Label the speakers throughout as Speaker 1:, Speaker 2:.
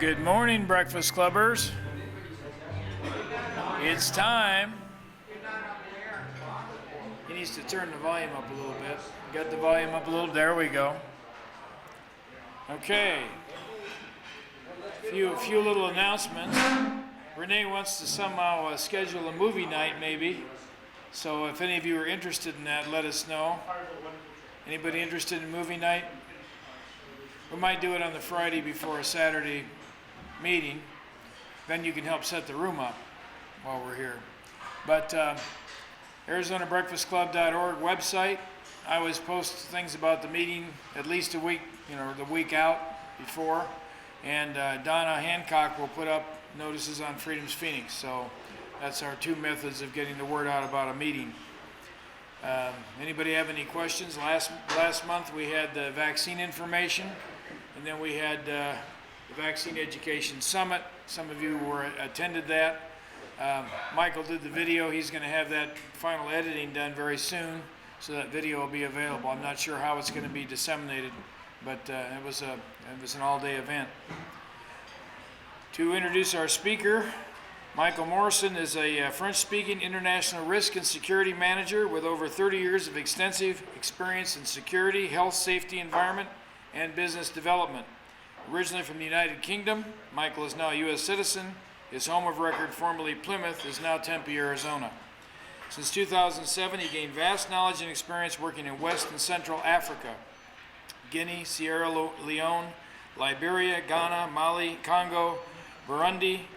Speaker 1: Good morning, Breakfast Clubbers. It's time. He needs to turn the volume up a little bit. Got the volume up a little. There we go. Okay. A few little announcements. Renee wants to somehow schedule a movie night, maybe. So if any of you are interested in that, let us know. Anybody interested in movie night? We might do it on the Friday before a Saturday meeting. Then you can help set the room up while we're here. But ArizonaBreakfastClub.org website. I always post things about the meeting at least a week, the week out before. And Donna Hancock will put up notices on Freedom's Phoenix. So that's our two methods of getting the word out about a meeting. Anybody have any questions? Last month we had the vaccine information, and then we had the Vaccine Education Summit. Some of you attended that. Michael did the video. He's going to have that final editing done very soon, so that video will be available. I'm not sure how it's going to be disseminated, but it was an all-day event. To introduce our speaker, Michael Morrison is a French-speaking international risk and security manager with over 30 years of extensive experience in security, health, safety, environment, and business development. Originally from the United Kingdom, Michael is now a U.S. citizen. His home of record, formerly Plymouth, is now Tempe, Arizona. Since 2007, he gained vast knowledge and experience working in West and Central Africa, Guinea, Sierra Leone, Liberia, Ghana, Mali, Congo, Burundi,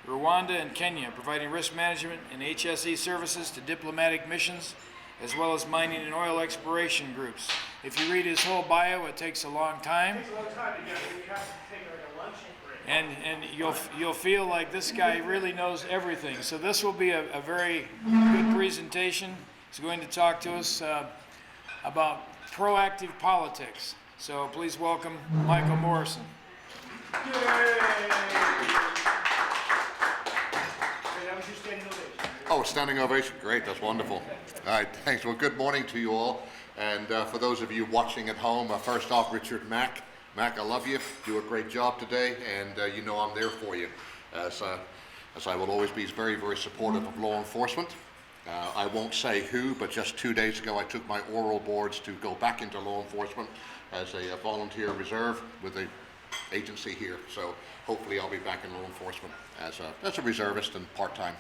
Speaker 1: Rwanda, and Kenya, providing risk management and HSE services to diplomatic missions, as well as mining and oil exploration groups. If you read his whole bio, it takes a long time.
Speaker 2: It takes a long time to get it. We have to take like a lunch break.
Speaker 1: And you'll feel like this guy really knows everything. So this will be a very good presentation. He's going to talk to us about proactive politics. So please welcome Michael Morrison.
Speaker 2: Yay! That was your standing ovation.
Speaker 3: Oh, standing ovation. Great. That's wonderful. All right. Thanks. Well, good morning to you all. And for those of you watching at home, first off, Richard Mack. Mac, I love you. Do a great job today. And I'm there for you. As I will always be very, very supportive of law enforcement. I won't say who, but just 2 days ago, I took my oral boards to go back into law enforcement as a volunteer reserve with the agency here. So hopefully I'll be back in law enforcement as a reservist and part-time.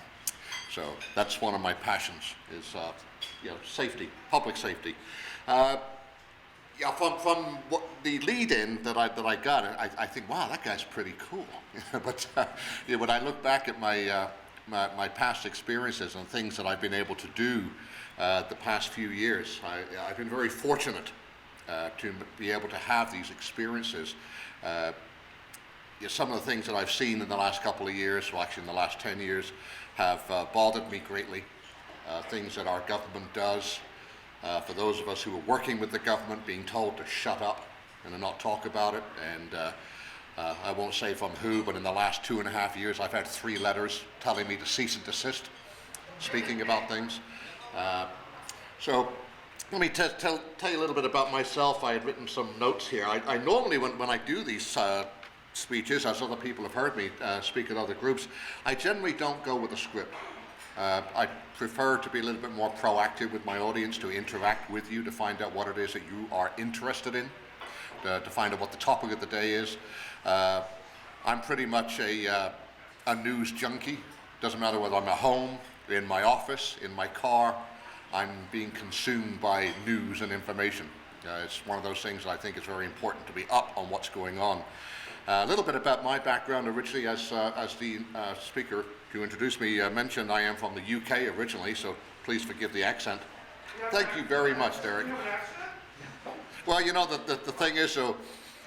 Speaker 3: So that's one of my passions is safety, public safety. From what the lead-in that I got, I think, wow, that guy's pretty cool. But when I look back at my past experiences and things that I've been able to do the past few years, I've been very fortunate to be able to have these experiences. Some of the things that I've seen in the last couple of years, well actually in the last 10 years, have bothered me greatly. Things that our government does, for those of us who are working with the government, being told to shut up and to not talk about it. And I won't say from who, but in the last 2.5 years, I've had 3 letters telling me to cease and desist, speaking about things. So let me tell you a little bit about myself. I had written some notes here. I normally, when I do these speeches, as other people have heard me speak at other groups, I generally don't go with a script. I prefer to be a little bit more proactive with my audience, to interact with you, to find out what it is that you are interested in, to find out what the topic of the day is. I'm pretty much a news junkie. Doesn't matter whether I'm at home, in my office, in my car, I'm being consumed by news and information. It's one of those things that I think is very important to be up on what's going on. A little bit about my background. Originally, as the speaker who introduced me mentioned, I am from the UK originally, so please forgive the accent. Thank you very much, Derek. Well, the thing is,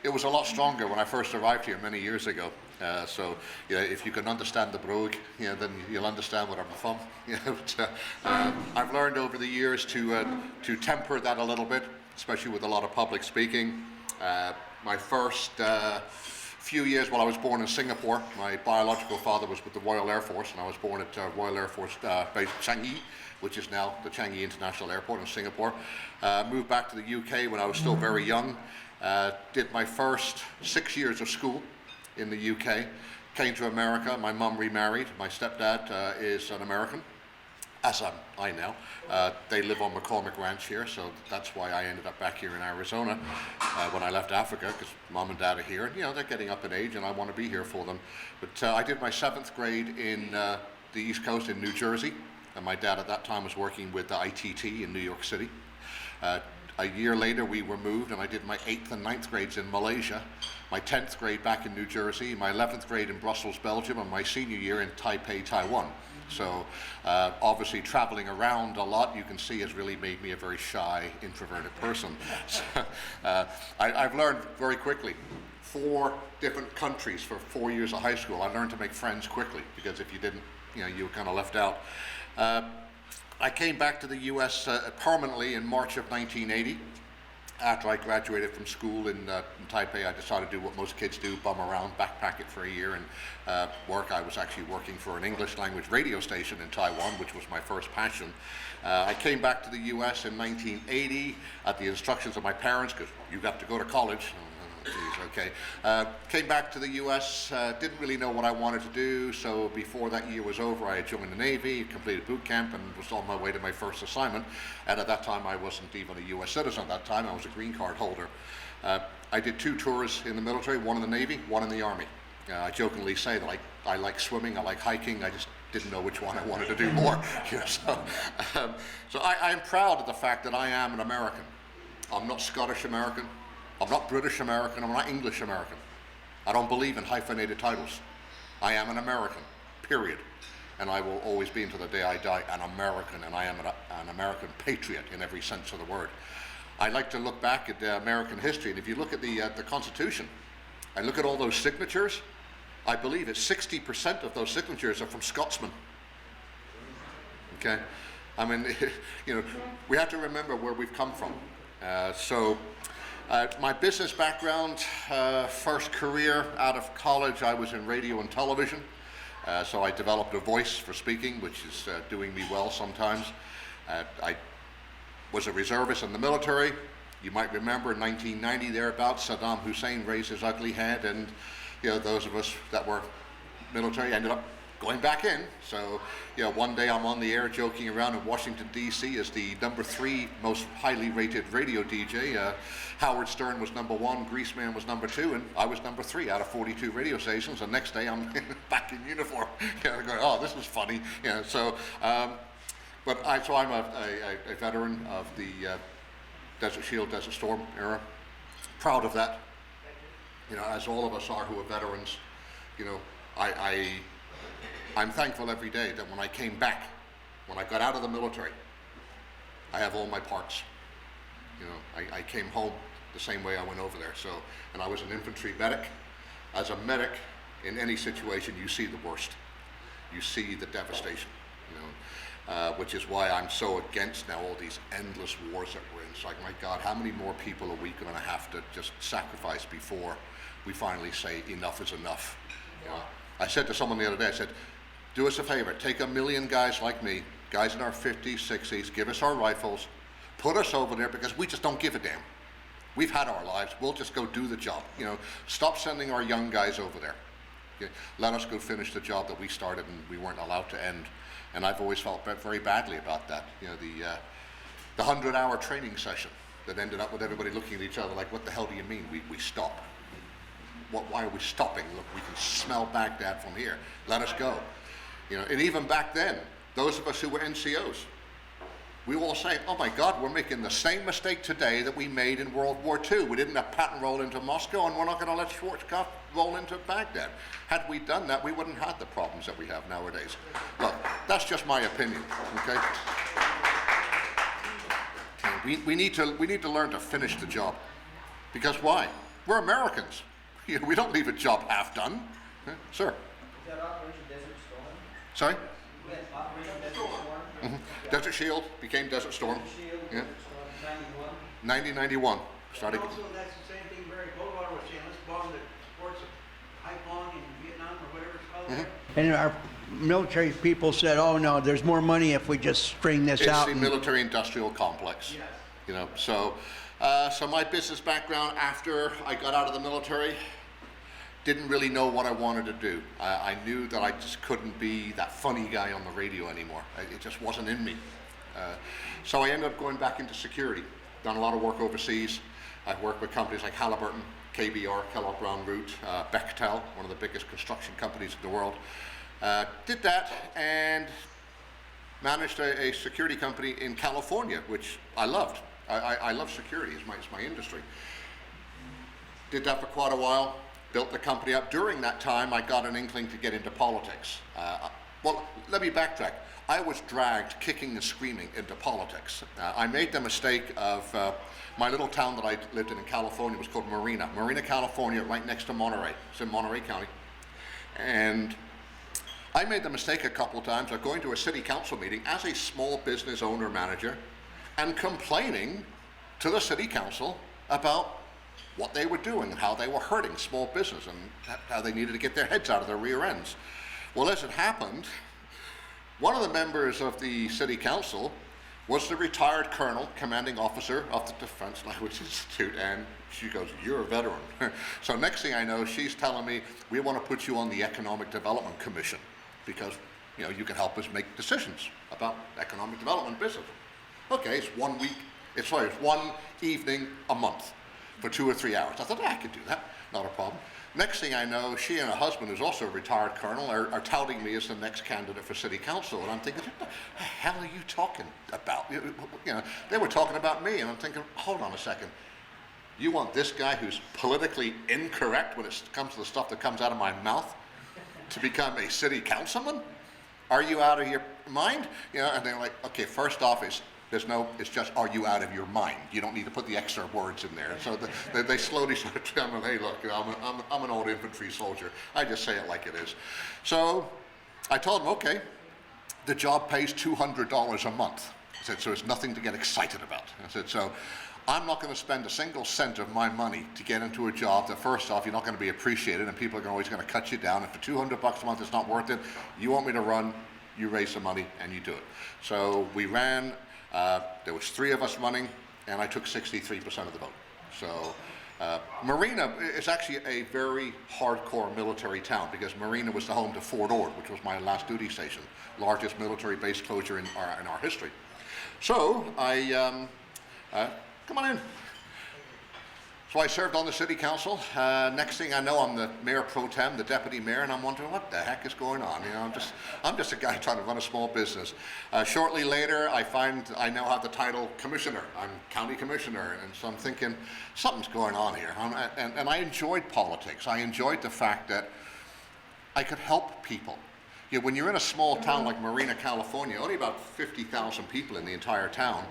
Speaker 3: it was a lot stronger when I first arrived here many years ago. So if you can understand the brogue, then you'll understand where I'm from. But, I've learned over the years to temper that a little bit, especially with a lot of public speaking. My first few years, while I was born in Singapore, my biological father was with the Royal Air Force, and I was born at Royal Air Force Base Changi, which is now the Changi International Airport in Singapore. Moved back to the UK when I was still very young. Did my first 6 years of school in the UK. Came to America. My mum remarried. My stepdad is an American, as am I now. They live on McCormick Ranch here, so that's why I ended up back here in Arizona when I left Africa, because mom and dad are here. And, you know, they're getting up in age, and I want to be here for them. But I did my 7th grade in the East Coast in New Jersey, and my dad at that time was working with the ITT in New York City. A year later, we were moved, and I did my 8th and 9th grades in Malaysia, my 10th grade back in New Jersey, my 11th grade in Brussels, Belgium, and my senior year in Taipei, Taiwan. So obviously traveling around a lot, you can see, has really made me a very shy, introverted person. So, I've learned very quickly. 4 different countries for 4 years of high school. I learned to make friends quickly, because if you didn't, you know, you were kind of left out. I came back to the U.S. Permanently in March of 1980. After I graduated from school in Taipei, I decided to do what most kids do, bum around, backpack it for a year and work. I was actually working for an English language radio station in Taiwan, which was my first passion. I came back to the U.S. in 1980 at the instructions of my parents, because you got to go to college. Geez, okay. Came back to the U.S., didn't really know what I wanted to do, so before that year was over, I joined the Navy, completed boot camp, and was on my way to my first assignment. And at that time, I wasn't even a U.S. citizen at that time. I was a green card holder. I did 2 tours in the military, 1 in the Navy, 1 in the Army. I jokingly say that I like swimming, I like hiking, I just didn't know which one I wanted to do more. You know, so I'm proud of the fact that I am an American. I'm not Scottish American. I'm not British American, I'm not English American. I don't believe in hyphenated titles. I am an American, period. And I will always be, until the day I die, an American, and I am an American patriot in every sense of the word. I like to look back at American history, and if you look at the Constitution, and look at all those signatures, I believe that 60% of those signatures are from Scotsmen. Okay? I mean, you know, we have to remember where we've come from. My business background, first career out of college, I was in radio and television. So I developed a voice for speaking, which is doing me well sometimes. I was a reservist in the military. You might remember in 1990 thereabouts, Saddam Hussein raised his ugly head, and you know, those of us that were military ended up going back in. So, you know, one day I'm on the air joking around in Washington, D.C. as the #3 most highly rated radio DJ. Howard Stern was #1, Greaseman was #2, and I was #3 out of 42 radio stations. The next day I'm back in uniform. You know, going, oh, this is funny. You know, so, I'm a veteran of the Desert Shield, Desert Storm era. Proud of that. You know, as all of us are who are veterans. You know, I'm thankful every day that when I came back, when I got out of the military, I have all my parts. You know, I came home the same way I went over there. So, and I was an infantry medic. As a medic, in any situation, you see the worst. You see the devastation, you know, which is why I'm so against now all these endless wars that we're in. It's like, my God, how many more people are we going to have to just sacrifice before we finally say enough is enough? You know, I said to someone the other day, I said, do us a favor, take 1 million guys like me, guys in our 50s, 60s, give us our rifles, put us over there, because we just don't give a damn. We've had our lives, we'll just go do the job. You know, stop sending our young guys over there. Okay? Let us go finish the job that we started and we weren't allowed to end. And I've always felt very badly about that. You know, the 100-hour training session that ended up with everybody looking at each other like, what the hell do you mean we stop? Why are we stopping? Look, we can smell Baghdad from here. Let us go. You know, and even back then, those of us who were NCOs, we were all saying, oh my God, we're making the same mistake today that we made in World War II. We didn't have Patton roll into Moscow, and we're not going to let Schwarzkopf roll into Baghdad. Had we done that, we wouldn't have the problems that we have nowadays. Look, that's just my opinion, okay? We need to learn to finish the job. Because why? We're Americans. You know, we don't leave a job half done. Sir?
Speaker 4: Is that Operation Desert Storm?
Speaker 3: Sorry?
Speaker 4: Yes, Operation Desert Storm.
Speaker 3: Mm-hmm. Desert Shield became Desert Storm.
Speaker 4: Desert Shield,
Speaker 3: Yeah.
Speaker 4: Desert Storm, 91.
Speaker 3: 1991. Started.
Speaker 2: And also, that's the same thing Barry Goldwater was saying, let's bomb the ports of Haiphong in Vietnam or whatever it's called there.
Speaker 5: And our military people said, oh no, there's more money if we just string this
Speaker 3: It's
Speaker 5: out.
Speaker 3: the military-industrial complex.
Speaker 2: Yes.
Speaker 3: You know, so my business background after I got out of the military, didn't really know what I wanted to do. I knew that I just couldn't be that funny guy on the radio anymore. It just wasn't in me. So I ended up going back into security. Done a lot of work overseas. I've worked with companies like Halliburton, KBR, Kellogg Brown Root, Bechtel, one of the biggest construction companies in the world. Did that and managed a security company in California, which I loved. I love security, it's my industry. Did that for quite a while, built the company up. During that time, I got an inkling to get into politics. Well, let me backtrack. I was dragged kicking and screaming into politics. I made the mistake of, my little town that I lived in California was called Marina, California, right next to Monterey. It's in Monterey County. And I made the mistake a couple of times of going to a city council meeting as a small business owner manager and complaining to the city council about what they were doing and how they were hurting small business and how they needed to get their heads out of their rear ends. Well, as it happened, one of the members of the city council was the retired colonel, commanding officer of the Defense Language Institute, and she goes, "You're a veteran." So next thing I know, she's telling me, "We want to put you on the Economic Development Commission because you can help us make decisions about economic development business." Okay, it's 1 week, it's one evening a month for 2 or 3 hours. I thought, I could do that, not a problem. Next thing I know, she and her husband, who's also a retired colonel, are touting me as the next candidate for city council. And I'm thinking, what the hell are you talking about? They were talking about me, and I'm thinking, hold on a second. You want this guy who's politically incorrect when it comes to the stuff that comes out of my mouth to become a city councilman? Are you out of your mind? And they're like, okay, first off, it's just, are you out of your mind? You don't need to put the extra words in there. So they slowly started telling me, hey, look, I'm an old infantry soldier. I just say it like it is. So I told them, okay, the job pays $200 a month. I said, so it's nothing to get excited about. I said, so I'm not going to spend a single cent of my money to get into a job that, first off, you're not going to be appreciated and people are always going to cut you down. And for $200 a month, it's not worth it. You want me to run, you raise the money and you do it. So we ran. There was 3 of us running, and I took 63% of the vote. So Marina is actually a very hardcore military town because Marina was the home to Fort Ord, which was my last duty station, largest military base closure in our history. So I, come on in. So I served on the city council. Next thing I know, I'm the mayor pro tem, the deputy mayor, and I'm wondering what the heck is going on. I'm just a guy trying to run a small business. Shortly later, I find I now have the title commissioner. I'm county commissioner, and so I'm thinking something's going on here. And I enjoyed politics. I enjoyed the fact that I could help people. When you're in a small town like Marina, California, only about 50,000 people in the entire town,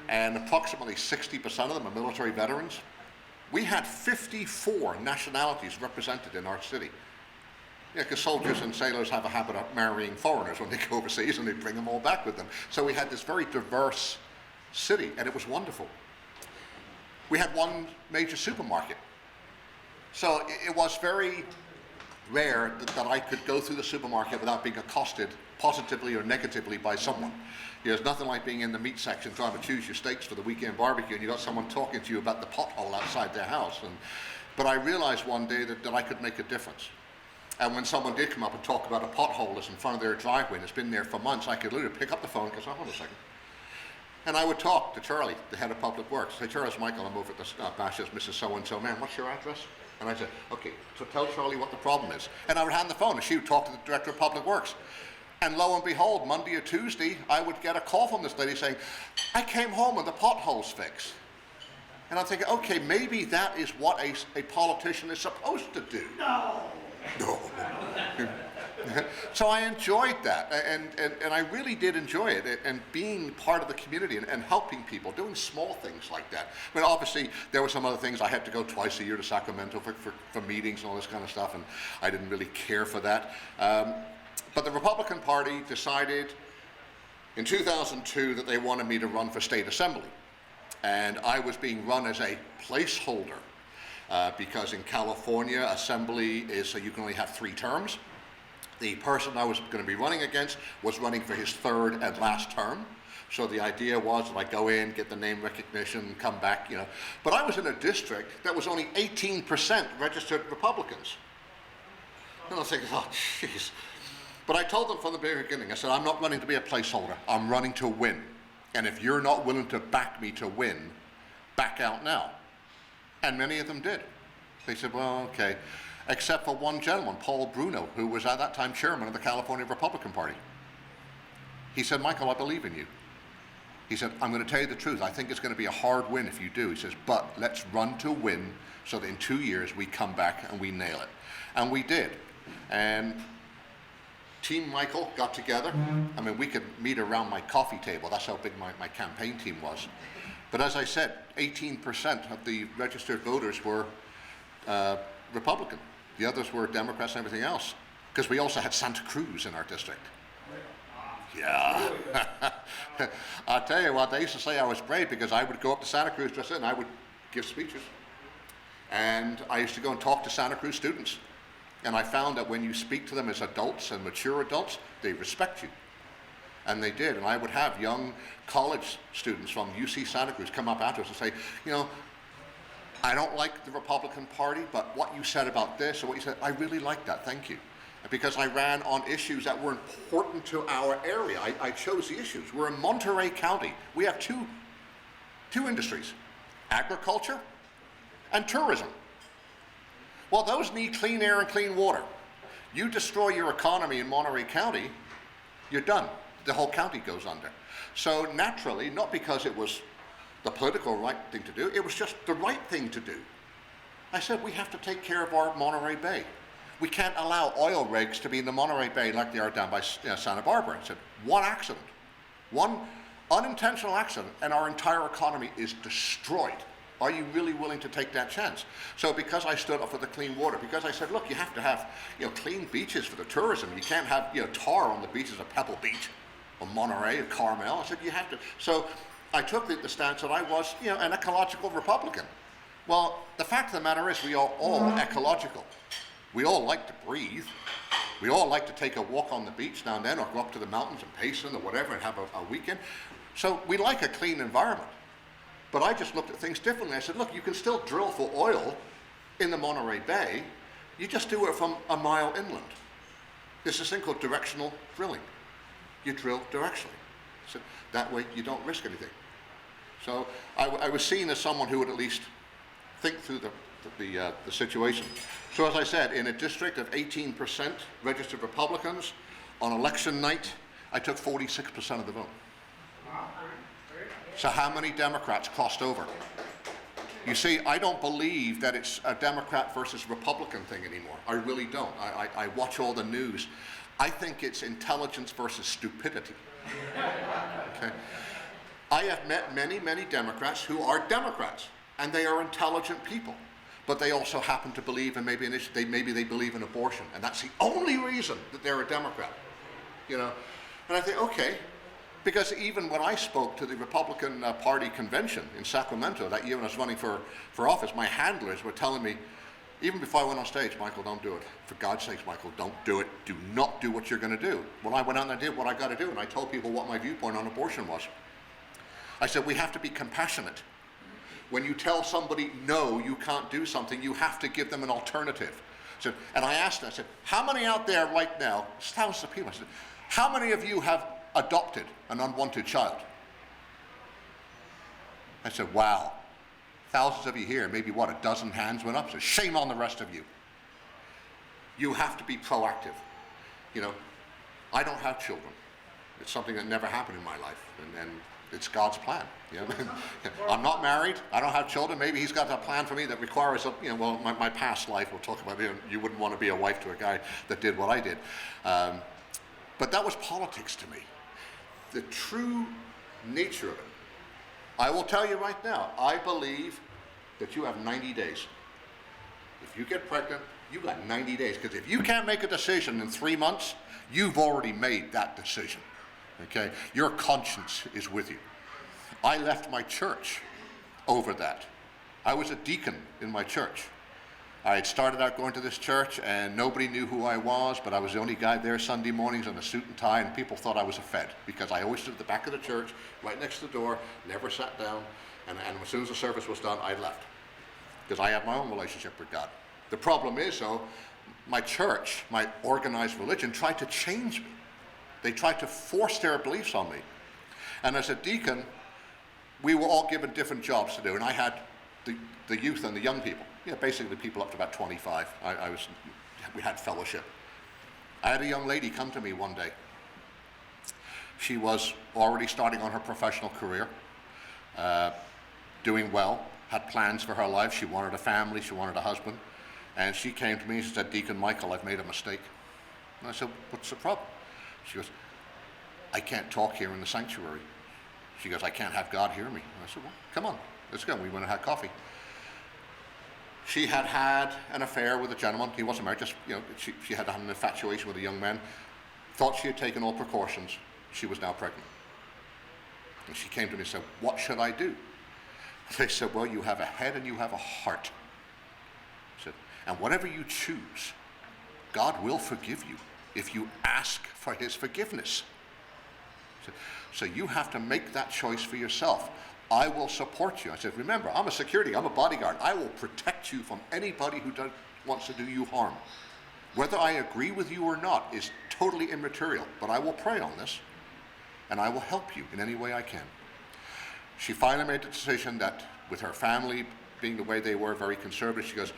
Speaker 3: and approximately 60% of them are military veterans. We had 54 nationalities represented in our city. Because soldiers and sailors have a habit of marrying foreigners when they go overseas and they bring them all back with them. So we had this very diverse city, and it was wonderful. We had one major supermarket. So it was very rare that I could go through the supermarket without being accosted positively or negatively by someone. There's nothing like being in the meat section trying to choose your steaks for the weekend barbecue and you got someone talking to you about the pothole outside their house. But I realized one day that I could make a difference. And when someone did come up and talk about a pothole that's in front of their driveway and it's been there for months, I could literally pick up the phone and go, hold on a second. And I would talk to Charlie, the head of public works. Say, Charles, Michael, I'm over at the Bashas, Mrs. So-and-so. Man, what's your address? And I said, okay, so tell Charlie what the problem is. And I would hand the phone and she would talk to the director of public works. And lo and behold, Monday or Tuesday, I would get a call from this lady saying, I came home and the pothole's fixed. And I'm thinking, okay, maybe that is what a politician is supposed to do. No. So I enjoyed that, and I really did enjoy it, and being part of the community and helping people, doing small things like that. I mean, obviously, there were some other things. I had to go twice a year to Sacramento for meetings and all this kind of stuff, and I didn't really care for that. But the Republican Party decided in 2002 that they wanted me to run for state assembly. And I was being run as a placeholder because in California, assembly is so you can only have 3 terms. The person I was going to be running against was running for his 3rd and last term. So the idea was that I go in, get the name recognition, come back, But I was in a district that was only 18% registered Republicans. And I was thinking, oh, jeez. But I told them from the very beginning, I said, I'm not running to be a placeholder. I'm running to win. And if you're not willing to back me to win, back out now. And many of them did. They said, well, okay. Except for one gentleman, Paul Bruno, who was at that time chairman of the California Republican Party. He said, Michael, I believe in you. He said, I'm going to tell you the truth. I think it's going to be a hard win if you do. He says, but let's run to win so that in 2 years we come back and we nail it. And we did. And Team Michael got together. I mean, we could meet around my coffee table. That's how big my campaign team was. But as I said, 18% of the registered voters were Republican. The others were Democrats and everything else. Because we also had Santa Cruz in our district. Yeah. I'll tell you what, they used to say I was brave because I would go up to Santa Cruz just then and I would give speeches. And I used to go and talk to Santa Cruz students. And I found that when you speak to them as adults and mature adults, they respect you. And they did. And I would have young college students from UC Santa Cruz come up after us and say, you know, I don't like the Republican Party, but what you said about this or what you said, I really like that, thank you. Because I ran on issues that were important to our area. I chose the issues. We're in Monterey County. We have two industries, agriculture and tourism. Well, those need clean air and clean water. You destroy your economy in Monterey County, you're done. The whole county goes under. So naturally, not because it was the political right thing to do, it was just the right thing to do. I said, we have to take care of our Monterey Bay. We can't allow oil rigs to be in the Monterey Bay like they are down by Santa Barbara. I said, one accident, one unintentional accident, and our entire economy is destroyed. Are you really willing to take that chance? So because I stood up for the clean water, because I said, look, you have to have clean beaches for the tourism. You can't have tar on the beaches of Pebble Beach or Monterey or Carmel. I said, you have to. So I took the stance that I was an ecological Republican. Well, the fact of the matter is we are all ecological. We all like to breathe. We all like to take a walk on the beach now and then or go up to the mountains in Payson or whatever and have a weekend. So we like a clean environment. But I just looked at things differently. I said, look, you can still drill for oil in the Monterey Bay. You just do it from a mile inland. There's this thing called directional drilling. You drill directionally. So that way you don't risk anything. So I was seen as someone who would at least think through the situation. So as I said, in a district of 18% registered Republicans, on election night, I took 46% of the vote. So how many Democrats crossed over? You see, I don't believe that it's a Democrat versus Republican thing anymore. I really don't. I watch all the news. I think it's intelligence versus stupidity. Okay? I have met many, many Democrats who are Democrats, and they are intelligent people. But they also happen to believe in maybe they believe in abortion, and that's the only reason that they're a Democrat. And I think, okay, because even when I spoke to the Republican Party convention in Sacramento that year when I was running for office, my handlers were telling me, even before I went on stage, Michael, don't do it. For God's sakes, Michael, don't do it. Do not do what you're going to do. Well, I went out and I did what I got to do, and I told people what my viewpoint on abortion was. I said, we have to be compassionate. When you tell somebody, no, you can't do something, you have to give them an alternative. So, and I asked them, I said, how many out there right now, thousands of people, I said, how many of you have adopted an unwanted child? I said, wow, thousands of you here, maybe what, a dozen hands went up? So shame on the rest of you. You have to be proactive. I don't have children. It's something that never happened in my life, and it's God's plan. I'm not married. I don't have children. Maybe he's got a plan for me that requires, my past life. We'll talk about it. You wouldn't want to be a wife to a guy that did what I did. But that was politics to me. The true nature of it. I will tell you right now, I believe that you have 90 days. If you get pregnant, you got 90 days. Because if you can't make a decision in 3 months, you've already made that decision. Okay? Your conscience is with you. I left my church over that. I was a deacon in my church. I had started out going to this church and nobody knew who I was, but I was the only guy there Sunday mornings in a suit and tie, and people thought I was a Fed because I always stood at the back of the church, right next to the door, never sat down, and as soon as the service was done, I left because I have my own relationship with God. The problem is, though, my church, my organized religion, tried to change me. They tried to force their beliefs on me. And as a deacon, we were all given different jobs to do, and I had the youth and the young people, basically people up to about 25. We had fellowship. I had a young lady come to me one day. She was already starting on her professional career, doing well, had plans for her life. She wanted a family, she wanted a husband. And she came to me and said, Deacon Michael, I've made a mistake. And I said, what's the problem? She goes, I can't talk here in the sanctuary. She goes, I can't have God hear me. And I said, well, come on, let's go. We went and had coffee. She had had an affair with a gentleman. He wasn't married, just, she had had an infatuation with a young man. Thought she had taken all precautions. She was now pregnant. And she came to me and said, what should I do? They said, well, you have a head and you have a heart. I said, and whatever you choose, God will forgive you if you ask for his forgiveness. I said, so you have to make that choice for yourself. I will support you. I said, remember, I'm a security, I'm a bodyguard. I will protect you from anybody who wants to do you harm. Whether I agree with you or not is totally immaterial, but I will pray on this, and I will help you in any way I can. She finally made the decision that with her family being the way they were, very conservative, she goes,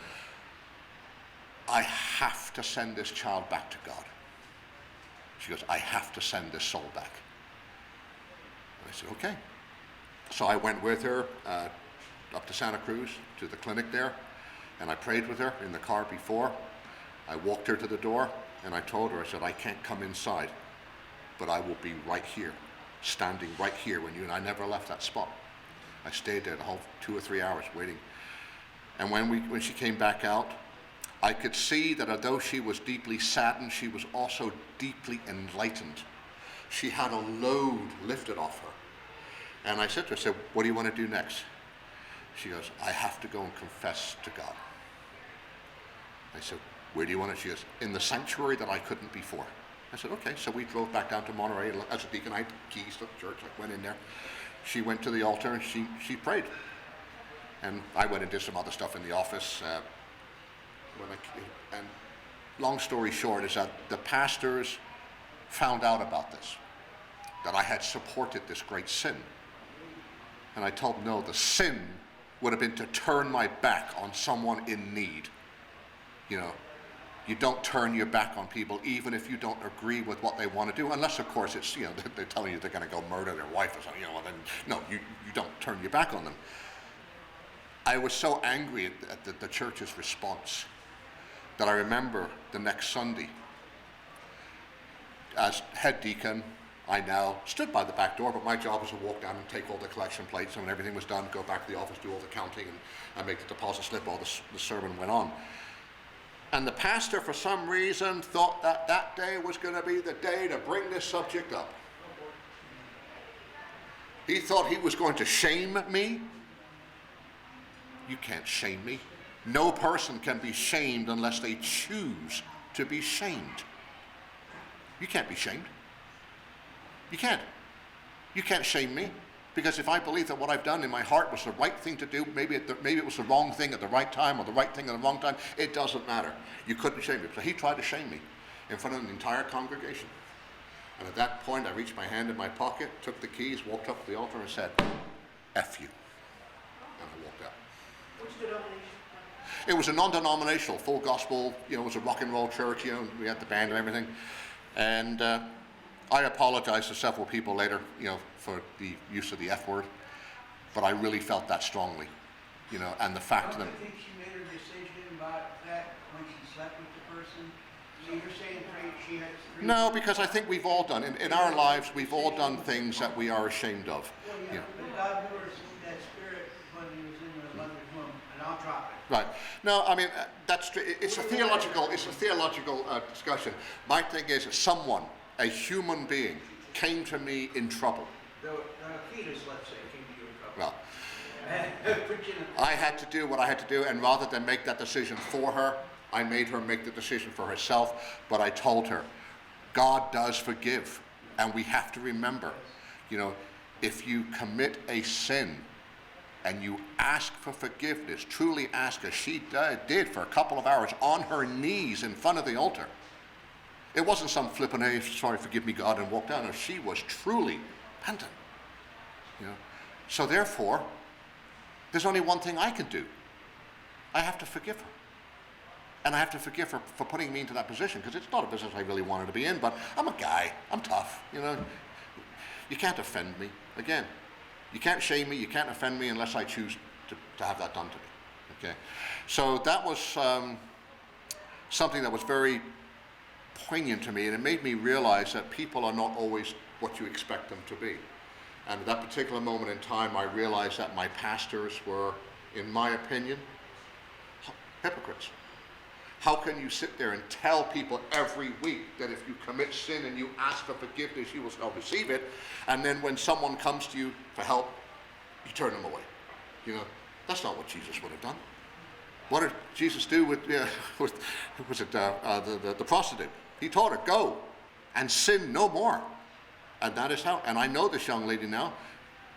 Speaker 3: I have to send this child back to God. She goes, I have to send this soul back. And I said, okay. So I went with her up to Santa Cruz, to the clinic there, and I prayed with her in the car before. I walked her to the door, and I told her, I said, I can't come inside, but I will be right here, standing right here when you, and I never left that spot. I stayed there the whole 2 or 3 hours waiting. And when she came back out, I could see that although she was deeply saddened, she was also deeply enlightened. She had a load lifted off her. And I said to her, I said, what do you want to do next? She goes, I have to go and confess to God. I said, where do you want it? She goes, in the sanctuary that I couldn't before. I said, okay. So we drove back down to Monterey. As a deacon, I had keys to the church. I went in there. She went to the altar and she prayed. And I went and did some other stuff in the office. And long story short is that the pastors found out about this, that I had supported this great sin. And I told them, no, the sin would have been to turn my back on someone in need. You don't turn your back on people even if you don't agree with what they want to do, unless of course it's, they're telling you they're going to go murder their wife or something, then no, you don't turn your back on them. I was so angry at the church's response that I remember the next Sunday, as head deacon, I now stood by the back door, but my job was to walk down and take all the collection plates, and when everything was done, go back to the office, do all the counting, and make the deposit slip while the sermon went on. And the pastor, for some reason, thought that day was going to be the day to bring this subject up. He thought he was going to shame me. You can't shame me. No person can be shamed unless they choose to be shamed. You can't be shamed. You can't. You can't shame me, because if I believe that what I've done in my heart was the right thing to do, maybe it was the wrong thing at the right time or the right thing at the wrong time, it doesn't matter. You couldn't shame me. So he tried to shame me in front of an entire congregation. And at that point, I reached my hand in my pocket, took the keys, walked up to the altar and said, F you. And I walked out.
Speaker 2: Which denomination?
Speaker 3: It was a non-denominational, full gospel, it was a rock and roll church, we had the band and everything. And I apologized to several people later, for the use of the F word, but I really felt that strongly, and the fact that...
Speaker 2: I think she made her decision about that when she slept with the person. So you're saying she had...
Speaker 3: No, because I think we've all done, in our lives, we've all done things that we are ashamed of.
Speaker 2: Well, yeah, but God knew that spirit when he was in the mother's womb, and I'll drop it.
Speaker 3: Right. No, I mean, it's a theological discussion. My thing is, someone, a human being, came to me in trouble.
Speaker 2: The fetus, let's say, came to you in trouble.
Speaker 3: Well, I had to do what I had to do, and rather than make that decision for her, I made her make the decision for herself, but I told her, God does forgive, and we have to remember, if you commit a sin, and you ask for forgiveness, truly ask, as she did for a couple of hours on her knees in front of the altar. It wasn't some flippant, hey, sorry, forgive me, God, and walk down. No, she was truly repentant. You know? So therefore, there's only one thing I can do. I have to forgive her. And I have to forgive her for putting me into that position, because it's not a business I really wanted to be in, but I'm a guy, I'm tough, you know. You can't offend me. Again, you can't shame me, you can't offend me unless I choose to have that done to me, okay? So that was something that was very poignant to me, and it made me realize that people are not always what you expect them to be. And at that particular moment in time, I realized that my pastors were, in my opinion, hypocrites. How can you sit there and tell people every week that if you commit sin and you ask for forgiveness, you will still receive it, and then when someone comes to you for help, you turn them away? You know, that's not what Jesus would have done. What did Jesus do with the prostitute? He told her, go and sin no more. And that is how, and I know this young lady now,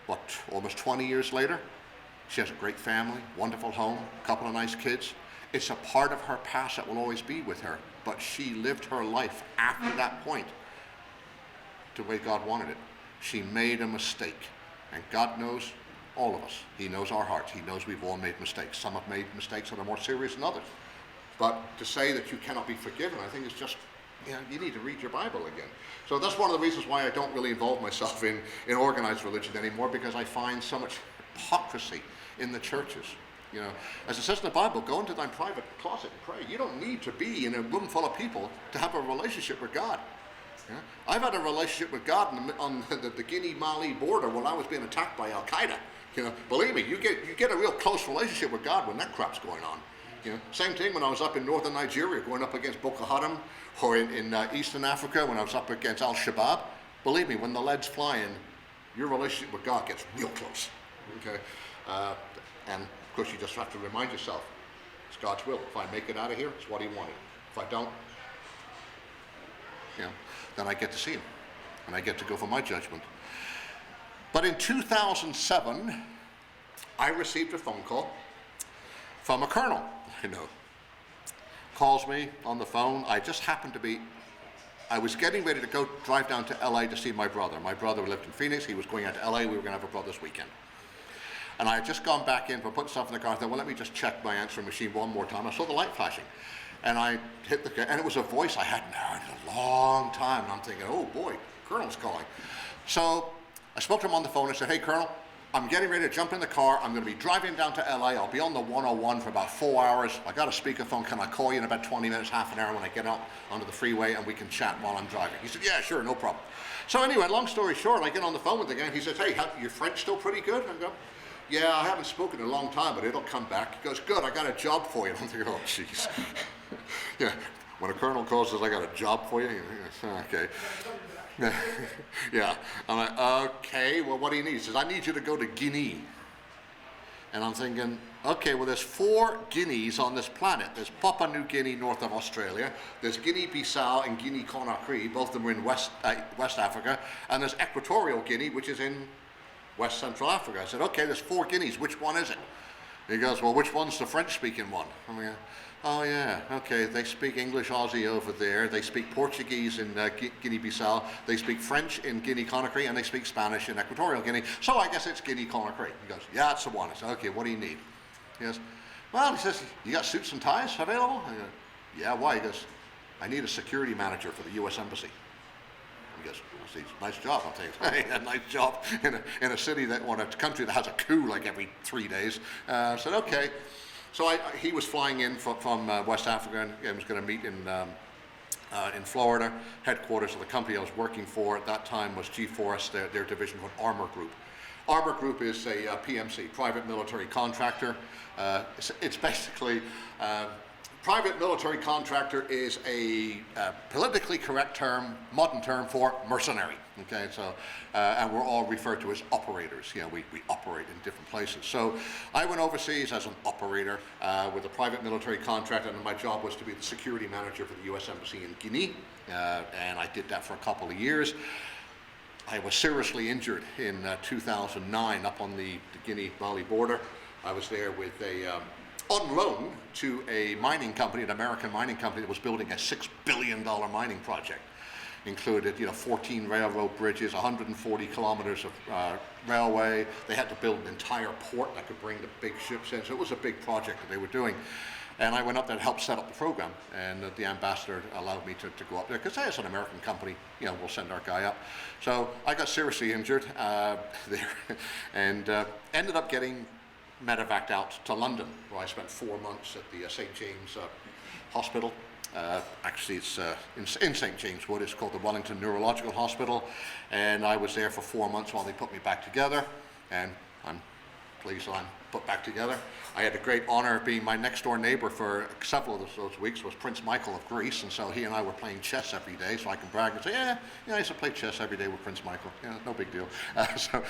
Speaker 3: what, almost 20 years later, she has a great family, wonderful home, a couple of nice kids. It's a part of her past that will always be with her, but she lived her life after that point the way God wanted it. She made a mistake, and God knows all of us. He knows our hearts. He knows we've all made mistakes. Some have made mistakes that are more serious than others. But to say that you cannot be forgiven, I think is just, you know, you need to read your Bible again. So that's one of the reasons why I don't really involve myself in organized religion anymore, because I find so much hypocrisy in the churches. You know, as it says in the Bible, go into thine private closet and pray. You don't need to be in a room full of people to have a relationship with God. Yeah? I've had a relationship with God on the Guinea-Mali border when I was being attacked by Al-Qaeda. You know, believe me, you get a real close relationship with God when that crap's going on. You know, same thing when I was up in northern Nigeria going up against Boko Haram, or in eastern Africa when I was up against Al-Shabaab. Believe me, when the lead's flying, your relationship with God gets real close. Okay, and of course you just have to remind yourself, it's God's will. If I make it out of here, it's what He wanted. If I don't, you know, then I get to see Him, and I get to go for my judgment. But in 2007, I received a phone call from a colonel, you know. Calls me on the phone. I just happened to be, I was getting ready to go drive down to LA to see my brother. My brother lived in Phoenix. He was going out to LA. We were going to have a brother's weekend. And I had just gone back in for putting stuff in the car. I thought, well, let me just check my answering machine one more time. I saw the light flashing. And I hit the, and it was a voice I hadn't heard in a long time. And I'm thinking, oh boy, Colonel's calling. So I spoke to him on the phone and said, hey, Colonel, I'm getting ready to jump in the car. I'm going to be driving down to LA. I'll be on the 101 for about 4 hours. I got a speakerphone. Can I call you in about 20 minutes, half an hour when I get out onto the freeway and we can chat while I'm driving? He said, yeah, sure, no problem. So anyway, long story short, I get on the phone with the guy and he says, hey, your French still pretty good? I go, yeah, I haven't spoken in a long time, but it'll come back. He goes, good, I got a job for you. I'm thinking, oh, jeez. Yeah, when a colonel calls and says, I got a job for you, okay. Yeah, I'm like, okay, well, what do you need? He says, I need you to go to Guinea. And I'm thinking, okay, well, there's 4 Guineas on this planet. There's Papua New Guinea, north of Australia. There's Guinea-Bissau and Guinea-Conakry. Both of them are in West Africa. And there's Equatorial Guinea, which is in West Central Africa. I said, okay, there's 4 Guineas. Which one is it? He goes, well, which one's the French-speaking one? I'm like, oh, yeah, okay, they speak English Aussie over there. They speak Portuguese in Guinea-Bissau. They speak French in Guinea-Conakry, and they speak Spanish in Equatorial Guinea. So I guess it's Guinea-Conakry. He goes, yeah, that's the one. I said, okay, what do you need? He goes, well, he says, you got suits and ties available? I go, yeah, why? He goes, I need a security manager for the U.S. Embassy. He goes, nice job. I'm thinking, hey, a nice job in a city or a country that has a coup like every 3 days. I said, okay. So he was flying in from West Africa and was going to meet in Florida. Headquarters of the company I was working for at that time was G4S, their division called Armor Group. Armor Group is a PMC, private military contractor. It's basically, private military contractor is a politically correct term, modern term for mercenary. Okay, so, and we're all referred to as operators. You know, we operate in different places. So I went overseas as an operator with a private military contractor, and my job was to be the security manager for the U.S. Embassy in Guinea, and I did that for a couple of years. I was seriously injured in 2009 up on the Guinea-Mali border. I was there with on loan to a mining company, an American mining company that was building a $6 billion mining project. Included, 14 railroad bridges, 140 kilometers of railway. They had to build an entire port that could bring the big ships in. So it was a big project that they were doing. And I went up there to help set up the program, and the ambassador allowed me to go up there because as an American company, we'll send our guy up. So I got seriously injured there, and ended up getting medevaced out to London, where I spent 4 months at the St. James Hospital. Actually, it's in St. James Wood. It's called the Wellington Neurological Hospital, and I was there for 4 months while they put me back together, and I'm pleased that I'm put back together. I had the great honor of being my next door neighbor for several of those weeks was Prince Michael of Greece, and so he and I were playing chess every day, so I can brag and say, yeah, I used to play chess every day with Prince Michael. Yeah, no big deal. So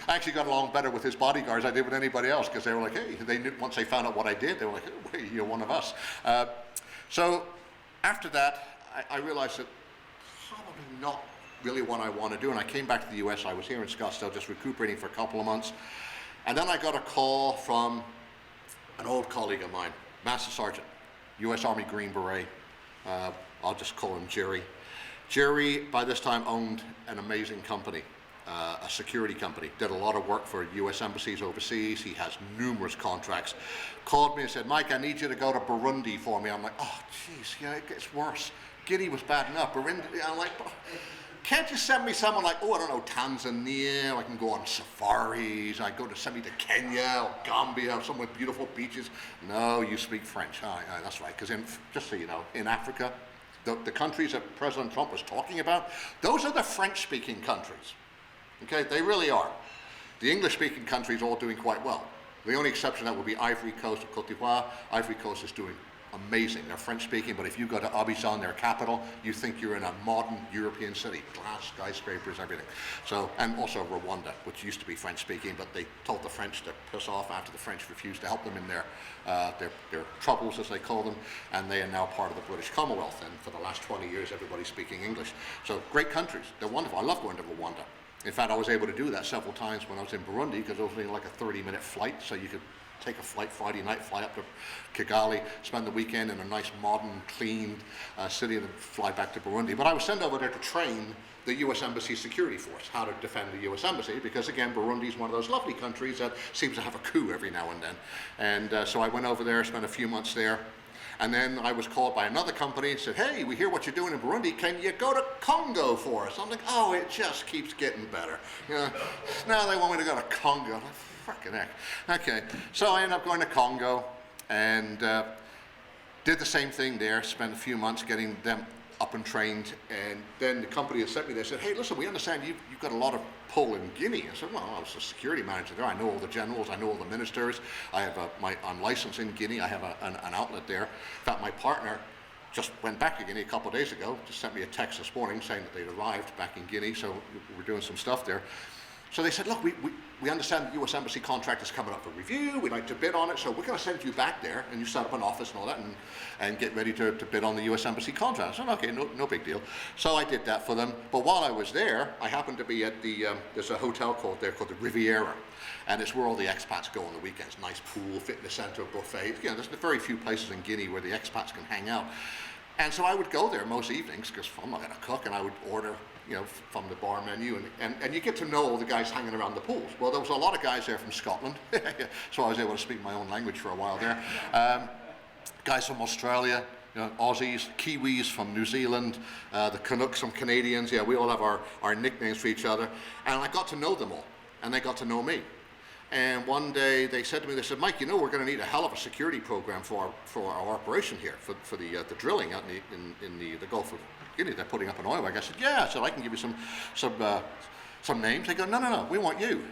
Speaker 3: I actually got along better with his bodyguards than I did with anybody else, because they were like, hey, they knew, once they found out what I did, they were like, hey, you're one of us. So after that, I realized that probably not really what I want to do, and I came back to the US. I was here in Scottsdale just recuperating for a couple of months, and then I got a call from an old colleague of mine, Master Sergeant, US Army Green Beret. I'll just call him Jerry. Jerry, by this time, owned an amazing company, a security company, did a lot of work for US embassies overseas. He has numerous contracts. Called me and said, Mike, I need you to go to Burundi for me. I'm like, oh, geez, it gets worse. Guinea was bad enough. Burundi, I'm like, can't you send me someone like, I don't know, Tanzania, I can go on safaris, send me to Kenya or Gambia, or somewhere with beautiful beaches. No, you speak French. That's right, because just so you know, in Africa, the countries that President Trump was talking about, those are the French-speaking countries. Okay, they really are. The English-speaking countries are all doing quite well. The only exception that would be Ivory Coast or Cote d'Ivoire. Ivory Coast is doing amazing. They're French-speaking, but if you go to Abidjan, their capital, you think you're in a modern European city. Glass, skyscrapers, everything. So, and also Rwanda, which used to be French-speaking, but they told the French to piss off after the French refused to help them in their troubles, as they call them, and they are now part of the British Commonwealth. And for the last 20 years, everybody's speaking English. So, great countries. They're wonderful. I love going to Rwanda. In fact, I was able to do that several times when I was in Burundi, because it was only like a 30-minute flight, so you could take a flight Friday night, fly up to Kigali, spend the weekend in a nice, modern, clean city, and then fly back to Burundi. But I was sent over there to train the U.S. Embassy security force, how to defend the U.S. Embassy, because again, Burundi is one of those lovely countries that seems to have a coup every now and then. And so I went over there, spent a few months there, and then I was called by another company and said, hey, we hear what you're doing in Burundi. Can you go to Congo for us? I'm like, oh, it just keeps getting better. Now they want me to go to Congo. I'm like, frickin' heck. Okay, so I ended up going to Congo and did the same thing there, spent a few months getting them up and trained, and then the company that sent me there said, hey, listen, we understand you've got a lot of pull in Guinea. I said, well, I was the security manager there. I know all the generals, I know all the ministers. I'm licensed in Guinea. I have an outlet there. In fact, my partner just went back to Guinea a couple of days ago, just sent me a text this morning saying that they'd arrived back in Guinea, so we're doing some stuff there. So they said, look, we understand the U.S. Embassy contract is coming up for review. We'd like to bid on it, so we're going to send you back there, and you set up an office and all that, and get ready to bid on the U.S. Embassy contract. I said, okay, no big deal. So I did that for them. But while I was there, I happened to be at there's a hotel called the Riviera, and it's where all the expats go on the weekends. Nice pool, fitness center, buffet. There's very few places in Guinea where the expats can hang out. And so I would go there most evenings, because I'm not going to cook, and I would order from the bar menu, and you get to know all the guys hanging around the pools. Well, there was a lot of guys there from Scotland, so I was able to speak my own language for a while there. Guys from Australia, Aussies, Kiwis from New Zealand, the Canucks from Canadians. We all have our nicknames for each other, and I got to know them all, and they got to know me. And one day they said to me, they said, Mike, we're going to need a hell of a security program for our operation here, for the drilling out in the Gulf of Guinea. They're putting up an oil rig. I said, yeah. I said, I can give you some names. They go, no, we want you.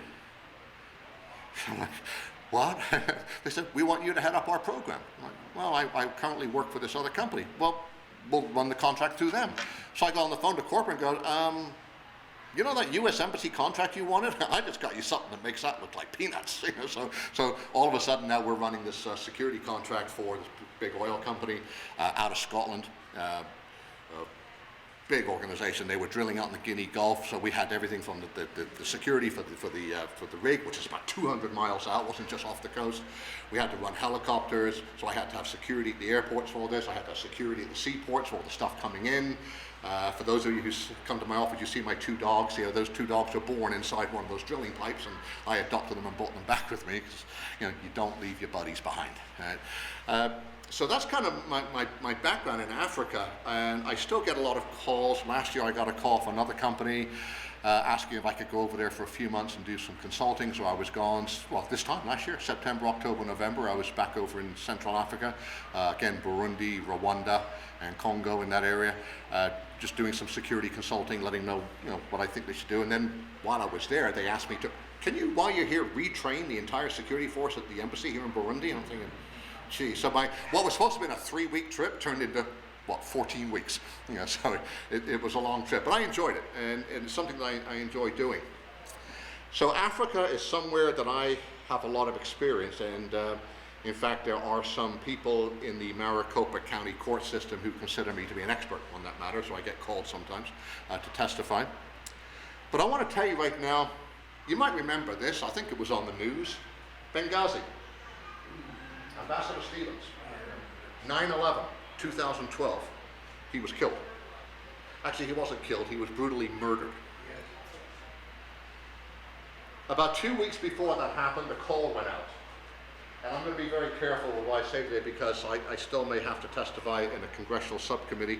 Speaker 3: I'm like, what? They said, we want you to head up our program. I'm like, well, I currently work for this other company. Well, we'll run the contract through them. So I go on the phone to corporate and go, you know that U.S. Embassy contract you wanted? I just got you something that makes that look like peanuts. So all of a sudden now we're running this security contract for this big oil company out of Scotland. big organization. They were drilling out in the Guinea Gulf, so we had everything from the security for the rig, which is about 200 miles out, wasn't just off the coast. We had to run helicopters, so I had to have security at the airports for all this. I had to have security at the seaports for all the stuff coming in. For those of you who come to my office, you see my 2 dogs here. Those 2 dogs were born inside one of those drilling pipes, and I adopted them and brought them back with me, because you don't leave your buddies behind. Right? So that's kind of my background in Africa, and I still get a lot of calls. Last year I got a call from another company asking if I could go over there for a few months and do some consulting, so I was gone, well, this time last year, September, October, November, I was back over in Central Africa, again, Burundi, Rwanda, and Congo, in that area, just doing some security consulting, letting them know, what I think they should do. And then while I was there, they asked me to, can you, while you're here, retrain the entire security force at the embassy here in Burundi? I'm thinking, gee, so what was supposed to be a 3-week trip turned into, 14 weeks. So it was a long trip, but I enjoyed it, and it's something that I enjoy doing. So Africa is somewhere that I have a lot of experience, and in fact, there are some people in the Maricopa County court system who consider me to be an expert on that matter, so I get called sometimes to testify. But I want to tell you right now, you might remember this, I think it was on the news, Benghazi. Ambassador Stevens, 9/11, 2012, he was killed. Actually, he wasn't killed, he was brutally murdered. About 2 weeks before that happened, a call went out. And I'm going to be very careful with what I say today, because I still may have to testify in a congressional subcommittee.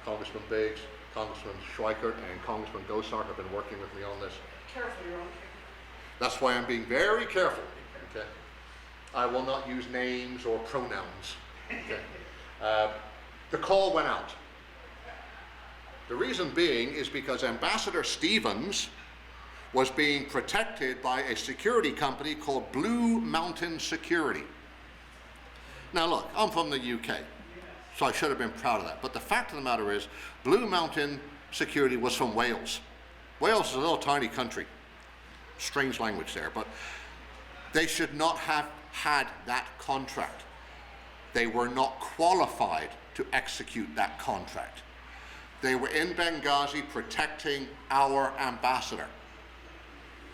Speaker 3: Congressman Biggs, Congressman Schweikert, and Congressman Gosar have been working with me on this.
Speaker 2: Careful, Your Honor.
Speaker 3: That's why I'm being very careful. Okay? I will not use names or pronouns. Okay? The call went out. The reason being is because Ambassador Stevens was being protected by a security company called Blue Mountain Security. Now look, I'm from the UK, so I should have been proud of that. But the fact of the matter is, Blue Mountain Security was from Wales. Wales is a little tiny country. Strange language there, but they should not have had that contract. They were not qualified to execute that contract. They were in Benghazi protecting our ambassador,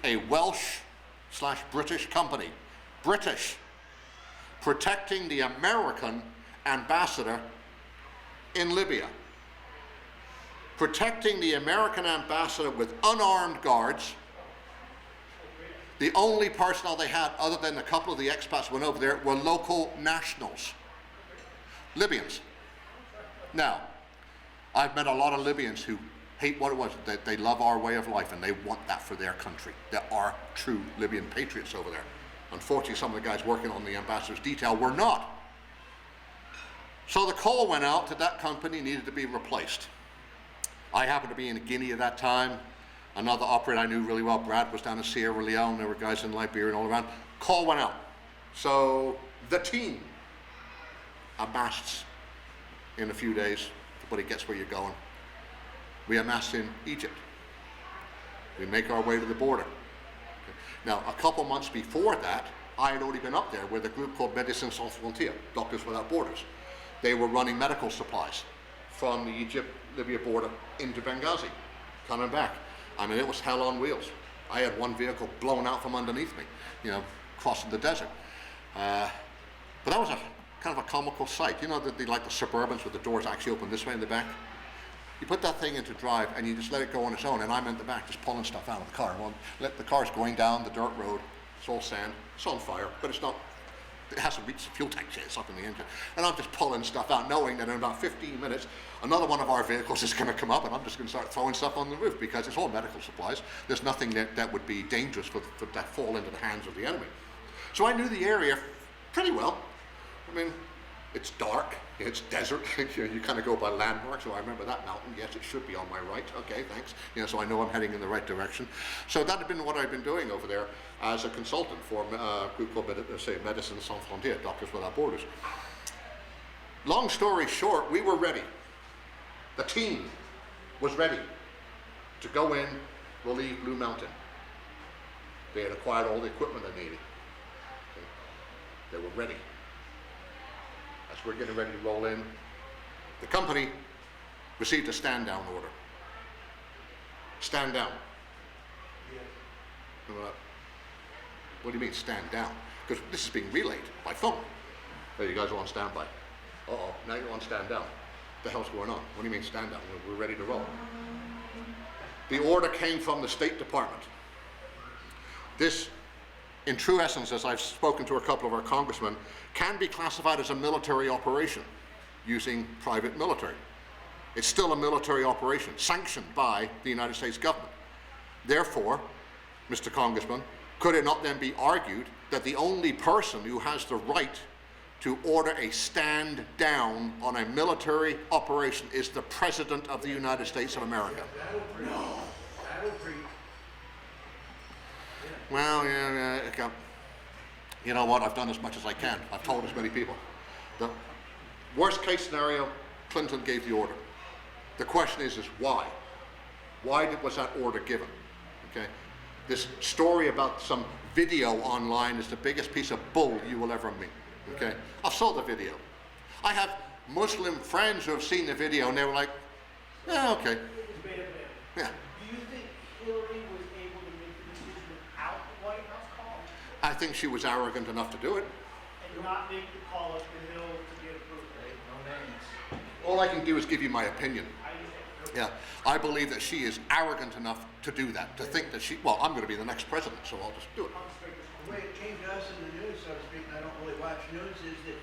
Speaker 3: a Welsh/British company, British, protecting the American ambassador in Libya, protecting the American ambassador with unarmed guards. The only personnel they had, other than a couple of the expats who went over there, were local nationals, Libyans. Now, I've met a lot of Libyans who hate what it was. They love our way of life, and they want that for their country. There are true Libyan patriots over there. Unfortunately, some of the guys working on the ambassador's detail were not. So the call went out that that company needed to be replaced. I happened to be in Guinea at that time. Another operator I knew really well, Brad, was down in Sierra Leone. There were guys in Liberia and all around. Call went out. So the team amassed in a few days. Everybody gets where you're going. We amassed in Egypt. We make our way to the border. Okay. Now, a couple months before that, I had already been up there with a group called Médecins Sans Frontières, Doctors Without Borders. They were running medical supplies from the Egypt-Libya border into Benghazi, coming back. I mean, it was hell on wheels. I had one vehicle blown out from underneath me, crossing the desert. But that was a kind of a comical sight. You know, like the Suburbans with the doors actually open this way in the back? You put that thing into drive and you just let it go on its own, and I'm in the back just pulling stuff out of the car. Well, the car's going down the dirt road, it's all sand, it's on fire, but it hasn't reached the fuel tank yet, it's up in the engine. And I'm just pulling stuff out, knowing that in about 15 minutes, another one of our vehicles is going to come up, and I'm just going to start throwing stuff on the roof, because it's all medical supplies. There's nothing that would be dangerous for that fall into the hands of the enemy. So I knew the area pretty well. I mean, it's dark, it's desert, you kind of go by landmarks, so I remember that mountain, yes, it should be on my right, okay, thanks. So I know I'm heading in the right direction. So that had been what I'd been doing over there as a consultant for a group called Médecins Sans Frontières, Doctors Without Borders. Long story short, we were ready. The team was ready to go in, relieve Blue Mountain. They had acquired all the equipment they needed. Okay. They were ready. As we're getting ready to roll in, the company received a stand-down order. Stand down. What do you mean, stand down? Because this is being relayed by phone. Hey, you guys are on standby. Uh-oh, now you're on stand down. What the hell's going on? What do you mean stand down? We're ready to roll. The order came from the State Department. This, in true essence, as I've spoken to a couple of our congressmen, can be classified as a military operation using private military. It's still a military operation sanctioned by the United States government. Therefore, Mr. Congressman, could it not then be argued that the only person who has the right to order a stand down on a military operation is the President of the United States of America? Well, yeah, you know what, I've done as much as I can. I've told as many people. The worst case scenario, Clinton gave the order. The question is why? Why was that order given? Okay? This story about some video online is the biggest piece of bull you will ever meet. Okay? I saw the video. I have Muslim friends who have seen the video and they were like, yeah, okay. Yeah.
Speaker 6: Do you think Hillary was able to make the decision without the White House call?
Speaker 3: I think she was arrogant enough to do it.
Speaker 6: And not make the call up the Hill to get approved?
Speaker 4: No names.
Speaker 3: All I can do is give you my opinion.
Speaker 6: I understand.
Speaker 3: Yeah, I believe that she is arrogant enough to do that, to think that she, well, I'm going to be the next president, so I'll just do it.
Speaker 2: The way it came to us in the news, so to speak, and I don't really watch news, is that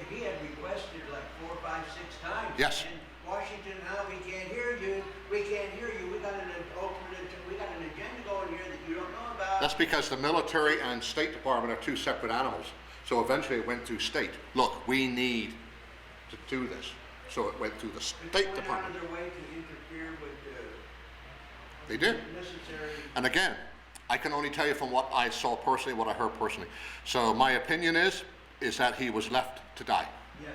Speaker 2: he had requested like 4, 5, 6 times.
Speaker 3: Yes.
Speaker 2: And Washington, now we can't hear you. We can't hear you. We got an agenda going here that you don't know about.
Speaker 3: That's because the military and State Department are two separate animals. So eventually it went through State. Look, we need to do this. So it went through the State Department.
Speaker 2: They went out of their way to interfere with
Speaker 3: They did.
Speaker 2: necessary.
Speaker 3: And again, I can only tell you from what I saw personally, what I heard personally. So my opinion is that he was left to die.
Speaker 2: Yes.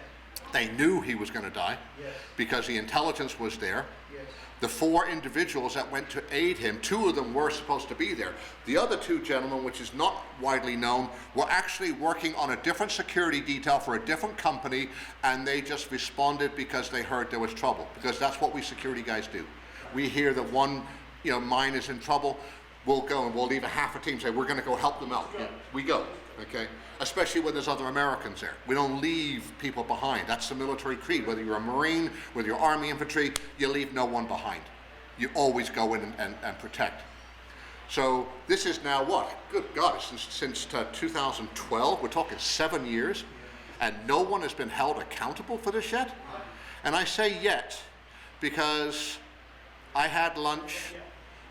Speaker 3: They knew he was going to die
Speaker 2: Yes.
Speaker 3: because the intelligence was there.
Speaker 2: Yes.
Speaker 3: The 4 individuals that went to aid him, 2 of them were supposed to be there. The other 2 gentlemen, which is not widely known, were actually working on a different security detail for a different company, and they just responded because they heard there was trouble. Because that's what we security guys do. We hear that one, mine is in trouble, we'll go and we'll leave a half a team, say we're going to go help them out. Yeah, we go, okay? Especially when there's other Americans there. We don't leave people behind. That's the military creed. Whether you're a Marine, whether you're Army infantry, you leave no one behind. You always go in and protect. So this is now what? Good God, since 2012, we're talking 7 years, and no one has been held accountable for this yet? And I say yet because I had lunch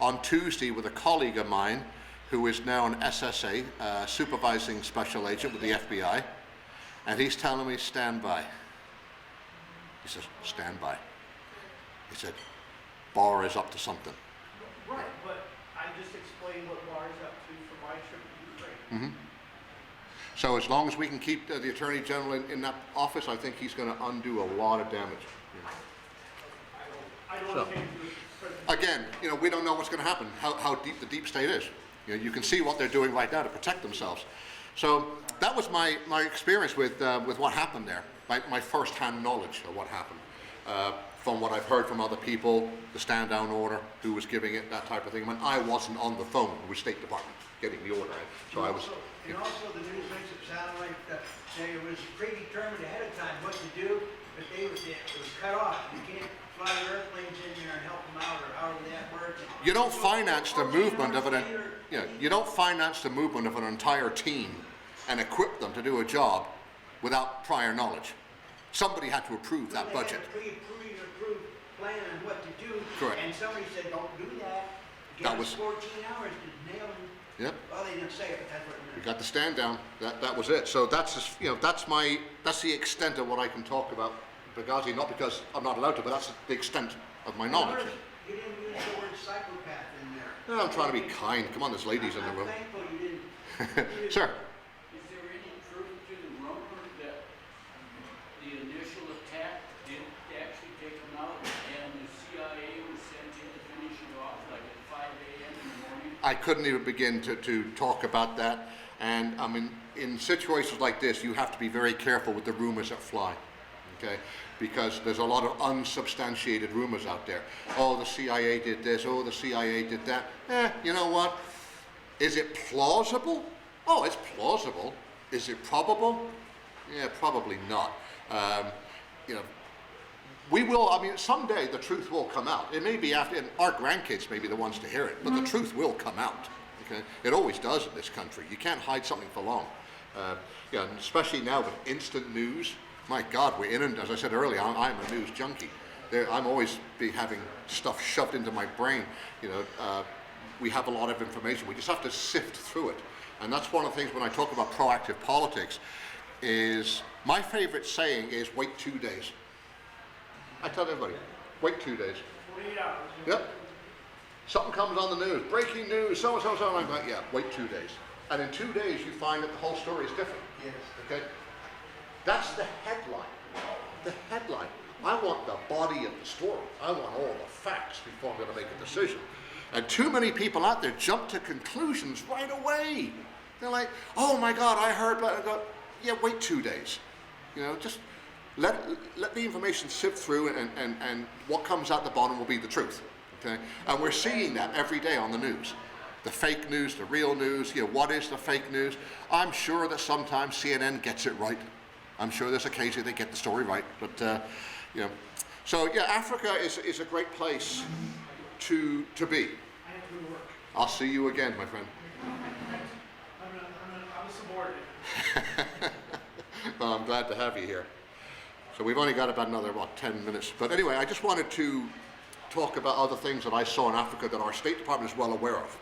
Speaker 3: on Tuesday with a colleague of mine who is now an SSA, supervising special agent with the FBI, and he's telling me, stand by. He says, stand by. He said, Barr is up to something.
Speaker 6: Right, but I just explained what Barr's up to for my trip to Ukraine.
Speaker 3: So as long as we can keep the Attorney General in that office, I think he's going to undo a lot of damage.
Speaker 6: I don't want to get into it.
Speaker 3: Again, we don't know what's going to happen, how deep the deep state is. You can see what they're doing right now to protect themselves. So that was my experience with what happened there, my first-hand knowledge of what happened. From what I've heard from other people, the stand-down order, who was giving it, that type of thing. When I wasn't on the phone with State Department getting the order, so I was.
Speaker 2: And also the news makes it sound like it was predetermined ahead of time what to do, but it was cut off. You can't fly airplanes in there and help them out, or however that works.
Speaker 3: You don't finance the movement of you don't finance the movement of an entire team and equip them to do a job without prior knowledge. Somebody had to approve that budget.
Speaker 2: They had a pre-approved plan on what to do.
Speaker 3: Correct.
Speaker 2: And somebody said, don't do that.
Speaker 3: That was
Speaker 2: 14 hours to nail them.
Speaker 3: Yep.
Speaker 2: Well, they didn't say it, but that's what it
Speaker 3: We
Speaker 2: meant.
Speaker 3: got the stand down. That was it. So that's that's the extent of what I can talk about Benghazi. Not because I'm not allowed to, but that's the extent of my knowledge.
Speaker 2: You didn't use the word psychopath in there.
Speaker 3: No, I'm trying to be kind. Come on, there's ladies in the room.
Speaker 2: I'm thankful you didn't.
Speaker 3: Sir.
Speaker 7: Is there any truth to the rumor that the initial attack didn't actually take them out and the CIA was sent in to finish it off like at 5 a.m. in the morning?
Speaker 3: I couldn't even begin to talk about that. And I mean, in situations like this, you have to be very careful with the rumors that fly. okay? Because there's a lot of unsubstantiated rumors out there. Oh, the CIA did this, oh, the CIA did that. You know what? Is it plausible? Oh, it's plausible. Is it probable? Yeah, probably not. You know, we will, I mean, someday the truth will come out. It may be after, and our grandkids may be the ones to hear it, but the truth will come out. Okay? It always does in this country. You can't hide something for long. Yeah, and especially now with instant news. My God, we're in, and as I said earlier, I'm a news junkie. I'm always be having stuff shoved into my brain. You know, we have a lot of information. We just have to sift through it. And that's one of the things when I talk about proactive politics is my favorite saying is wait 2 days. I tell everybody, wait 2 days.
Speaker 6: 48 hours.
Speaker 3: Yep. Something comes on the news, breaking news, so and so, so, and I'm like, yeah, wait 2 days. And in 2 days you find that the whole story is different.
Speaker 2: Yes.
Speaker 3: Okay? That's the headline. The headline. I want the body of the story. I want all the facts before I'm going to make a decision. And too many people out there jump to conclusions right away. They're like, oh my God, I heard, blah, blah, blah. Yeah, wait 2 days. You know, just let the information sift through and what comes out the bottom will be the truth. Okay? And we're seeing that every day on the news. The fake news, the real news, you know, what is the fake news? I'm sure that sometimes CNN gets it right. I'm sure there's occasionally they get the story right, but you know. So yeah, Africa is a great place to be.
Speaker 6: I have to go to work.
Speaker 3: I'll see you again, my friend.
Speaker 6: I'm a subordinate.
Speaker 3: Well, I'm glad to have you here. So we've only got about another, 10 minutes. But anyway, I just wanted to talk about other things that I saw in Africa that our State Department is well aware of.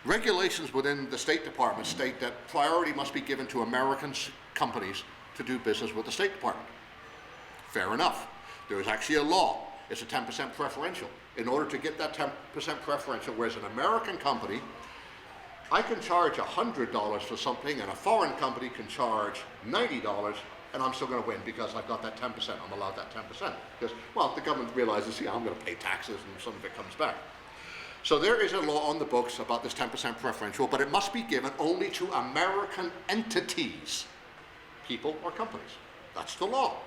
Speaker 3: Regulations within the State Department state that priority must be given to American companies to do business with the State Department. Fair enough. There is actually a law. It's a 10% preferential. In order to get that 10% preferential, whereas an American company, I can charge $100 for something and a foreign company can charge $90 and I'm still going to win because I've got that 10%. I'm allowed that 10%. Because, well, the government realizes, yeah, I'm going to pay taxes and some of it comes back. So there is a law on the books about this 10% preferential, but it must be given only to American entities, people or companies. That's the law.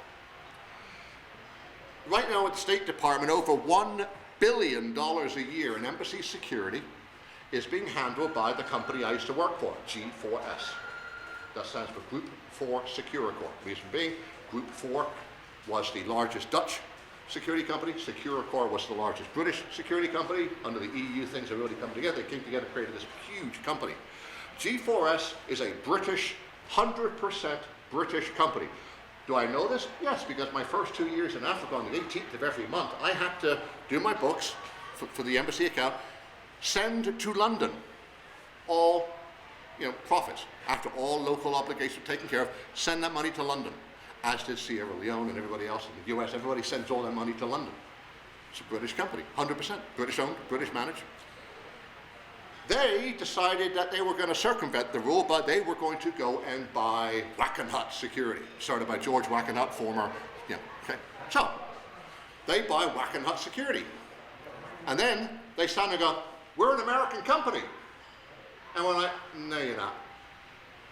Speaker 3: Right now at the State Department, over $1 billion a year in embassy security is being handled by the company I used to work for, G4S. That stands for Group 4 Securicor. Reason being, Group 4 was the largest Dutch security company. Securicor was the largest British security company. Under the EU, things have really come together. They came together and created this huge company. G4S is a British, 100% British company. Do I know this? Yes, because my first 2 years in Africa on the 18th of every month, I had to do my books for the embassy account, send to London all profits. After all local obligations are taken care of, send that money to London. As did Sierra Leone and everybody else in the US. Everybody sends all their money to London. It's a British company, 100%, British owned, British managed. They decided that they were going to circumvent the rule, but they were going to go and buy Wackenhut Security, started by George Wackenhut, former, okay. So, they buy Wackenhut Security. And then they stand and go, we're an American company. And we're like, no, you're not.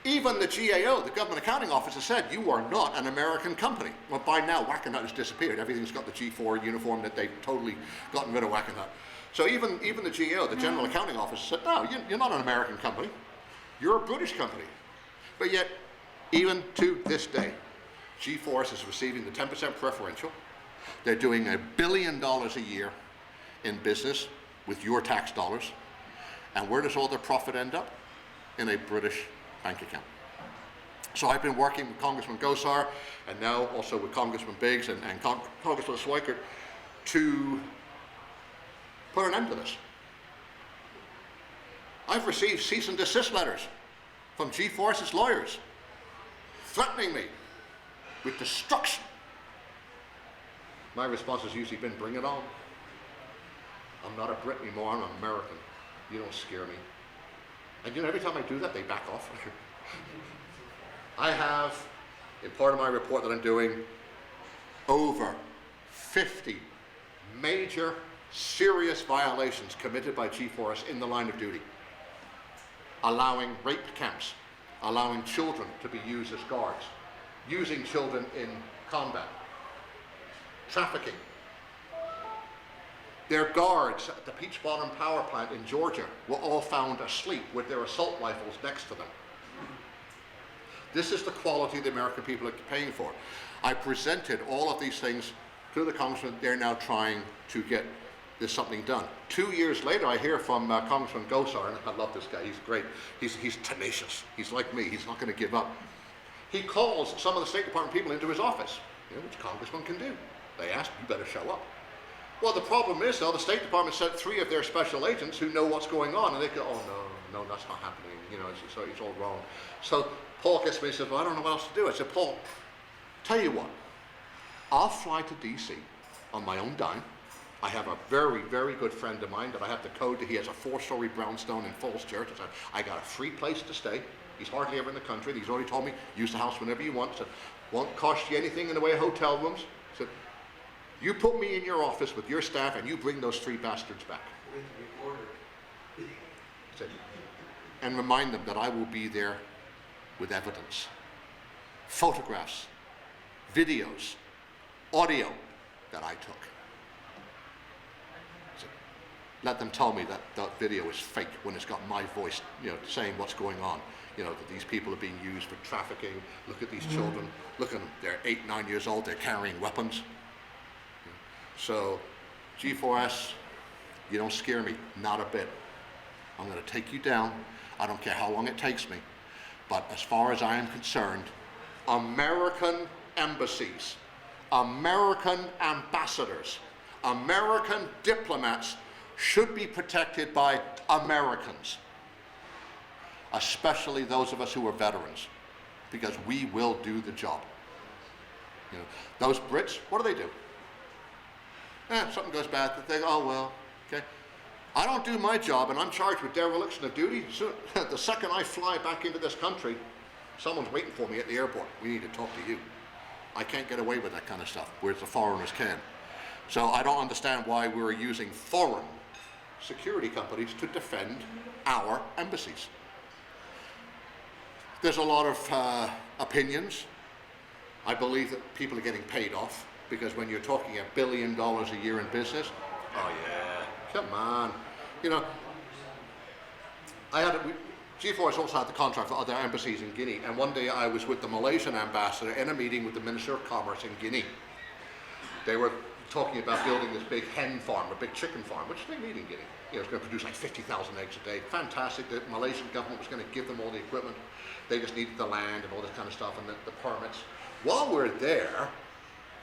Speaker 3: Even the GAO, the Government Accounting Officer, said, you are not an American company. Well, by now, Wackenhut has disappeared. Everything's got the G4 uniform that they've totally gotten rid of Wackenhut. So even the GAO, the General Accounting Officer, said, no, you're not an American company. You're a British company. But yet, even to this day, G4S is receiving the 10% preferential. They're doing $1 billion a year in business with your tax dollars. And where does all their profit end up? In a British bank account. So I've been working with Congressman Gosar and now also with Congressman Biggs and Congressman Schweikert to put an end to this. I've received cease and desist letters from G4S's lawyers threatening me with destruction. My response has usually been, bring it on. I'm not a Brit anymore, I'm an American. You don't scare me. And every time I do that, they back off. I have, in part of my report that I'm doing, over 50 major, serious violations committed by G4S in the line of duty. Allowing rape camps, allowing children to be used as guards, using children in combat, trafficking. Their guards at the Peach Bottom power plant in Georgia were all found asleep with their assault rifles next to them. This is the quality the American people are paying for. I presented all of these things to the congressman. They're now trying to get this something done. 2 years later, I hear from Congressman Gosar, and I love this guy, he's great. He's tenacious. He's like me, he's not going to give up. He calls some of the State Department people into his office, which congressman can do. They ask, you better show up. Well, the problem is, though, the State Department sent 3 of their special agents who know what's going on, and they go, oh, no, that's not happening. It's all wrong. So Paul gets me and says, well, I don't know what else to do. I said, Paul, tell you what, I'll fly to D.C. on my own dime. I have a very, very good friend of mine that I have the code that he has a 4-story brownstone in Falls Church. I said, I got a free place to stay. He's hardly ever in the country. He's already told me, use the house whenever you want. I said, won't cost you anything in the way of hotel rooms. I said, you put me in your office with your staff and you bring those 3 bastards back. I said, and remind them that I will be there with evidence, photographs, videos, audio that I took. So let them tell me that that video is fake when it's got my voice, saying what's going on. That these people are being used for trafficking. Look at these children. Look at them. They're 8, 9 years old. They're carrying weapons. So, G4S, you don't scare me, not a bit. I'm going to take you down. I don't care how long it takes me. But as far as I am concerned, American embassies, American ambassadors, American diplomats should be protected by Americans, especially those of us who are veterans, because we will do the job. Those Brits, what do? Something goes bad, they go, oh well, okay. I don't do my job and I'm charged with dereliction of duty. So, the second I fly back into this country, someone's waiting for me at the airport. We need to talk to you. I can't get away with that kind of stuff, whereas the foreigners can. So I don't understand why we're using foreign security companies to defend our embassies. There's a lot of opinions. I believe that people are getting paid off, because when you're talking $1 billion a year in business, oh yeah, come on. G4S also had the contract for other embassies in Guinea, and one day I was with the Malaysian ambassador in a meeting with the Minister of Commerce in Guinea. They were talking about building this big hen farm, a big chicken farm, which they need in Guinea. It's going to produce like 50,000 eggs a day. Fantastic. The Malaysian government was going to give them all the equipment. They just needed the land and all this kind of stuff and the permits. While we're there,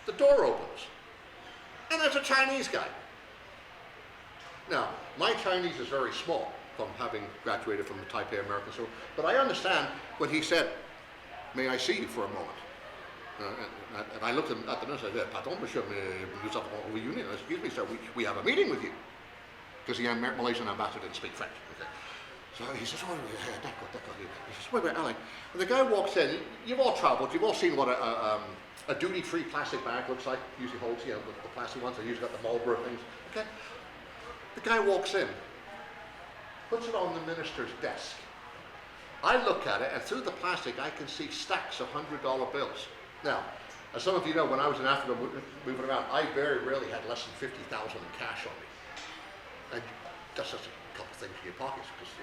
Speaker 3: the door opens, and there's a Chinese guy. Now, my Chinese is very small from having graduated from the Taipei American School, but I understand when he said, may I see you for a moment? And I looked at the minister and I said, pardon, monsieur, nous avons une réunion. Excuse me, sir, we have a meeting with you. Because the Malaysian ambassador didn't speak French. Okay. So he says, oh, yeah, d'accord. He says, wait, Alain. And the guy walks in. You've all traveled. You've all seen what a duty-free plastic bag looks like. Usually holds, the plastic ones. They usually got the Marlboro things. Okay. The guy walks in, puts it on the minister's desk. I look at it, and through the plastic, I can see stacks of $100 bills. Now, as some of you know, when I was in Africa moving around, I very rarely had less than 50,000 in cash on me. And that's just a couple of things in your pockets, because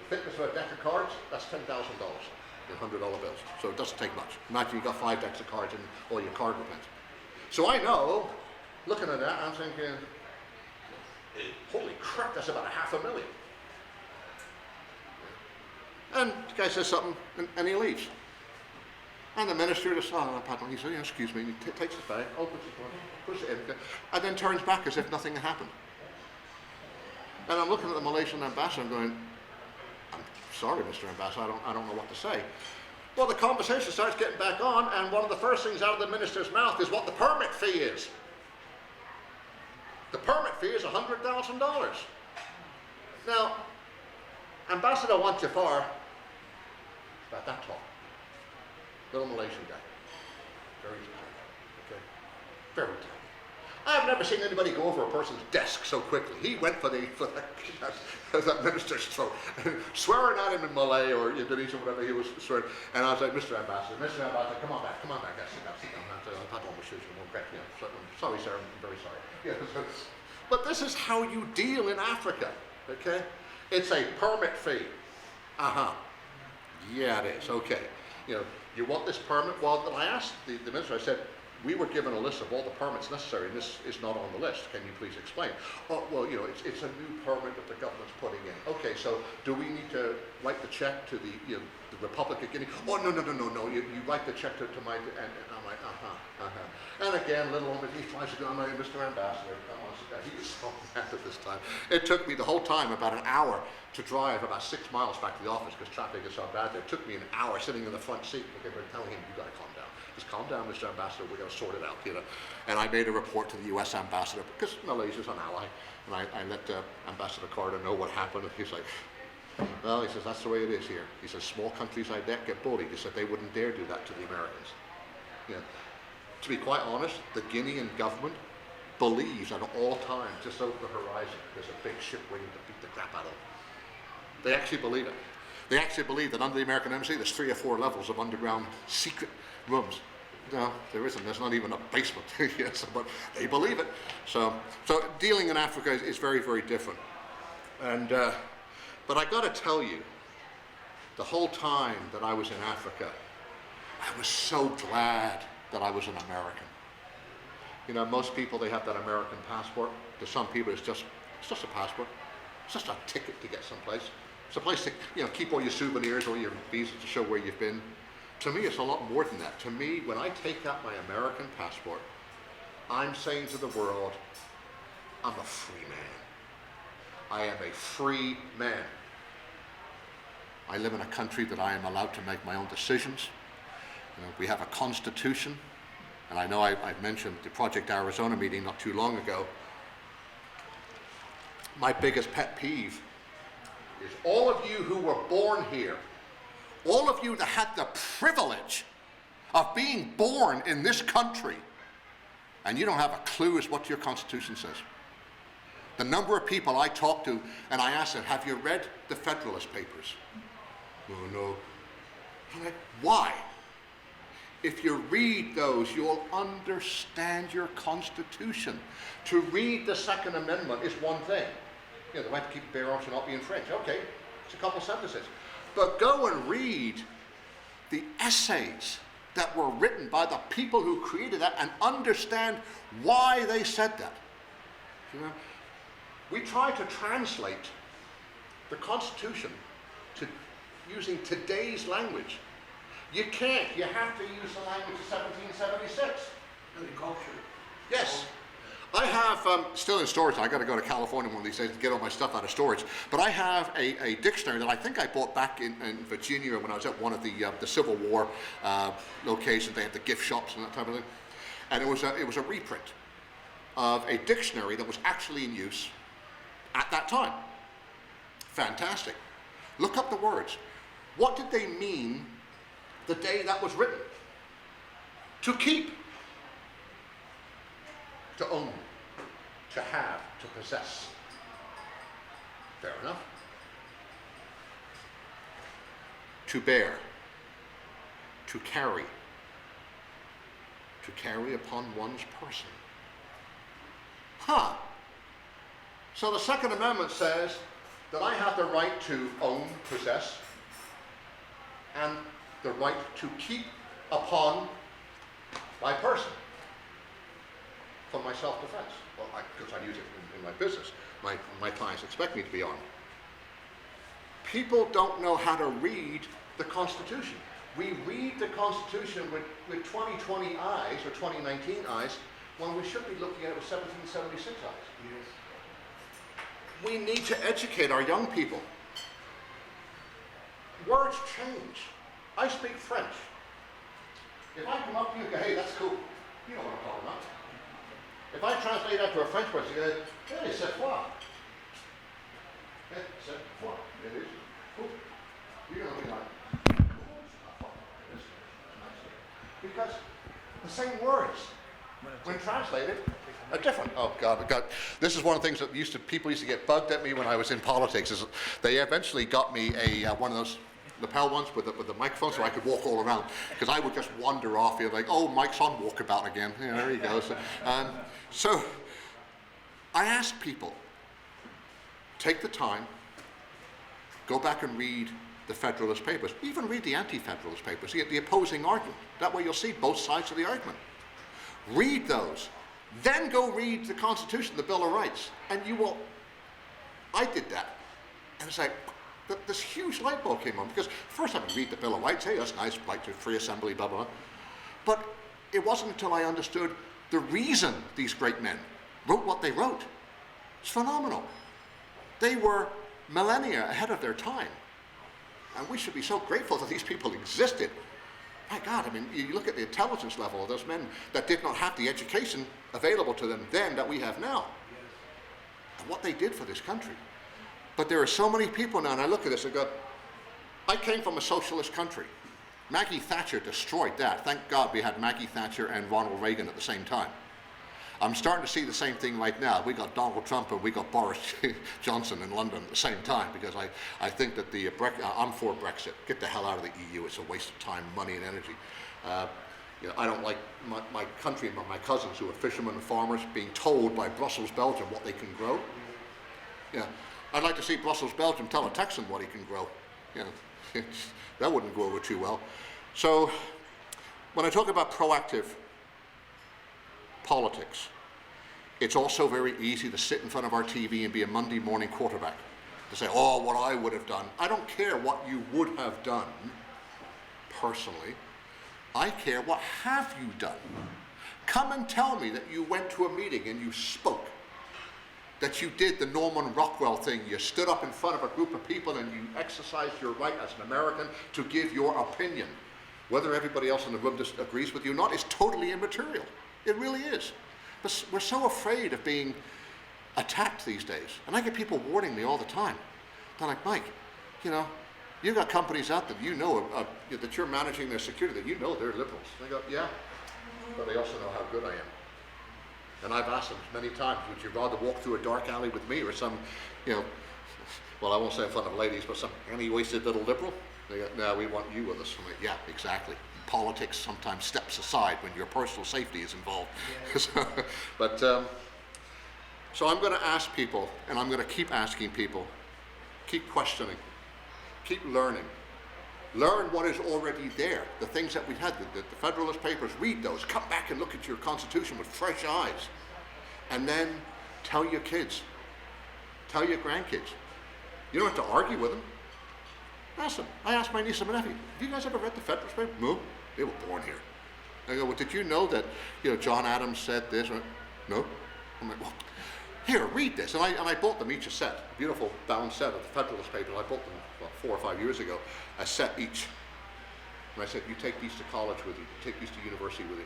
Speaker 3: the thickness of a deck of cards, that's $10,000 in $100 bills. So it doesn't take much. Imagine you got 5 decks of cards and all your card reprints. So I know, looking at that, I'm thinking, holy crap, that's about $500,000. And the guy says something, and he leaves. And the minister just, oh, pardon, he said, excuse me, and he takes his bag, opens it, puts it in, and then turns back as if nothing had happened. And I'm looking at the Malaysian ambassador and going, I'm sorry, Mr. Ambassador, I don't know what to say. Well, the conversation starts getting back on, and one of the first things out of the minister's mouth is what the permit fee is. The permit fee is $100,000. Now, Ambassador Wanjafar, about that tall, little Malaysian guy, very tiny, okay, very tiny. I've never seen anybody go over a person's desk so quickly. He went for the that minister's throat, swearing at him in Malay or Indonesian, whatever he was swearing. And I was like, Mr. Ambassador, come on back, guys, sit down. I don't want to shoot you, won't crack me up. Sorry, sir, I'm very sorry. Yeah, but this is how you deal in Africa, okay? It's a permit fee. Yeah, it is, okay. You want this permit? Well, I asked the minister, I said, we were given a list of all the permits necessary, and this is not on the list. Can you please explain? Oh, well, it's a new permit that the government's putting in. Okay, so do we need to write the check to the Republic of Guinea? Oh, no. You write the check to my, and I'm like, And again, little old he tries to go, I'm like, Mr. Ambassador, he was so mad at this time. It took me the whole time about an hour to drive about 6 miles back to the office because traffic is so bad there. It took me an hour sitting in the front seat. Okay, we're telling him, you gotta calm down. Just calm down, Mr. Ambassador, we're going to sort it out, And I made a report to the U.S. ambassador, because Malaysia's an ally, and I let Ambassador Carter know what happened, and he's like, well, he says, that's the way it is here. He says, small countries like that get bullied. He said, they wouldn't dare do that to the Americans. To be quite honest, the Guinean government believes at all times, just over the horizon, there's a big ship waiting to beat the crap out of them. They actually believe it. They actually believe that under the American embassy, there's 3 or 4 levels of underground secret rooms. No, there isn't. There's not even a basement. Yes, but they believe it. So dealing in Africa is very, very different. And but I got to tell you, the whole time that I was in Africa, I was so glad that I was an American. Most people, they have that American passport. To some people, it's just a passport. It's just a ticket to get someplace. It's a place to keep all your souvenirs, all your visas to show where you've been. To me, it's a lot more than that. To me, when I take out my American passport, I'm saying to the world, I'm a free man. I am a free man. I live in a country that I am allowed to make my own decisions. We have a constitution, and I know I've mentioned the Project Arizona meeting not too long ago. My biggest pet peeve is all of you who were born here, all of you that had the privilege of being born in this country, and you don't have a clue as what your Constitution says. The number of people I talk to, and I ask them, have you read the Federalist Papers? No. I'm like, why? If you read those, you'll understand your Constitution. To read the Second Amendment is one thing. The right to keep and bear arms shall not be infringed. Okay, it's a couple sentences. But go and read the essays that were written by the people who created that and understand why they said that. We try to translate the Constitution to using today's language. You can't. You have to use the language of 1776.
Speaker 2: And the culture.
Speaker 3: Yes. I have, still in storage, I got to go to California one of these days to get all my stuff out of storage, but I have a dictionary that I think I bought back in Virginia when I was at one of the Civil War locations. They had the gift shops and that type of thing. And it was a reprint of a dictionary that was actually in use at that time. Fantastic. Look up the words. What did they mean the day that was written? To keep. To own, to have, to possess. Fair enough. To bear, to carry upon one's person. So the Second Amendment says that I have the right to own, possess, and the right to keep upon my person. For my self-defense. Well, because I use it in my business. My clients expect me to be armed. People don't know how to read the Constitution. We read the Constitution with 2020 eyes or 2019 eyes when we should be looking at it with 1776 eyes.
Speaker 2: Yes.
Speaker 3: We need to educate our young people. Words change. I speak French. If I come up to you and go, hey, that's cool, you know what I'm talking about. If I translate that to a French person, you go, hey, c'est quoi? Hey, c'est quoi? It is. Cool. You're going to be like, because the same words, when translated, A different, oh God. This is one of the things that people used to get bugged at me when I was in politics, is they eventually got me one of those lapel ones with the microphone so I could walk all around, because I would just wander off here like, oh, Mike's on walkabout again. Yeah, there he goes. So I ask people, take the time, go back and read the Federalist Papers, even read the anti-Federalist Papers, the opposing argument. That way you'll see both sides of the argument. Read those. Then go read the Constitution, the Bill of Rights, and you will. I did that, and it's like this huge light bulb came on, because first I would read the Bill of Rights, hey, that's nice, right to free assembly, blah, blah, blah. But it wasn't until I understood the reason these great men wrote what they wrote. It's phenomenal. They were millennia ahead of their time, and we should be so grateful that these people existed. My God, I mean, you look at the intelligence level of those men that did not have the education available to them then that we have now, and what they did for this country. But there are so many people now, and I look at this and go, I came from a socialist country. Maggie Thatcher destroyed that. Thank God we had Maggie Thatcher and Ronald Reagan at the same time. I'm starting to see the same thing right now. We got Donald Trump and we got Boris Johnson in London at the same time, because I think that I'm for Brexit. Get the hell out of the EU. It's a waste of time, money, and energy. I don't like my country, my cousins who are fishermen and farmers being told by Brussels, Belgium what they can grow. Yeah, I'd like to see Brussels, Belgium tell a Texan what he can grow. Yeah, that wouldn't go over too well. So when I talk about proactive politics, it's also very easy to sit in front of our TV and be a Monday morning quarterback, to say, oh, what I would have done. I don't care what you would have done personally. I care what have you done. Come and tell me that you went to a meeting and you spoke, that you did the Norman Rockwell thing. You stood up in front of a group of people and you exercised your right as an American to give your opinion. Whether everybody else in the room disagrees with you or not is totally immaterial. It really is. But we're so afraid of being attacked these days. And I get people warning me all the time. They're like, Mike, you've got companies out that that you're managing their security, that they're liberals. And I go, yeah, but they also know how good I am. And I've asked them many times, would you rather walk through a dark alley with me or some, well, I won't say in front of ladies, but some anti-wasted little liberal? They go, no, we want you with us. I'm like, yeah, exactly. Politics sometimes steps aside when your personal safety is involved. Yeah. So I'm going to ask people, and I'm going to keep asking people, keep questioning, keep learning. Learn what is already there, the things that we've had, the Federalist Papers, read those, come back and look at your Constitution with fresh eyes, and then tell your kids, tell your grandkids. You don't have to argue with them. Ask them. I asked my niece and my nephew, have you guys ever read the Federalist Papers? No, they were born here. I go, well, did you know that John Adams said this? No. I'm like, well, here, read this. And I bought them each a set, a beautiful bound set of the Federalist Papers. I bought them 4 or 5 years ago, a set each. And I said, you take these to college with you, take these to university with you.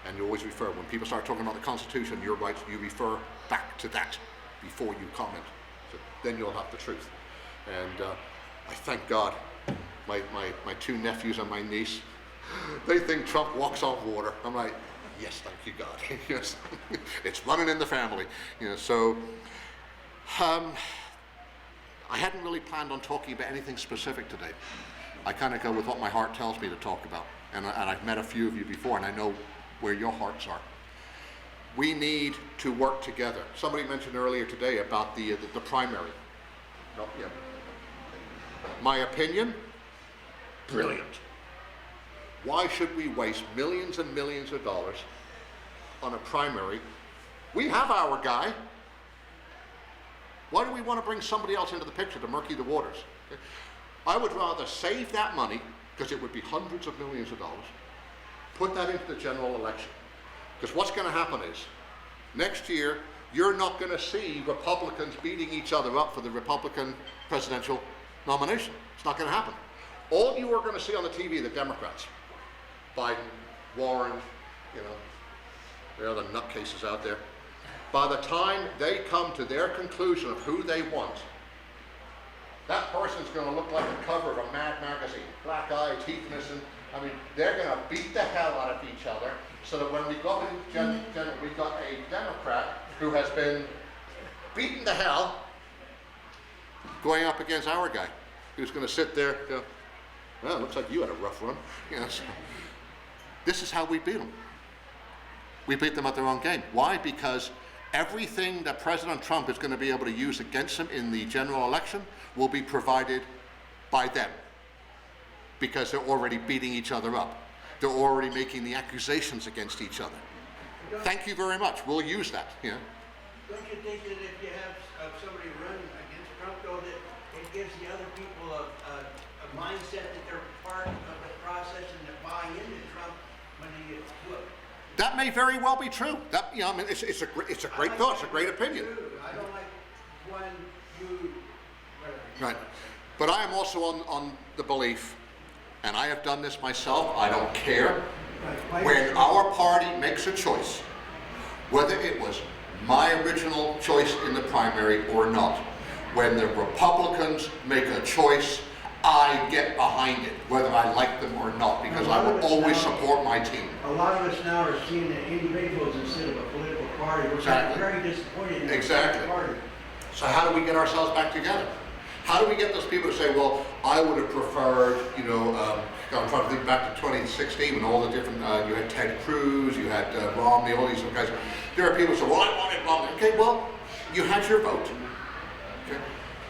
Speaker 3: And you always refer, when people start talking about the Constitution, your rights, you refer back to that before you comment. So then you'll have the truth. And I thank God, my 2 nephews and my niece, they think Trump walks on water. I'm like, yes, thank you, God. Yes, it's running in the family. So I hadn't really planned on talking about anything specific today. I kind of go with what my heart tells me to talk about. And I've met a few of you before, and I know where your hearts are. We need to work together. Somebody mentioned earlier today about the primary. No, yeah. My opinion, brilliant. Why should we waste millions and millions of dollars on a primary? We have our guy. Why do we want to bring somebody else into the picture to murky the waters? Okay? I would rather save that money, because it would be hundreds of millions of dollars, put that into the general election. Because what's going to happen is, next year, you're not going to see Republicans beating each other up for the Republican presidential nomination. It's not going to happen. All you are going to see on the TV are the Democrats. Biden, Warren, there are the nutcases out there. By the time they come to their conclusion of who they want, that person's going to look like the cover of a Mad magazine. Black eye, teeth missing. I mean, they're going to beat the hell out of each other, so that when we got we got a Democrat who has been beaten to hell going up against our guy, who's going to sit there and go, well, looks like you had a rough run. You know, so this is how we beat them. We beat them at their own game. Why? Because everything that President Trump is going to be able to use against him in the general election will be provided by them, because they're already beating each other up. They're already making the accusations against each other. Thank you very much. We'll use that. Yeah.
Speaker 2: Don't you think that if you have somebody run against Trump, though, that it gives the other people a mindset that they're part of the process and that buy into Trump when they get whooped?
Speaker 3: That may very well be true. That, you know, I mean, it's a great thought. It's a great opinion.
Speaker 2: I don't like when you, whatever.
Speaker 3: Right. But I am also on the belief, and I have done this myself, I don't care, when our party makes a choice, whether it was my original choice in the primary or not, when the Republicans make a choice, I get behind it, whether I like them or not, because I will always support my team.
Speaker 2: A lot of us now are seeing that individuals instead of a political party. We're
Speaker 3: Exactly.
Speaker 2: very disappointed in the
Speaker 3: Exactly.
Speaker 2: party.
Speaker 3: So how do we get ourselves back together? How do we get those people to say, well, I would have preferred, you know, I'm trying to think back to 2016 when all the different, you had Ted Cruz, you had Romney, all these guys. There are people who say, well, I wanted Romney. Okay, well, you had your vote. Okay?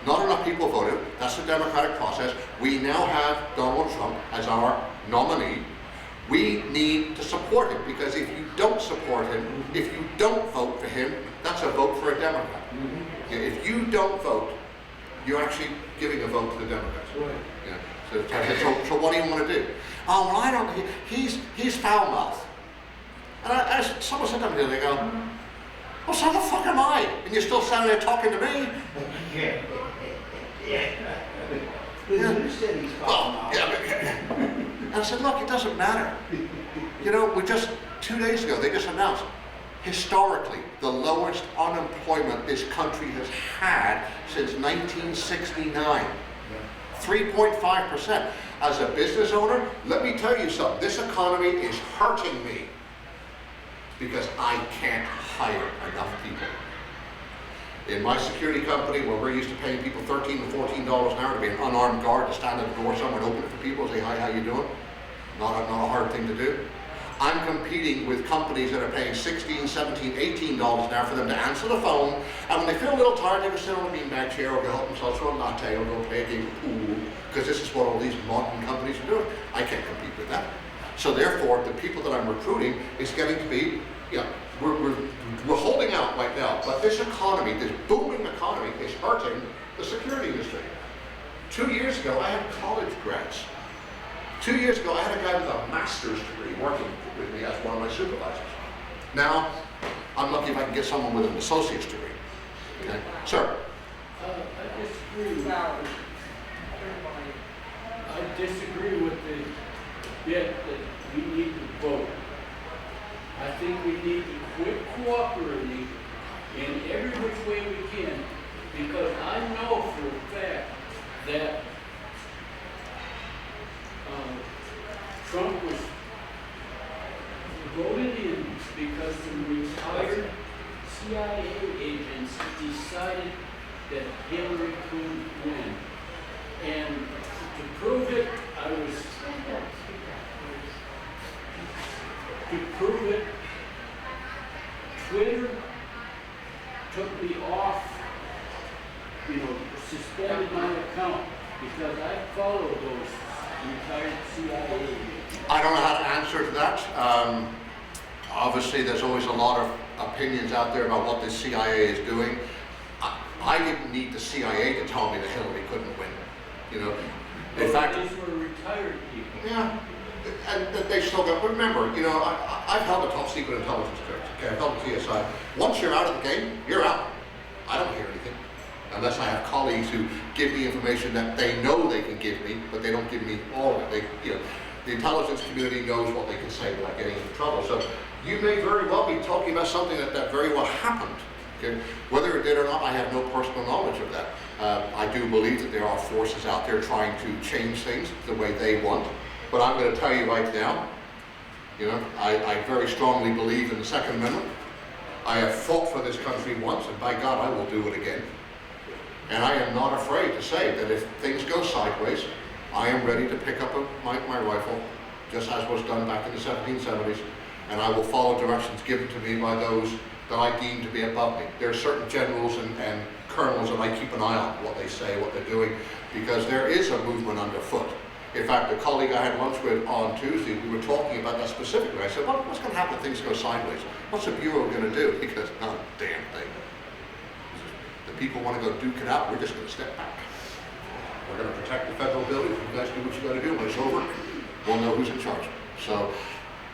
Speaker 3: Not enough people voted. That's the democratic process. We now have Donald Trump as our nominee. We need to support him, because if you don't support him, if you don't vote for him, that's a vote for a Democrat. If you don't vote, you're actually giving a vote to the Democrats. Yeah. So what do you want to do? Oh, well, I don't. He's foul mouthed. And someone said to me, they go, well, so the fuck am I? And you're still standing there talking to me?
Speaker 2: Yeah. Who said he's
Speaker 3: Well, yeah. And I said, look, it doesn't matter. You know, we just 2 days ago they just announced, historically, the lowest unemployment this country has had since 1969. 3.5%. As a business owner, let me tell you something. This economy is hurting me because I can't hire enough people. In my security company, where we're used to paying people $13 to $14 an hour to be an unarmed guard to stand at the door somewhere and open it for people and say, hi, how you doing? Not a hard thing to do. I'm competing with companies that are paying $16, $17, $18 an hour for them to answer the phone, and when they feel a little tired, they can sit on a beanbag chair or go help themselves to a latte or go play a game of pool, because this is what all these modern companies are doing. I can't compete with that. So therefore, the people that I'm recruiting is getting to be, you know, we're holding out right now, but this economy, this booming economy, is hurting the security industry. 2 years ago, I had college grads. 2 years ago, I had a guy with a master's degree working with me as one of my supervisors. Now, I'm lucky if I can get someone with an associate's degree. Okay, sir.
Speaker 7: I disagree. I disagree with the bit that we need to vote. I think we need to quit cooperating in every which way we can, because I know for a fact that Trump was voted in because some retired CIA agents decided that Hillary couldn't win. And to prove it, Twitter took me off, suspended my account because I followed those retired CIA agents.
Speaker 3: I don't know how to answer to that. Obviously, there's always a lot of opinions out there about what the CIA is doing. I didn't need the CIA to tell me that Hillary couldn't win. In fact,
Speaker 7: these were retired people.
Speaker 3: yeah, and they still got. Remember, I've held a top secret intelligence clearance. Okay, I've held the TSI. Once you're out of the game, you're out. I don't hear anything unless I have colleagues who give me information that they know they can give me, but they don't give me all of it. The intelligence community knows what they can say without getting into trouble. So you may very well be talking about something that very well happened. Okay? Whether it did or not, I have no personal knowledge of that. I do believe that there are forces out there trying to change things the way they want. But I'm going to tell you right now, You know, I very strongly believe in the Second Amendment. I have fought for this country once, and by God, I will do it again. And I am not afraid to say that if things go sideways, I am ready to pick up my rifle, just as was done back in the 1770s, and I will follow directions given to me by those that I deem to be above me. There are certain generals and colonels that I keep an eye on, what they say, what they're doing, because there is a movement underfoot. In fact, a colleague I had lunch with on Tuesday, we were talking about that specifically. I said, what's going to happen if things go sideways? What's the Bureau going to do? He goes, not a damn thing. The people want to go duke it out, we're just going to step back. We're going to protect the federal building. You guys do what you got to do. When it's over, we'll know who's in charge. So,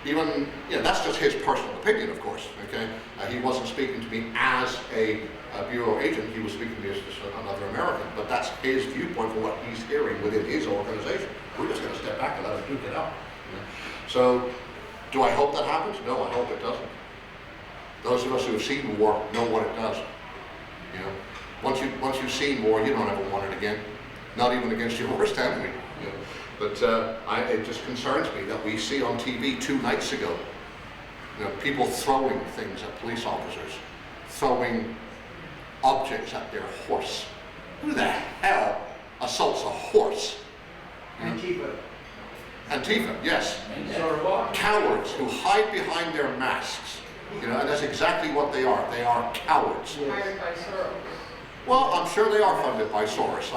Speaker 3: even, that's just his personal opinion, of course, okay? He wasn't speaking to me as a Bureau agent, he was speaking to me as just another American, but that's his viewpoint for what he's hearing within his organization. We're just going to step back and let him duke it out. So, do I hope that happens? No, I hope it doesn't. Those of us who have seen war know what it does. Once you've seen war, you don't ever want it again. Not even against your worst enemy. But it just concerns me that we see on TV 2 nights ago, people throwing things at police officers, throwing objects at their horse. Who the hell assaults a horse?
Speaker 2: Antifa.
Speaker 3: Antifa, yes. Cowards who hide behind their masks. And that's exactly what they are. They are cowards.
Speaker 6: Hired by Soros.
Speaker 3: Well, I'm sure they are funded by Soros.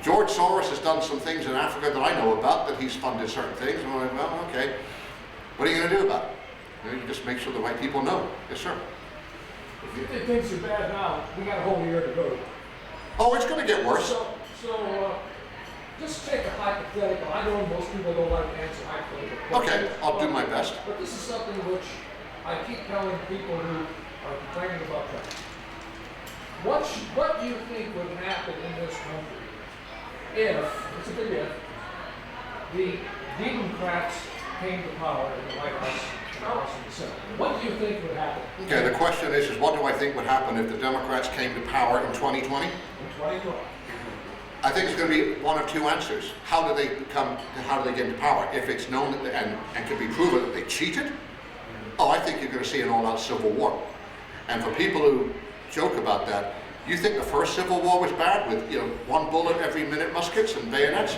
Speaker 3: George Soros has done some things in Africa that I know about, that he's funded certain things. And I'm like, well, okay. What are you going to do about it? You just make sure the right people know. Yes, sir.
Speaker 8: If you think things are bad now, we got a whole year to go.
Speaker 3: Oh, it's going to get worse.
Speaker 8: So just take a hypothetical. I know most people don't like to answer hypothetical.
Speaker 3: Okay, I'll do my best.
Speaker 8: But this is something which I keep telling people who are complaining about that. What do you think would happen in this country if, it's a big if, the Democrats came to power in the White House, and the Senate? What do you think would happen?
Speaker 3: Okay, the question is what do I think would happen if the Democrats came to power in 2020?
Speaker 8: In 2020.
Speaker 3: I think it's going to be one of two answers. How do they get into power? If it's known that and can be proven that they cheated, I think you're going to see an all-out civil war. And for people who joke about that, you think the first Civil War was bad with 1 bullet every minute muskets and bayonets?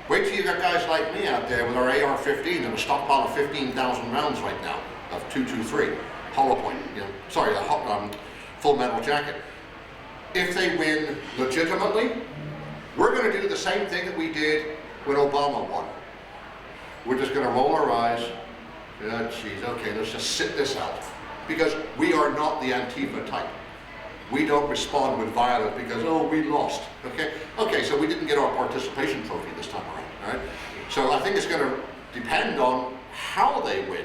Speaker 3: Wait till you got guys like me out there with our AR-15 and a stockpile of 15,000 rounds right now of .223 hollow point. Full metal jacket. If they win legitimately, we're going to do the same thing that we did when Obama won. We're just going to roll our eyes. Geez, okay, let's just sit this out. Because we are not the Antifa type. We don't respond with violence because, we lost, okay? Okay, so we didn't get our participation trophy this time around, all right? So I think it's going to depend on how they win.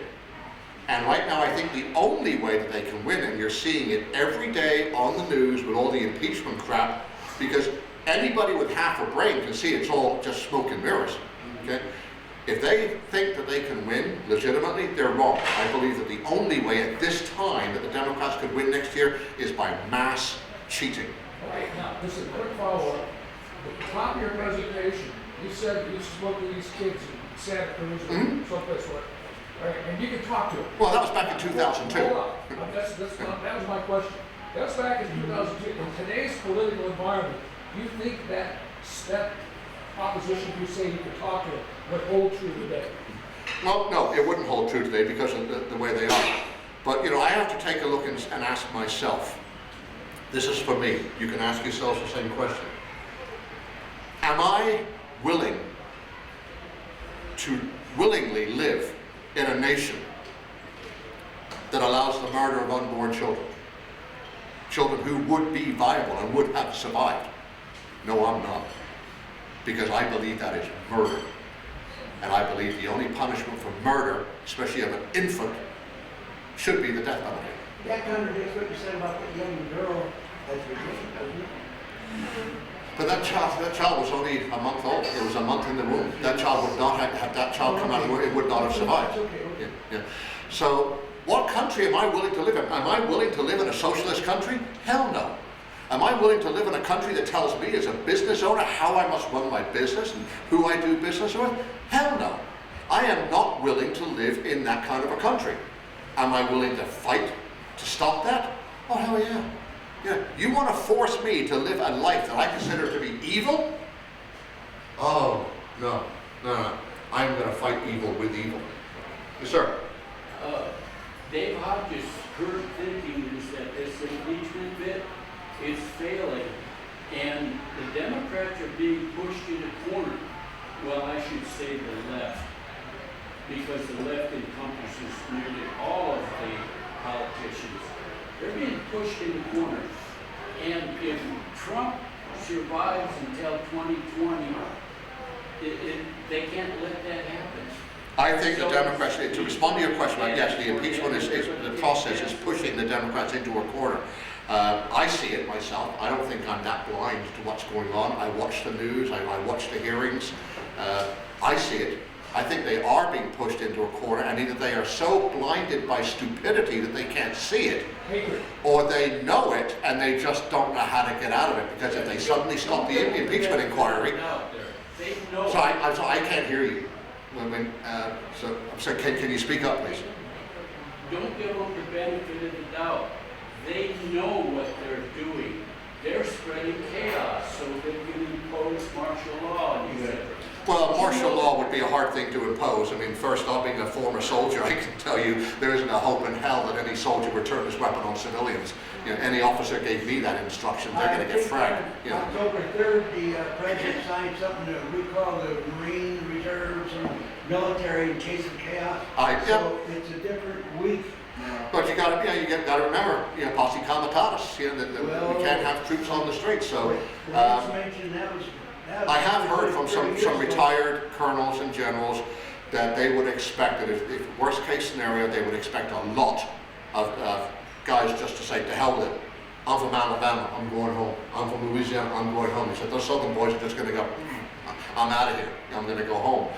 Speaker 3: And right now, I think the only way that they can win, and you're seeing it every day on the news with all the impeachment crap, because anybody with half a brain can see it's all just smoke and mirrors, okay? If they think that they can win legitimately, they're wrong. I believe that the only way at this time that the Democrats could win next year is by mass cheating.
Speaker 8: All right, now, just a quick follow-up. At the top of your presentation, you said you spoke to these kids in Santa Cruz or someplace where, right? And you can talk to them.
Speaker 3: Well, that was back in 2002.
Speaker 8: Hold on. That was my question. That's back in 2002. In today's political environment, do you think that proposition you say you can talk to would hold true today?
Speaker 3: Well, no, it wouldn't hold true today because of the way they are. But, I have to take a look and ask myself, this is for me, you can ask yourselves the same question. Am I willing to willingly live in a nation that allows the murder of unborn children? Children who would be viable and would have survived? No, I'm not. Because I believe that is murder. And I believe the only punishment for murder, especially of an infant, should be the death penalty.
Speaker 2: That contradicts what you said about the young girl that's released, doesn't it?
Speaker 3: But that child was only a month old. It was a month in the womb. That child would not have that child come out of the womb. It would not have survived. Yeah. So, what country am I willing to live in? Am I willing to live in a socialist country? Hell no. Am I willing to live in a country that tells me as a business owner how I must run my business and who I do business with? Hell no. I am not willing to live in that kind of a country. Am I willing to fight to stop that? Oh, hell yeah. Yeah. You want to force me to live a life that I consider to be evil? Oh, no. I'm going to fight evil with evil. Yes, sir.
Speaker 7: Dave Hodges' current thinking is that this impeachment bit is failing, and the Democrats are being pushed in a corner. Well, I should say the left, because the left encompasses nearly all of the politicians. They're being pushed in the corner. And if Trump survives until 2020, they can't let that happen.
Speaker 3: I think the Democrats, to respond to your question, yes, the impeachment the process is pushing the Democrats into a corner. I see it myself. I don't think I'm that blind to what's going on. I watch the news, I watch the hearings. I see it. I think they are being pushed into a corner, and either they are so blinded by stupidity that they can't see it, or they know it and they just don't know how to get out of it, because if they suddenly stop the impeachment inquiry, so I can't hear you. So can you speak up, please?
Speaker 7: Don't give them the benefit of the doubt. They know what they're doing. They're spreading chaos so they can impose martial law.
Speaker 3: Well, martial law would be a hard thing to impose. I mean, first off, being a former soldier, I can tell you there isn't a hope in hell that any soldier would turn his weapon on civilians. You know, any officer gave me that instruction, they're going to get fragged. You know.
Speaker 2: October 3rd, the president signed something to recall the Marine reserves and military in case of chaos. So it's a different week now.
Speaker 3: But you got to remember, posse comitatus. That we can't have troops on the streets. So.
Speaker 2: Mentioned that was
Speaker 3: I have heard from some retired colonels and generals that they would expect that if worst case scenario, they would expect a lot of guys just to say, to hell with it. I'm from Alabama, I'm going home. I'm from Louisiana, I'm going home. He said, those southern boys are just going to go, I'm out of here, I'm going to go home.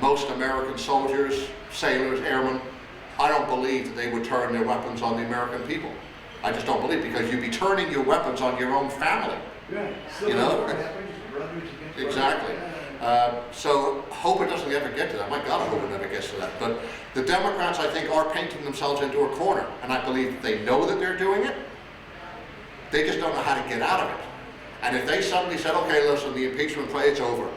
Speaker 3: Most American soldiers, sailors, airmen, I don't believe that they would turn their weapons on the American people. I just don't believe, because you'd be turning your weapons on your own family. You know? Exactly. So hope it doesn't ever get to that. My God, I hope it never gets to that. But the Democrats, I think, are painting themselves into a corner. And I believe they know that they're doing it. They just don't know how to get out of it. And if they suddenly said, okay, listen, the impeachment play, it's over.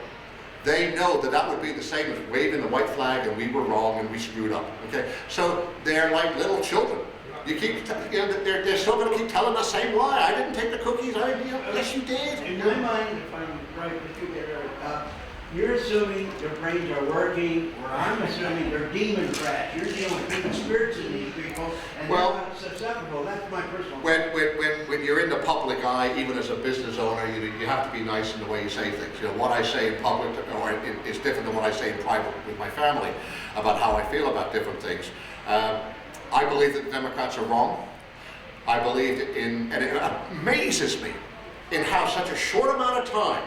Speaker 3: They know that that would be the same as waving the white flag and we were wrong and we screwed up. Okay? So they're like little children. You keep, they're still going to keep telling the same lie. I didn't take the cookies. Yes, you did.
Speaker 2: In my mind, if I'm right with you there, you're assuming their brains are working, or I'm assuming they're demon-crash. You're dealing with demon spirits in these people, and they're not susceptible. That's my personal.
Speaker 3: When you're in the public eye, even as a business owner, you have to be nice in the way you say things. You know, what I say in public is different than what I say in private with my family about how I feel about different things. I believe that the Democrats are wrong. I believe and it amazes me in how such a short amount of time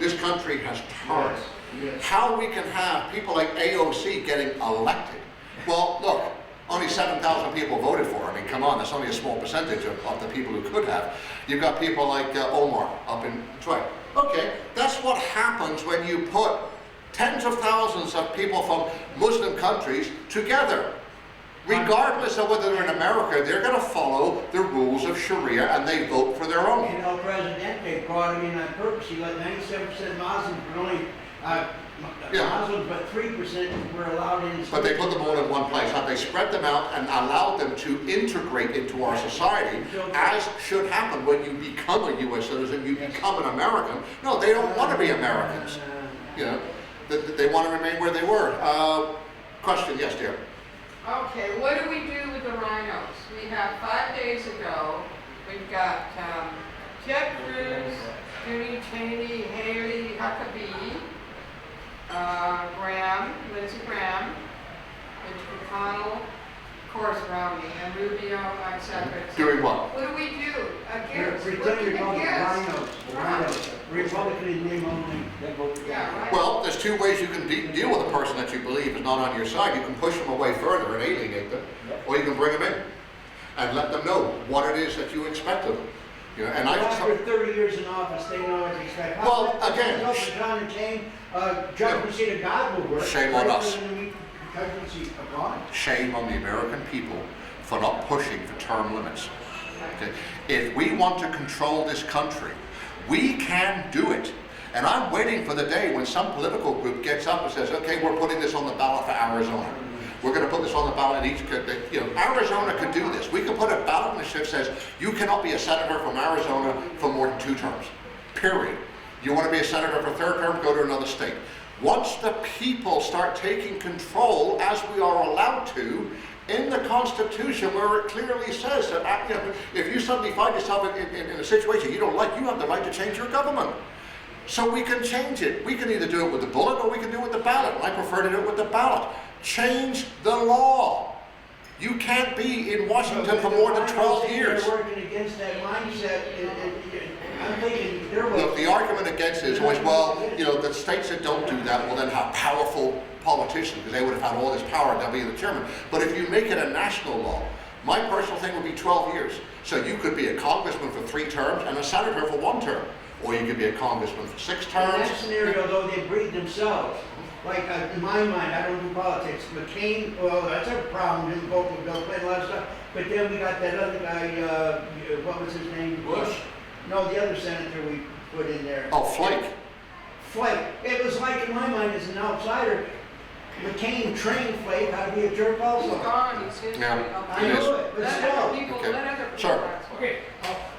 Speaker 3: this country has turned. Yes. How we can have people like AOC getting elected. Well, look, only 7,000 people voted for her. I mean, come on, that's only a small percentage of the people who could have. You've got people like Omar up in Detroit. Okay, that's what happens when you put tens of thousands of people from Muslim countries together. Regardless of whether they're in America, they're going to follow the rules of Sharia and they vote for their own.
Speaker 2: You know, Presidente brought him in on purpose. He let 97% Muslims, but only Muslims, but 3% were allowed in.
Speaker 3: But they put them all in one place. They spread them out and allowed them to integrate into our society, as should happen when you become a U.S. citizen, you become an American. No, they don't want to be Americans. You know, they want to remain where they were. Question, yes, dear.
Speaker 9: Okay, what do we do with the rhinos? We have 5 days ago, we've got Ted Cruz, Judy Cheney, Haley Huckabee, Lindsey Graham, Mitch McConnell, of course Romney, and Rubio, etc.
Speaker 3: Doing what?
Speaker 9: What do we do? Against?
Speaker 2: Pretend you're called the rhinos. Republican in name only.
Speaker 9: Yeah, right.
Speaker 3: Well, there's two ways you can deal with a person that you believe is not on your side. You can push them away further and alienate them, or you can bring them in and let them know what it is that you expect of them. You know, and
Speaker 2: But
Speaker 3: I
Speaker 2: after 30 years in office, they know what to expect.
Speaker 3: Well, again,
Speaker 2: John and Jane, judgment seat of God will work.
Speaker 3: Shame on
Speaker 2: Right
Speaker 3: us.
Speaker 2: for the Judgment seat of God.
Speaker 3: shame on the American people for not pushing for term limits. Okay? If we want to control this country, we can do it. And I'm waiting for the day when some political group gets up and says, okay, we're putting this on the ballot for Arizona. We're going to put this on the ballot in each, you know, Arizona could do this. We could put a ballot initiative that says, you cannot be a senator from Arizona for more than 2 terms, period. You want to be a senator for 3rd term, go to another state. Once the people start taking control, as we are allowed to, in the Constitution, where it clearly says that, you know, if you suddenly find yourself in a situation you don't like, you have the right to change your government. So we can change it. We can either do it with the bullet or we can do it with the ballot. I prefer to do it with the ballot. Change the law. You can't be in Washington for more than 12 years.
Speaker 2: They're working against that mindset. I'm thinking they're working.
Speaker 3: Look, the argument against it is always, well, you know, the states that don't do that will then have powerful politicians because they would have had all this power and they'll be the chairman. But if you make it a national law, my personal thing would be 12 years. So you could be a congressman for 3 terms and a senator for 1 term. Or you could be a congressman for 6 terms.
Speaker 2: In that scenario, though, they breed themselves. Like, in my mind, I don't do politics. McCain, well, that's a problem, didn't vote with Bill Clinton, a lot of stuff. But then we got that other guy, what was his name?
Speaker 7: Bush?
Speaker 2: No, the other senator we put in there.
Speaker 3: Oh, Flake.
Speaker 2: Flake. It was like, in my mind, as an outsider, McCain trained Flake how to be a jerk also.
Speaker 9: He's gone, he's history.
Speaker 3: Yeah.
Speaker 2: I know it, but
Speaker 9: Let
Speaker 2: still.
Speaker 9: other people,
Speaker 3: Okay.
Speaker 9: let other people.
Speaker 3: Sure.
Speaker 9: that's what-
Speaker 8: Okay,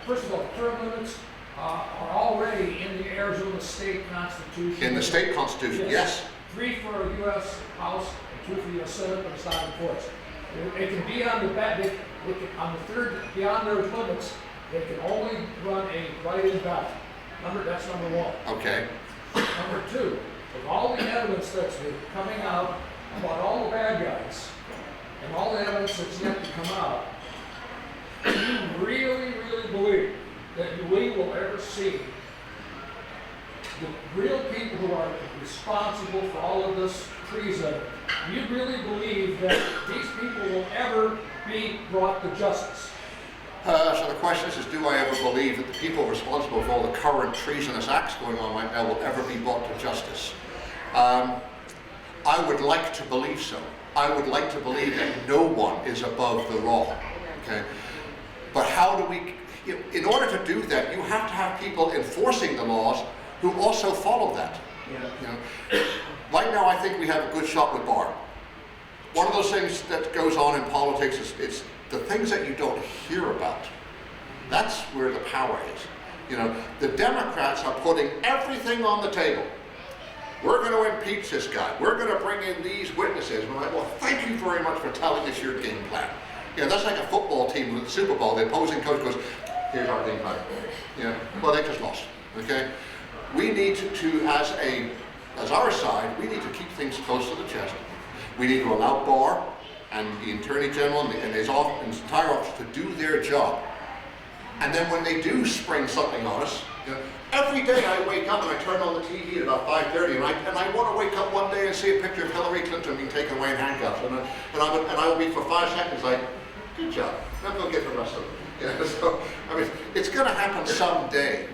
Speaker 8: first of all, term limits are already in the Arizona State Constitution.
Speaker 3: In the state constitution, yes.
Speaker 8: 3 for a U.S. House and 2 for the U.S. Senate, but it's not enforced. It can be on the back, on the 3rd, beyond their limits, they can only run a write-in ballot. That's number 1.
Speaker 3: Okay.
Speaker 8: Number 2, with all the evidence that's been coming out about all the bad guys, and all the evidence that's yet to come out, do you really, really believe that we will ever see the real people who are responsible for all of this treason? Do you really believe that these people will ever be brought to justice?
Speaker 3: So the question is, do I ever believe that the people responsible for all the current treasonous acts going on right now will ever be brought to justice? I would like to believe so. I would like to believe that no one is above the law. Okay? But how do we, in order to do that, you have to have people enforcing the laws who also follow that.
Speaker 2: Yeah.
Speaker 3: You know? Right now, I think we have a good shot with Barr. One of those things that goes on in politics is it's the things that you don't hear about. That's where the power is. You know, the Democrats are putting everything on the table. We're going to impeach this guy. We're going to bring in these witnesses. We're like, well, thank you very much for telling us your game plan. You know, that's like a football team with the Super Bowl. The opposing coach goes, here's our game plan. You know, well, they just lost. Okay? We need to, as our side, we need to keep things close to the chest. We need to allow Barr and the Attorney General and his entire office to do their job. And then when they do spring something on us, you know, every day I wake up and I turn on the TV at about 5:30 and I want to wake up one day and see a picture of Hillary Clinton being taken away in handcuffs. And I will be for 5 seconds like, good job, now go get the rest of them. You know, so, I mean, it's going to happen someday.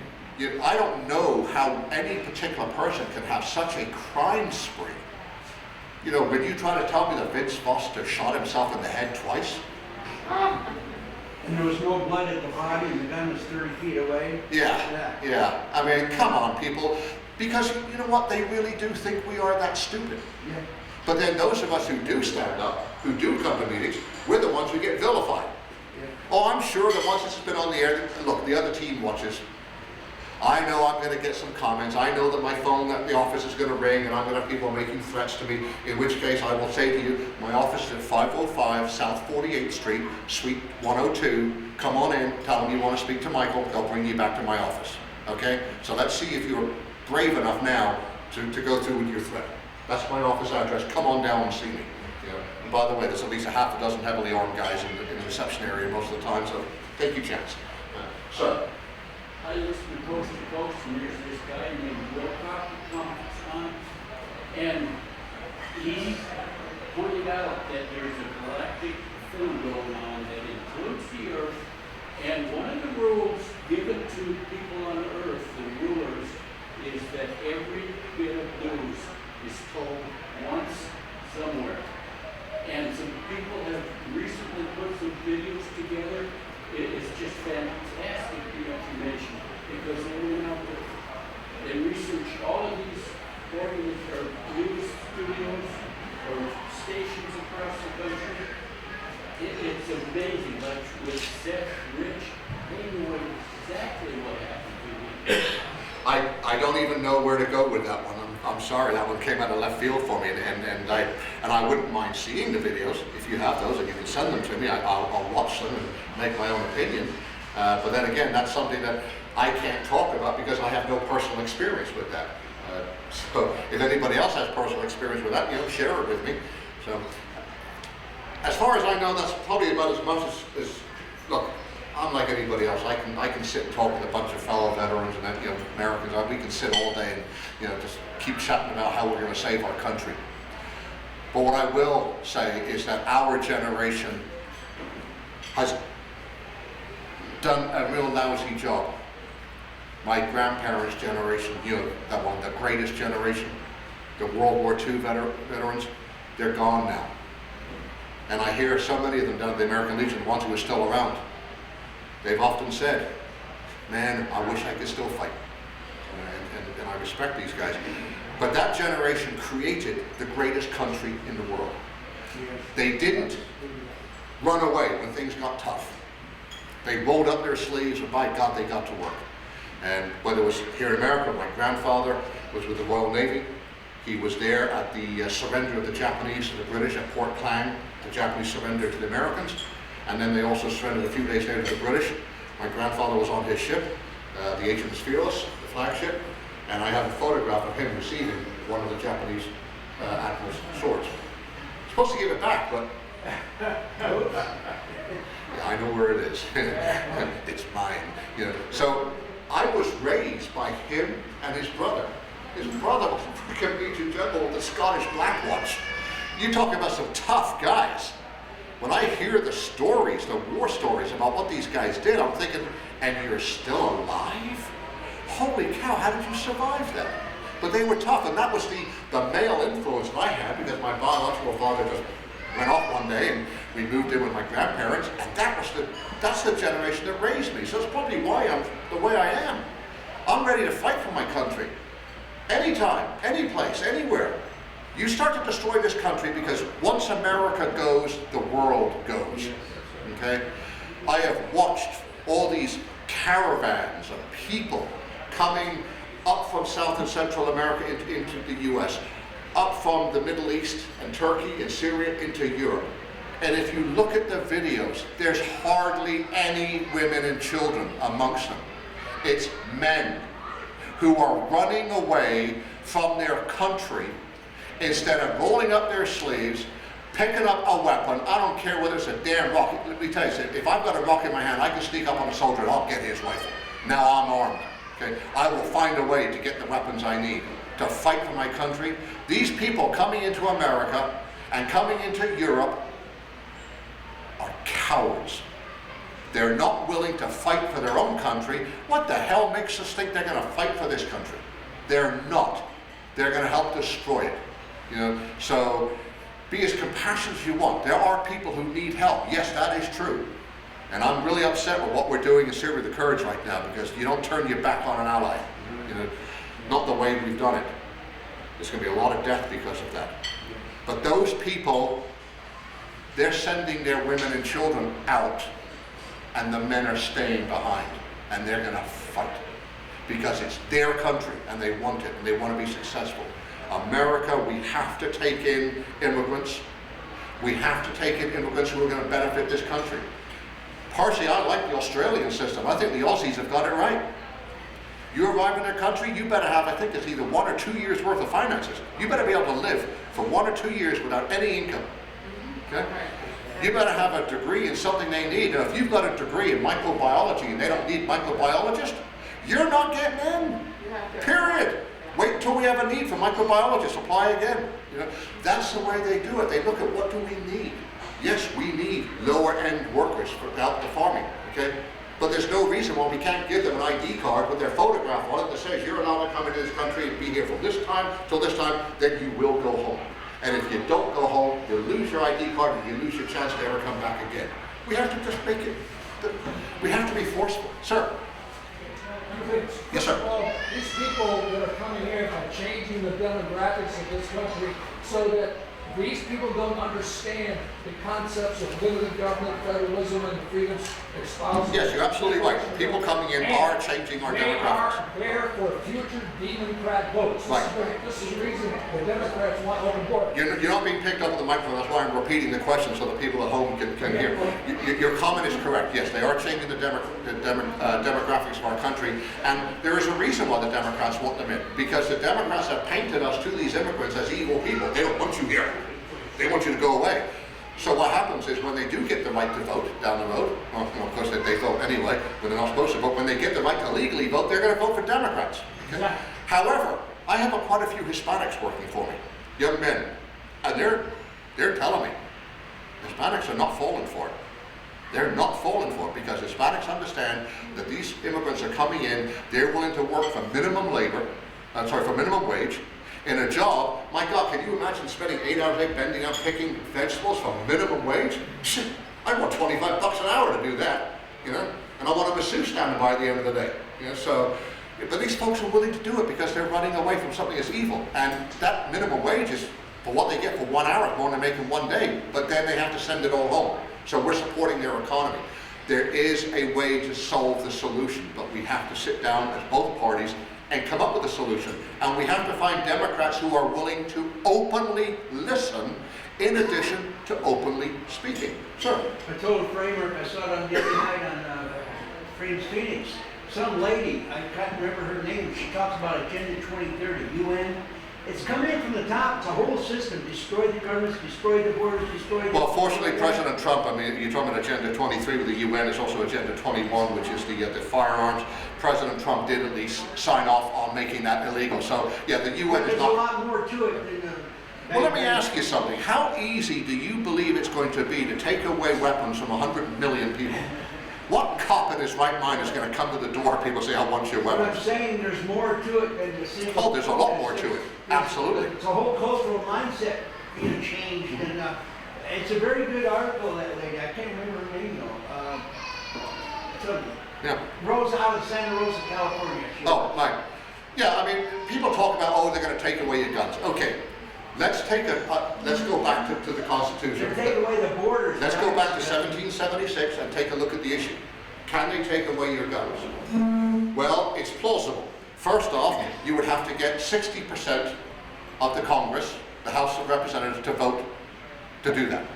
Speaker 3: I don't know how any particular person can have such a crime spree. You know, when you try to tell me that Vince Foster shot himself in the head twice.
Speaker 2: And there was no blood at the body and the gun was 30 feet away.
Speaker 3: Yeah. I mean, come on, people. Because you know what? They really do think we are that stupid.
Speaker 2: Yeah.
Speaker 3: But then those of us who do stand up, who do come to meetings, we're the ones who get vilified.
Speaker 2: Yeah.
Speaker 3: Oh, I'm sure that once it's been on the air, look, the other team watches. I know I'm going to get some comments. I know that my phone at the office is going to ring and I'm going to have people making threats to me, in which case I will say to you, my office is at 505 South 48th Street, Suite 102. Come on in, tell them you want to speak to Michael, they'll bring you back to my office. Okay? So let's see if you're brave enough now to go through with your threat. That's my office address. Come on down and see me. You know, and by the way, there's at least a half a dozen heavily armed guys in the reception area most of the time, so take your chance. Sir.
Speaker 7: I listen to Coast, and there's this guy named Will Coffey comes on, and he pointed out that there's a galactic film going on that includes the Earth, and one of the rules given to people on earth, the rulers, is that every bit of news is told once somewhere. And some people have recently put some videos together. It's just fantastic, the information, because they went out there. They researched all of these news studios or stations across the country. It's amazing, like with Seth Rich, they knew exactly what happened to me.
Speaker 3: I don't even know where to go with that one. I'm sorry, that one came out of left field for me, and I wouldn't mind seeing the videos. If you have those and you can send them to me, I'll watch them and make my own opinion. But then again, that's something that I can't talk about because I have no personal experience with that. So if anybody else has personal experience with that, share it with me. So as far as I know, that's probably about as much as look. I'm like anybody else. I can sit and talk with a bunch of fellow veterans and Americans. We can sit all day and just keep chatting about how we're going to save our country. But what I will say is that our generation has done a real lousy job. My grandparents' generation, that one, the greatest generation, the World War II veterans, they're gone now. And I hear so many of them down at the American Legion, the ones who are still around. They've often said, man, I wish I could still fight. And I respect these guys. But that generation created the greatest country in the world. They didn't run away when things got tough. They rolled up their sleeves and by God, they got to work. And whether it was here in America, my grandfather was with the Royal Navy. He was there at the surrender of the Japanese to the British at Port Klang. The Japanese surrendered to the Americans. And then they also surrendered a few days later to the British. My grandfather was on his ship, the HMS Fearless, the flagship, and I have a photograph of him receiving one of the Japanese admiral's swords. Supposed to give it back, but yeah, I know where it is. It's mine. So I was raised by him and his brother. His brother was a freaking Major General of the Scottish Black Watch. You talk about some tough guys. When I hear the stories, the war stories about what these guys did, I'm thinking, and you're still alive? Holy cow, how did you survive that? But they were tough, and that was the male influence that I had because my biological father just went off one day and we moved in with my grandparents, and that's the generation that raised me. So that's probably why I'm the way I am. I'm ready to fight for my country. Anytime, any place, anywhere. You start to destroy this country because once America goes, the world goes. Okay? I have watched all these caravans of people coming up from South and Central America into the US, up from the Middle East and Turkey and Syria into Europe. And if you look at the videos, there's hardly any women and children amongst them. It's men who are running away from their country instead of rolling up their sleeves, picking up a weapon. I don't care whether it's a damn rocket. Let me tell you something. If I've got a rocket in my hand, I can sneak up on a soldier and I'll get his rifle. Now I'm armed. Okay? I will find a way to get the weapons I need to fight for my country. These people coming into America and coming into Europe are cowards. They're not willing to fight for their own country. What the hell makes us think they're going to fight for this country? They're not. They're going to help destroy it. So be as compassionate as you want. There are people who need help. Yes, that is true. And I'm really upset with what we're doing in Syria with the Kurds right now because you don't turn your back on an ally. Not the way we've done it. There's going to be a lot of death because of that. But those people, they're sending their women and children out and the men are staying behind and they're going to fight because it's their country and they want it and they want to be successful. America, we have to take in immigrants. We have to take in immigrants who are going to benefit this country. Partially, I like the Australian system. I think the Aussies have got it right. You arrive in their country, you better have, I think it's either 1 or 2 years worth of finances. You better be able to live for 1 or 2 years without any income. Okay? You better have a degree in something they need. Now, if you've got a degree in microbiology and they don't need microbiologists, you're not getting in. Period. Wait until we have a need for microbiologists, apply again. That's the way they do it. They look at what do we need. Yes, we need lower end workers for help the farming, okay? But there's no reason why we can't give them an ID card with their photograph on it that says you're allowed to come into this country and be here from this time till this time, then you will go home. And if you don't go home, you lose your ID card and you lose your chance to ever come back again. We have to just make it, we have to be forceful. Sir? Yes, sir.
Speaker 8: Well, these people that are coming here are changing the demographics of this country so that these people don't understand the concepts of limited government, federalism, and the freedoms espoused.
Speaker 3: Yes, you're absolutely right. People coming in are changing our
Speaker 8: They
Speaker 3: demographics.
Speaker 8: are there for future Democrat votes.
Speaker 3: Right.
Speaker 8: This is the reason the Democrats want open borders.
Speaker 3: You're not being picked up with the microphone, that's why I'm repeating the question so that people at home can hear. Your comment is correct, yes, they are changing the demographics of our country, and there is a reason why the Democrats want them in, because the Democrats have painted us to these immigrants as evil people. They don't want you here. They want you to go away. So what happens is when they do get the right to vote down the road, well, of course they vote anyway, when they're not supposed to vote, when they get the right to legally vote, they're going to vote for Democrats. Okay?
Speaker 8: Exactly.
Speaker 3: However, I have quite a few Hispanics working for me, young men, and they're telling me Hispanics are not falling for it. They're not falling for it because Hispanics understand that these immigrants are coming in, they're willing to work for minimum labor, for minimum wage, in a job. My God, can you imagine spending 8 hours a day bending up picking vegetables for minimum wage? Shit, I want $25 an hour to do that, you know? And I want a masseuse standing by at the end of the day, you know? So, but these folks are willing to do it because they're running away from something that's evil. And that minimum wage is for what they get for 1 hour, more than they make in 1 day. But then they have to send it all home. So we're supporting their economy. There is a way to solve the solution, but we have to sit down as both parties and come up with a solution. And we have to find Democrats who are willing to openly listen in addition to openly speaking. Sir?
Speaker 2: I told a framer, I saw it on the other night on Frames Phoenix. Some lady, I can't remember her name, she talks about Agenda 2030, UN. It's coming in from the top, it's a whole system, destroy the governments, destroy the borders, destroy the...
Speaker 3: Well, fortunately, President Trump, I mean, you're talking about Agenda 23 with the UN, it's also Agenda 21, which is the firearms. President Trump did at least sign off on making that illegal. So, yeah, the UN is
Speaker 2: There's
Speaker 3: not...
Speaker 2: a lot more to it than...
Speaker 3: Well, let me ask you something. How easy do you believe it's going to be to take away weapons from 100 million people? What cop in his right mind is going to come to the door and people say, I want your
Speaker 2: But I'm
Speaker 3: weapons?
Speaker 2: saying there's more to it than the single...
Speaker 3: Oh, there's a lot more to it. Absolutely.
Speaker 2: It's a whole cultural mindset being changed, and it's a very good article, that lady. I can't remember her name though.
Speaker 3: Yeah.
Speaker 2: Rosa out of Santa Rosa, California.
Speaker 3: Oh, right. Yeah, I mean, people talk about, oh, they're going to take away your guns. Okay, let's go back to the Constitution.
Speaker 2: They take away the borders.
Speaker 3: Let's go back to 1776 and take a look at the issue. Can they take away your guns? Well, it's plausible. First off, you would have to get 60% of the Congress, the House of Representatives, to vote to do that.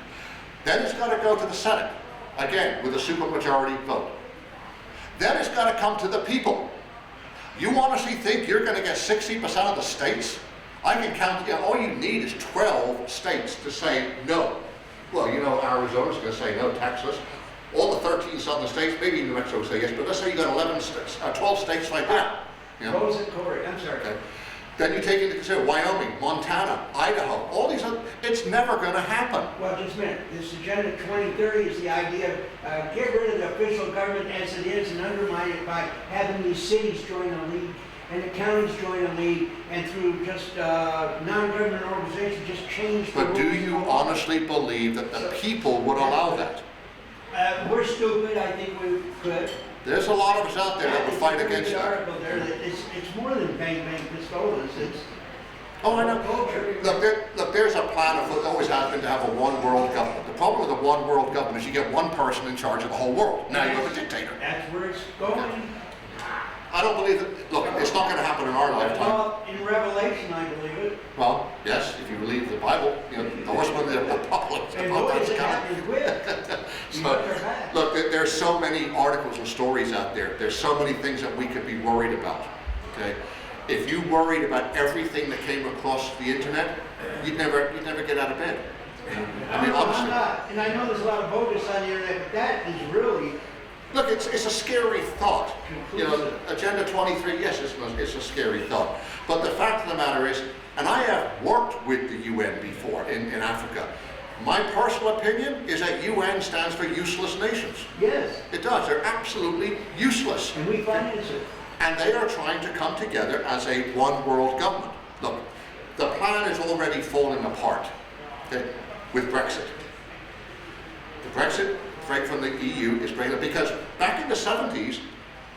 Speaker 3: Then it's got to go to the Senate, again, with a supermajority vote. Then it's got to come to the people. You honestly think you're going to get 60% of the states? I can count, all you need is 12 states to say no. Well, you know, Arizona's going to say no, Texas. All the 13 southern states, maybe New Mexico will say yes, but let's say you got 12 states like that. You know?
Speaker 2: Rosa, Corey, I'm sorry.
Speaker 3: Okay. Then you take into consideration Wyoming, Montana, Idaho, all these other, it's never going to happen.
Speaker 2: Well, just a minute. This Agenda 2030 is the idea of get rid of the official government as it is and undermine it by having these cities join a league and the counties join a league, and through just non-government organizations just change the
Speaker 3: But do
Speaker 2: rules.
Speaker 3: you honestly believe that the people would allow that?
Speaker 2: We're stupid. I think we could.
Speaker 3: There's a lot of us out there that would fight against
Speaker 2: There's an
Speaker 3: that.
Speaker 2: article there that it's more than bang bang pistolas. It's
Speaker 3: Oh, I know.
Speaker 2: culture.
Speaker 3: Look, there's a plan of what always has been to have a one world government. The problem with a one world government is you get one person in charge of the whole world. Now you have a dictator.
Speaker 2: That's where it's going.
Speaker 3: I don't believe that, look, it's not going to happen in our lifetime.
Speaker 2: Well, in Revelation, I believe it.
Speaker 3: Well, yes, if you believe the Bible, you know, the horsemen, the apocalypse,
Speaker 2: And
Speaker 3: the
Speaker 2: boy,
Speaker 3: apocalypse
Speaker 2: it
Speaker 3: coming.
Speaker 2: happens quick.
Speaker 3: So, look, there's so many articles and stories out there. There's so many things that we could be worried about, okay? If you worried about everything that came across the internet, you'd never get out of bed. I mean,
Speaker 2: I'm
Speaker 3: honestly.
Speaker 2: not, and I know there's a lot of bogus on the internet, but that is really
Speaker 3: Look, it's a scary thought. You know, Agenda 23, yes, it's a scary thought. But the fact of the matter is, and I have worked with the UN before in Africa, My personal opinion is that UN stands for useless nations.
Speaker 2: Yes,
Speaker 3: It does. They're absolutely useless.
Speaker 2: and we finance it.
Speaker 3: And they are trying to come together as a one world government. Look, the plan is already falling apart, okay, with Brexit. The Brexit, right from the EU, is breaking up because back in the 70s,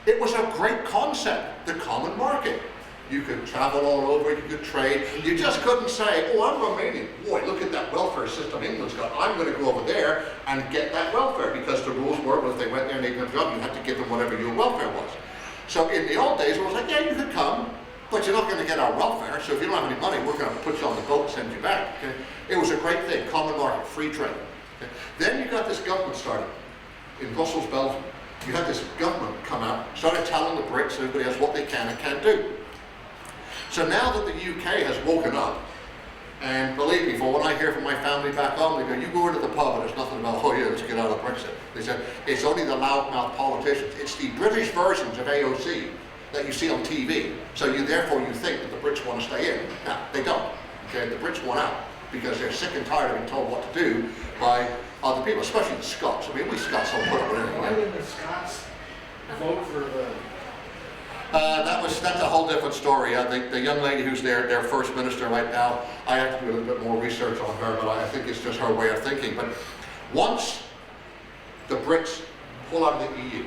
Speaker 3: it was a great concept, the common market. You could travel all over, you could trade. You just couldn't say, oh, I'm Romanian. Boy, look at that welfare system England's got. I'm going to go over there and get that welfare, because the rules were, well, if they went there and they didn't have a job, you had to give them whatever your welfare was. So in the old days, it was like, yeah, you could come, but you're not going to get our welfare. So if you don't have any money, we're going to put you on the boat and send you back. Okay? It was a great thing, common market, free trade. Okay? Then you got this government started in Brussels, Belgium. You had this government come out, started telling the Brits and everybody else what they can and can't do. So now that the UK has woken up, and believe me, for what I hear from my family back home, they go, you go into the pub and there's nothing about, oh yeah, let's get out of Brexit. They said, it's only the loudmouth politicians. It's the British versions of AOC that you see on TV. So therefore you think that the Brits want to stay in. No, they don't. Okay, the Brits want out because they're sick and tired of being told what to do by other people, especially the Scots. I mean, we Scots don't put up with anything.
Speaker 8: Why didn't the Scots vote for the?
Speaker 3: That's a whole different story. The young lady who's their first minister right now, I have to do a little bit more research on her, but I think it's just her way of thinking. But once the Brits pull out of the EU,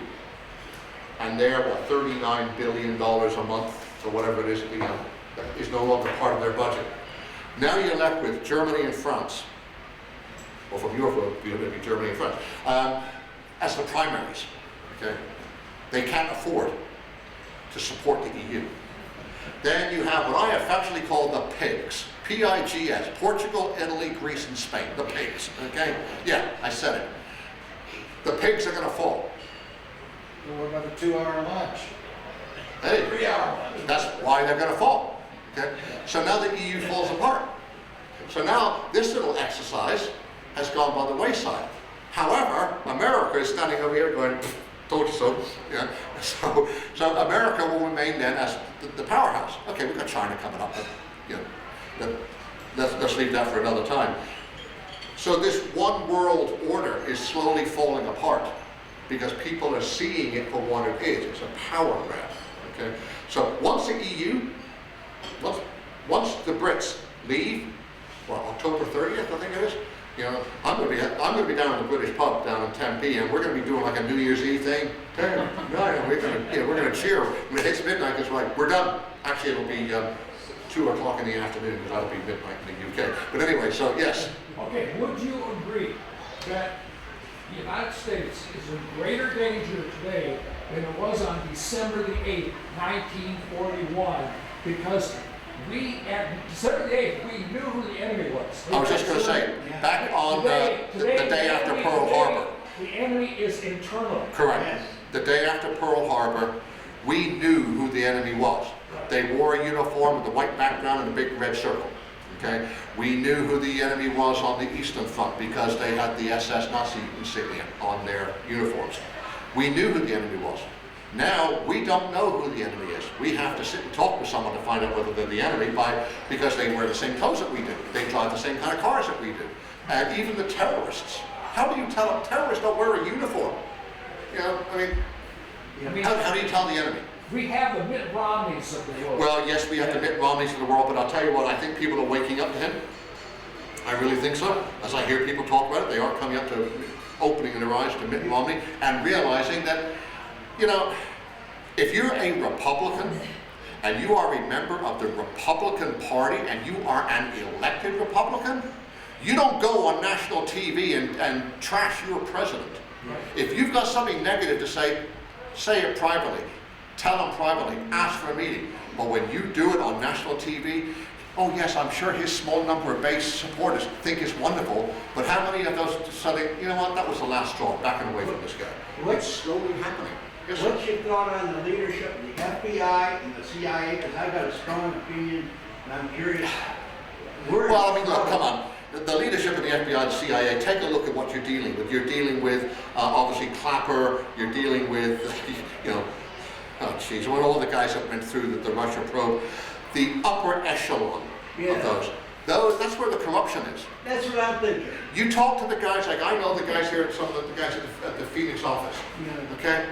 Speaker 3: and they're, what, $39 billion a month, or whatever it is no longer part of their budget. Now you're left with Germany and France, or from Europe, it'll be Germany and France, as the primaries, okay? They can't afford to support the EU. Then you have what I affectionately call the pigs. P-I-G-S, Portugal, Italy, Greece, and Spain. The pigs, okay? Yeah, I said it. The pigs are gonna fall.
Speaker 8: What about the 2-hour lunch?
Speaker 3: Hey,
Speaker 8: 3-hour lunch?
Speaker 3: that's why they're gonna fall, okay? So now the EU falls apart. So now this little exercise has gone by the wayside. However, America is standing over here going, told you so. Yeah. So America will remain then as the powerhouse. Okay, we've got China coming up, but you know, let's leave that for another time. So this one world order is slowly falling apart because people are seeing it for what it is. It's a power grab. Okay. So once the EU, once the Brits leave, well, October 30th, I think it is. You know, I'm going to be down at the British pub down in Tempe, and we're going to be doing like a New Year's Eve thing. 10, 9, we're going to cheer when it hits midnight. It's like we're done. Actually, it'll be 2 o'clock in the afternoon because that'll be midnight in the UK. But anyway, so yes.
Speaker 8: Okay, would you agree that the United States is in greater danger today than it was on December the 8th, 1941, because at December the 8th, we knew who the enemy was.
Speaker 3: I was just going to say, back on the day after Pearl Harbor.
Speaker 8: The enemy is internal.
Speaker 3: Correct.
Speaker 2: Yes.
Speaker 3: The day after Pearl Harbor, we knew who the enemy was. They wore a uniform with a white background and a big red circle. Okay? We knew who the enemy was on the Eastern Front because they had the SS Nazi insignia on their uniforms. We knew who the enemy was. Now, we don't know who the enemy is. We have to sit and talk with someone to find out whether they're the enemy because they wear the same clothes that we do. They drive the same kind of cars that we do. And even the terrorists. How do you tell them? Terrorists don't wear a uniform. You know, I mean, how do you tell the enemy?
Speaker 8: We have the Mitt Romneys of the world.
Speaker 3: Well, yes, we have the Mitt Romneys of the world, but I'll tell you what, I think people are waking up to him. I really think so. As I hear people talk about it, they are coming up to opening their eyes to Mitt Romney and realizing that, you know, if you're a Republican and you are a member of the Republican Party and you are an elected Republican, you don't go on national TV and trash your president. If you've got something negative to say it privately. Tell them privately. Ask for a meeting. But when you do it on national TV, oh yes, I'm sure his small number of base supporters think it's wonderful, but how many of those decided, you know what, that was the last straw, backing away from this guy? It's slowly happening. Yes, sir.
Speaker 2: What's your thought on the leadership of the FBI and the CIA? Because I've got a strong opinion, and I'm curious.
Speaker 3: Well, I mean, look, come on. The leadership of the FBI and CIA, take a look at what you're dealing with. You're dealing with, obviously, Clapper. You're dealing with, you know, oh, geez, all the guys that went through the Russia probe. The upper echelon of those. That's where the corruption is.
Speaker 2: That's what I'm thinking.
Speaker 3: You talk to the guys, like I know the guys here, some of the guys at the Phoenix office, okay?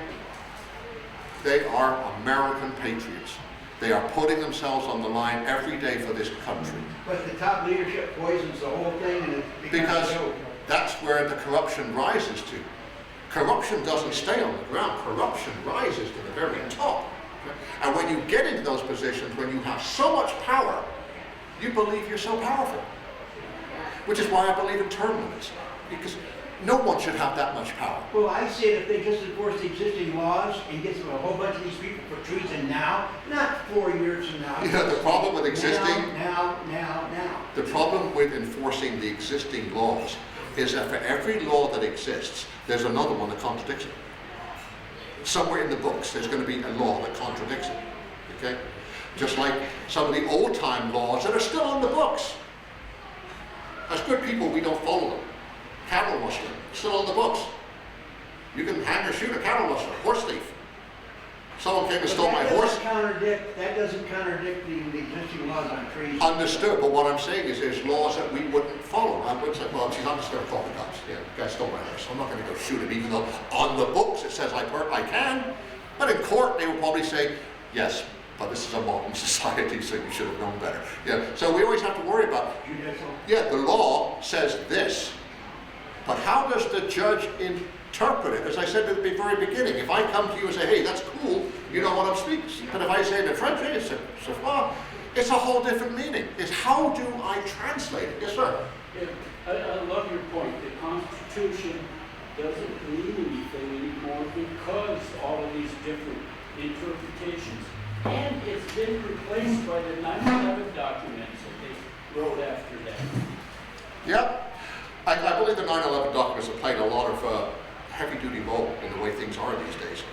Speaker 3: They are American patriots. They are putting themselves on the line every day for this country.
Speaker 2: But the top leadership poisons the whole thing and it becomes
Speaker 3: Because
Speaker 2: a joke.
Speaker 3: that's where the corruption rises to. Corruption doesn't stay on the ground. Corruption rises to the very top. Okay? And when you get into those positions, when you have so much power, you believe you're so powerful. Which is why I believe in term limits. Because no one should have that much power.
Speaker 2: Well, I say if they just enforce the existing laws and get a whole bunch of these people for treason now, not 4 years from now.
Speaker 3: You know, the problem with existing...
Speaker 2: Now.
Speaker 3: The problem with enforcing the existing laws is that for every law that exists, there's another one that contradicts it. Somewhere in the books, there's going to be a law that contradicts it. Okay? Just like some of the old-time laws that are still on the books. As good people, we don't follow them. Cattle rustling, still on the books. You can hang or shoot a cattle rustler, horse thief. Someone came and stole my horse.
Speaker 2: That doesn't contradict the existing laws on treason.
Speaker 3: Understood, but what I'm saying is there's laws that we wouldn't follow. I would say, well, geez, I'm just going to call the cops. Yeah, the guy stole my horse, so I'm not going to go shoot him, even though on the books it says I can. But in court, they would probably say, yes, but this is a modern society, so you should have known better. Yeah, so we always have to worry about, yeah, the law says this, but how does the judge interpret it? As I said at the very beginning, if I come to you and say, hey, that's cool, you know what I'm speaking. But if I say it in French, hey, it's a whole different meaning. It's how do I translate it? Yes, sir.
Speaker 7: Yeah, I love your point. The Constitution doesn't mean anything anymore because all of these different interpretations. And it's been replaced by the 9/11 documents that they wrote after that.
Speaker 3: Yep. I believe the 9/11 documents have played a lot of heavy-duty role in the way things are these days.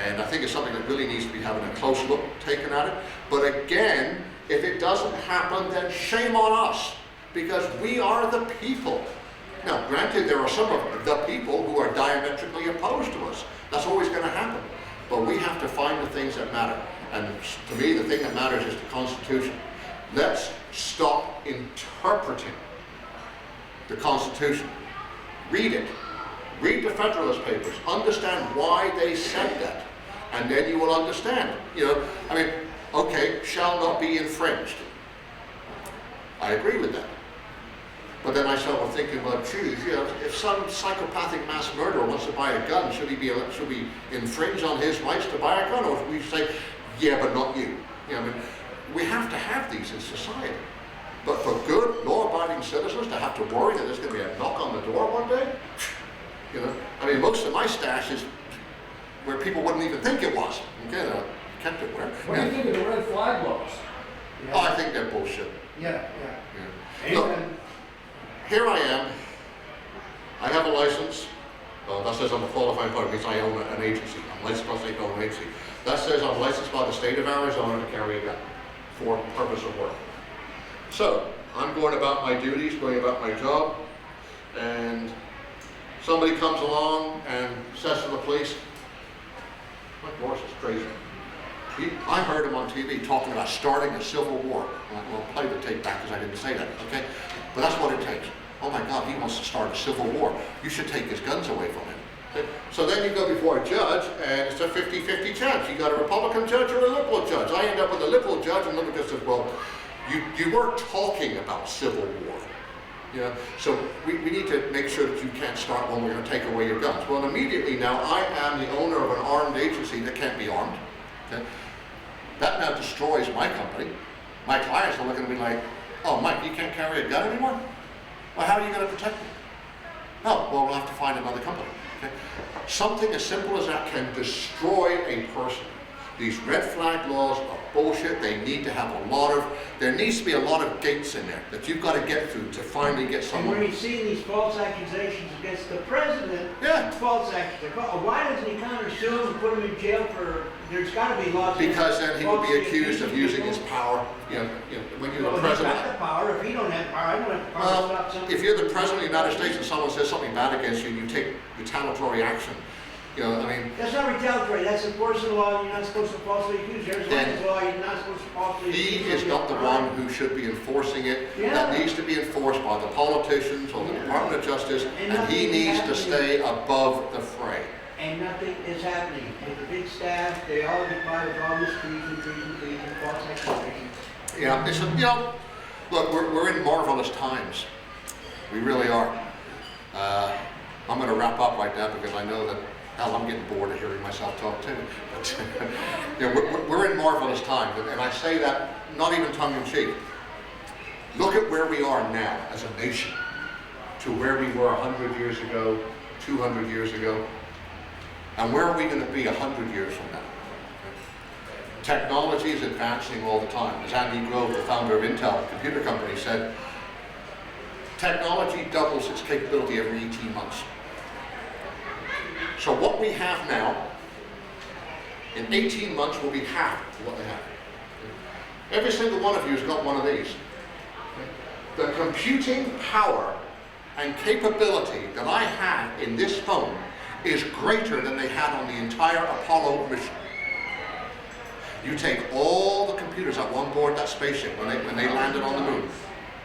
Speaker 3: And I think it's something that really needs to be having a close look taken at it. But again, if it doesn't happen, then shame on us, because we are the people. Now, granted, there are some of the people who are diametrically opposed to us. That's always going to happen. But we have to find the things that matter. And to me, the thing that matters is the Constitution. Let's stop interpreting the Constitution. Read it. Read the Federalist Papers. Understand why they said that. And then you will understand. You know, I mean, okay, shall not be infringed. I agree with that. But then I started thinking, well, geez, you know, if some psychopathic mass murderer wants to buy a gun, should we infringe on his rights to buy a gun? Or should we say, yeah, but not you? You know, I mean, we have to have these in society. But for good, law-abiding citizens to have to worry that there's going to be a knock on the door one day, you know, I mean, most of my stash is where people wouldn't even think it was. Okay, I kept it where.
Speaker 8: What do you think of the red flag laws?
Speaker 2: Yeah.
Speaker 3: Oh, I think they're bullshit.
Speaker 2: Yeah.
Speaker 3: Yeah. Look, here I am. I have a license. That says I'm a qualified party. It means I own an agency. I'm licensed by the state to own an agency. That says I'm licensed by the state of Arizona to carry a gun for purpose of work. So, I'm going about my duties, going about my job, and somebody comes along and says to the police, Mike Morrison is crazy. I heard him on TV talking about starting a civil war. Well, play the tape back because I didn't say that, okay? But that's what it takes. Oh my God, he wants to start a civil war. You should take his guns away from him. Okay? So then you go before a judge, and it's a 50-50 chance. You got a Republican judge or a liberal judge. I end up with a liberal judge, and the liberal judge says, well, you weren't talking about civil war. You know, so we need to make sure that you can't start one, we're going to take away your guns. Well, immediately now, I am the owner of an armed agency that can't be armed. Okay? That now destroys my company. My clients are looking at me like, oh, Mike, you can't carry a gun anymore? Well, how are you going to protect me? Oh, well, we'll have to find another company. Okay? Something as simple as that can destroy a person. These red flag laws are bullshit. They need to have there needs to be a lot of gates in there that you've got to get through to finally get someone.
Speaker 2: And when you see these false accusations against the president,
Speaker 3: Yeah.
Speaker 2: false accusations, why doesn't he countersue him and put him in jail for, there's got to be laws.
Speaker 3: Because then he would be accused of using his power. You know, when you're the president.
Speaker 2: He's got the power. If he don't have power, I don't have the power to stop something.
Speaker 3: If you're the president of the United States and someone says something bad against you and you take retaliatory action, You know, I mean,
Speaker 2: That's not retaliatory, that's enforcing the law, you're not supposed to falsely accuse. There's
Speaker 3: Then
Speaker 2: a law, you're not supposed to falsely accuse.
Speaker 3: he is not the one who should be enforcing it.
Speaker 2: Yeah.
Speaker 3: That needs to be enforced by the politicians or the Department of Justice,
Speaker 2: And
Speaker 3: and he
Speaker 2: nothing
Speaker 3: needs to
Speaker 2: happening.
Speaker 3: stay above the fray.
Speaker 2: And nothing is happening. With the big staff, they all get by with all this trees and false accusations.
Speaker 3: Yeah, it's, you know, look, we're in marvelous times. We really are. I'm going to wrap up right now because I know that, hell, I'm getting bored of hearing myself talk too. But you know, we're in marvelous times, and I say that not even tongue in cheek. Look at where we are now as a nation to where we were 100 years ago, 200 years ago, and where are we going to be 100 years from now? Technology is advancing all the time. As Andy Grove, the founder of Intel Computer Company, said, technology doubles its capability every 18 months. So what we have now, in 18 months will be half of what they have. Every single one of you has got one of these. The computing power and capability that I have in this phone is greater than they had on the entire Apollo mission. You take all the computers that were on board that spaceship when they landed on the moon.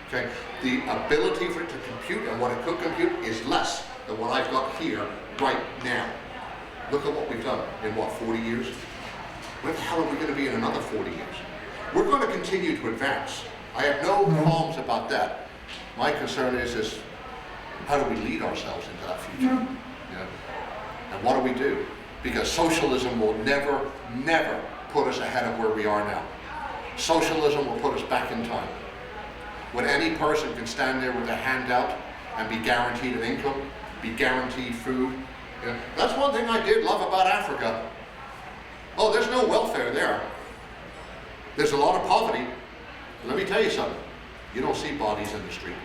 Speaker 3: Okay? The ability for it to compute and what it could compute is less than what I've got here right now. Look at what we've done in what, 40 years? Where the hell are we going to be in another 40 years? We're going to continue to advance. I have no qualms about that. My concern is how do we lead ourselves into that future? You know? And what do we do? Because socialism will never, never put us ahead of where we are now. Socialism will put us back in time. When any person can stand there with their hand out and be guaranteed an income, be guaranteed food. You know, that's one thing I did love about Africa. Oh, there's no welfare there. There's a lot of poverty. Let me tell you something. You don't see bodies in the street.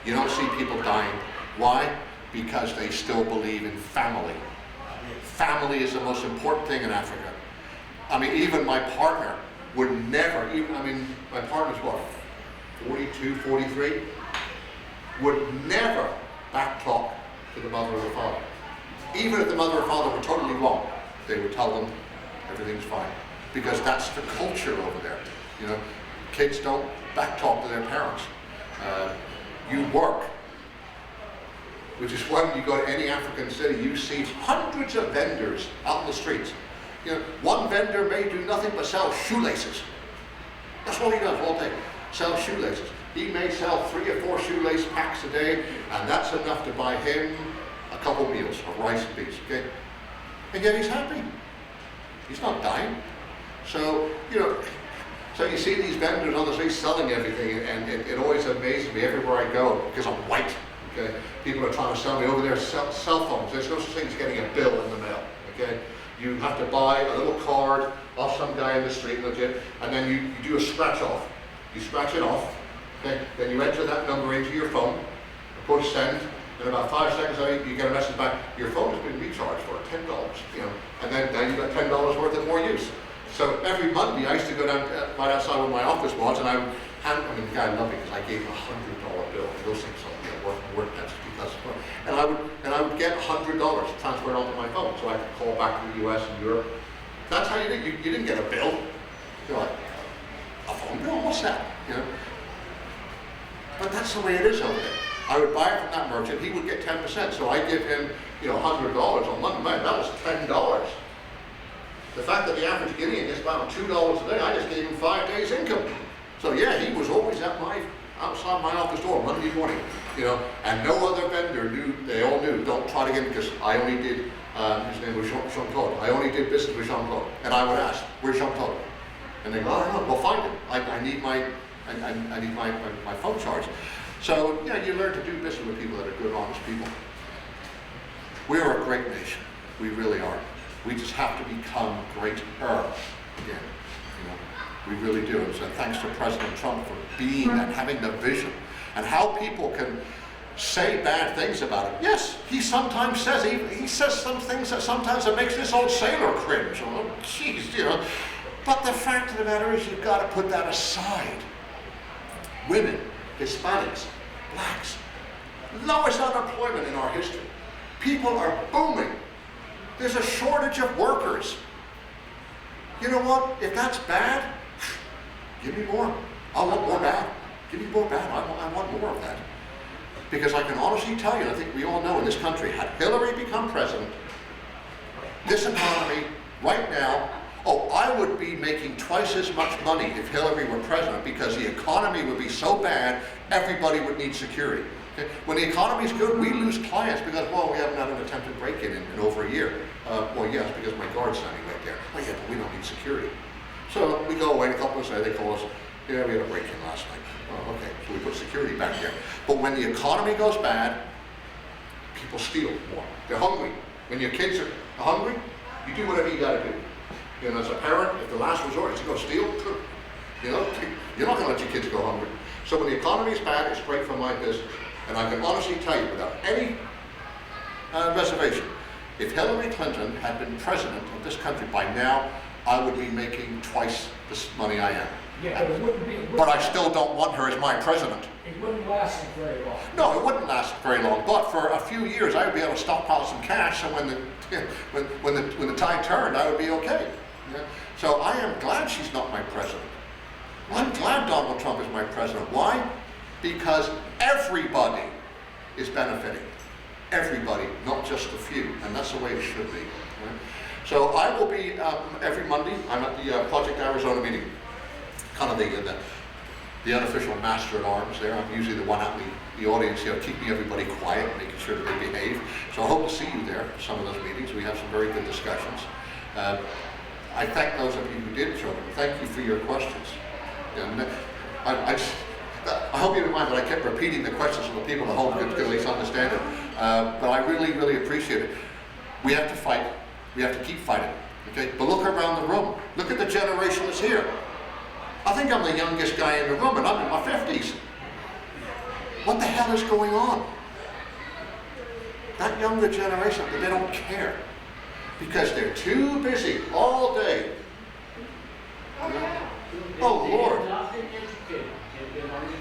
Speaker 3: You don't see people dying. Why? Because they still believe in family. Family is the most important thing in Africa. I mean, even my partner would never, my partner's what, 42, 43? Would never backtalk to the mother or the father. Even if the mother or father were totally wrong, they would tell them everything's fine. Because that's the culture over there. You know, kids don't backtalk to their parents. You work. Which is why when you go to any African city, you see hundreds of vendors out in the streets. You know, one vendor may do nothing but sell shoelaces. That's all he does all day, sell shoelaces. He may sell 3 or 4 shoelace packs a day, and that's enough to buy him a couple meals of rice and beans, okay? And yet he's happy. He's not dying. So, you know, so you see these vendors on the street selling everything, and it always amazes me everywhere I go, because I'm white, okay? People are trying to sell me over there cell phones. There's no such thing as getting a bill in the mail, okay? You have to buy a little card off some guy in the street, legit, and then you do a scratch off. You scratch it off, okay? Then you enter that number into your phone, push send, and about 5 seconds later you get a message back, your phone has been recharged for $10, you know, and then you got $10 worth of more use. So every Monday I used to go down right outside where my office was, and I would hand, the guy loved me because I gave him $100 bill. And those things are worth that because, and I would get $100 transferred onto my phone, so I could call back to the U.S. and Europe. That's how you did. You didn't get a bill. You're like, a phone bill? What's that? You know. But that's the way it is over there. I would buy it from that merchant. He would get 10%. So I give him, $100 on Monday. Man, that was $10. The fact that the average Guinean gets about $2 a day, I just gave him 5 days' income. So yeah, he was always outside my office door Monday morning, and no other vendor knew. They all knew. Don't try to get him because I only did. His name was Jean-Claude. I only did business with Jean-Claude, and I would ask, "Where's Jean-Claude?" And they go, "I don't know. We'll find him. I need my phone charge." So yeah, you learn to do business with people that are good, honest people. We are a great nation. We really are. We just have to become greater again. We really do. And so thanks to President Trump for being that, having the vision, and how people can say bad things about him. Yes, he sometimes says, he says some things that sometimes it makes this old sailor cringe. Oh, geez, But the fact of the matter is you've got to put that aside. Women, Hispanics, blacks, lowest unemployment in our history. People are booming. There's a shortage of workers. You know what? If that's bad, give me more. I want more bad. Give me more bad. I want more of that. Because I can honestly tell you, I think we all know in this country, had Hillary become president, this economy right now, I would be making twice as much money if Hillary were president, because the economy would be so bad, everybody would need security. Okay? When the economy's good, we lose clients because, well, we haven't had an attempted break-in in over a year. Well, yes, because my guard's standing right there. Oh yeah, but we don't need security. So we go away, and a couple of days they call us, yeah, we had a break-in last night. Oh, okay, so we put security back there. But when the economy goes bad, people steal more. They're hungry. When your kids are hungry, you do whatever you gotta do. You know, as a parent, if the last resort is to go steal, you know, you're not gonna let your kids go hungry. So when the economy is bad, it's great for my business. And I can honestly tell you without any reservation, if Hillary Clinton had been president of this country by now, I would be making twice the money I am.
Speaker 8: Yeah, but it wouldn't be.
Speaker 3: But I still don't want her as my president.
Speaker 8: It wouldn't last very long.
Speaker 3: No, it wouldn't last very long. But for a few years, I would be able to stockpile some cash, so when the tide turned, I would be okay. Yeah? So I am glad she's not my president. I'm glad Donald Trump is my president. Why? Because everybody is benefiting. Everybody, not just a few. And that's the way it should be. Right? So I will be, every Monday, I'm at the Project Arizona meeting. Kind of the unofficial master at arms there. I'm usually the one out in the audience, you know, keeping everybody quiet, making sure that they behave. So I hope to see you there for some of those meetings. We have some very good discussions. I thank those of you who did show up. Thank you for your questions. And I hope you don't mind that I kept repeating the questions so the people at home could at least understand it. But I really, really appreciate it. We have to fight. We have to keep fighting. Okay? But look around the room. Look at the generation that's here. I think I'm the youngest guy in the room, and I'm in my 50s. What the hell is going on? That younger generation, they don't care. Because they're too busy all day. Oh, Lord.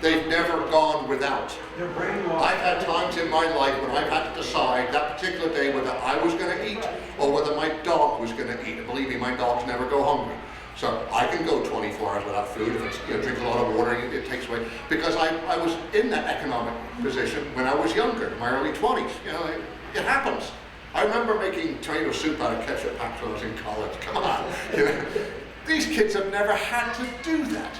Speaker 3: They've never gone without.
Speaker 5: They're brainwashed.
Speaker 3: I've had times in my life when I've had to decide that particular day whether I was going to eat or whether my dog was going to eat. And believe me, my dogs never go hungry. So I can go 24 hours without food. If it's, drink a lot of water, it takes away. Because I was in that economic position when I was younger, in my early 20s. It happens. I remember making tomato soup out of ketchup packs when I was in college. Come on. These kids have never had to do that.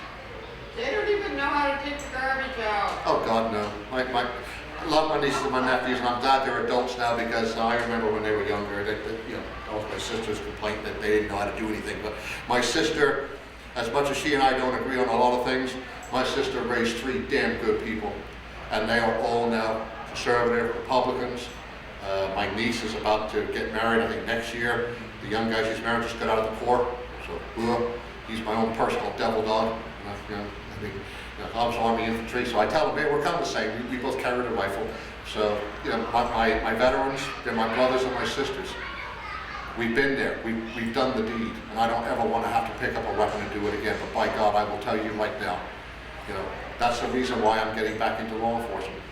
Speaker 9: They don't even know how to take the garbage out.
Speaker 3: Oh God, no. I love my nieces and my nephews, and I'm glad they're adults now because I remember when they were younger, all my sisters complained that they didn't know how to do anything. But my sister, as much as she and I don't agree on a lot of things, my sister raised 3 damn good people, and they are all now conservative Republicans. My niece is about to get married, I think next year. The young guy she's married just got out of the Corps, so he's my own personal devil dog. I was Army infantry, so I tell them, hey, we're kind of the same. We both carried a rifle. So, my veterans, they're my brothers and my sisters. We've been there. We've done the deed, and I don't ever want to have to pick up a weapon and do it again. But by God, I will tell you right now, that's the reason why I'm getting back into law enforcement.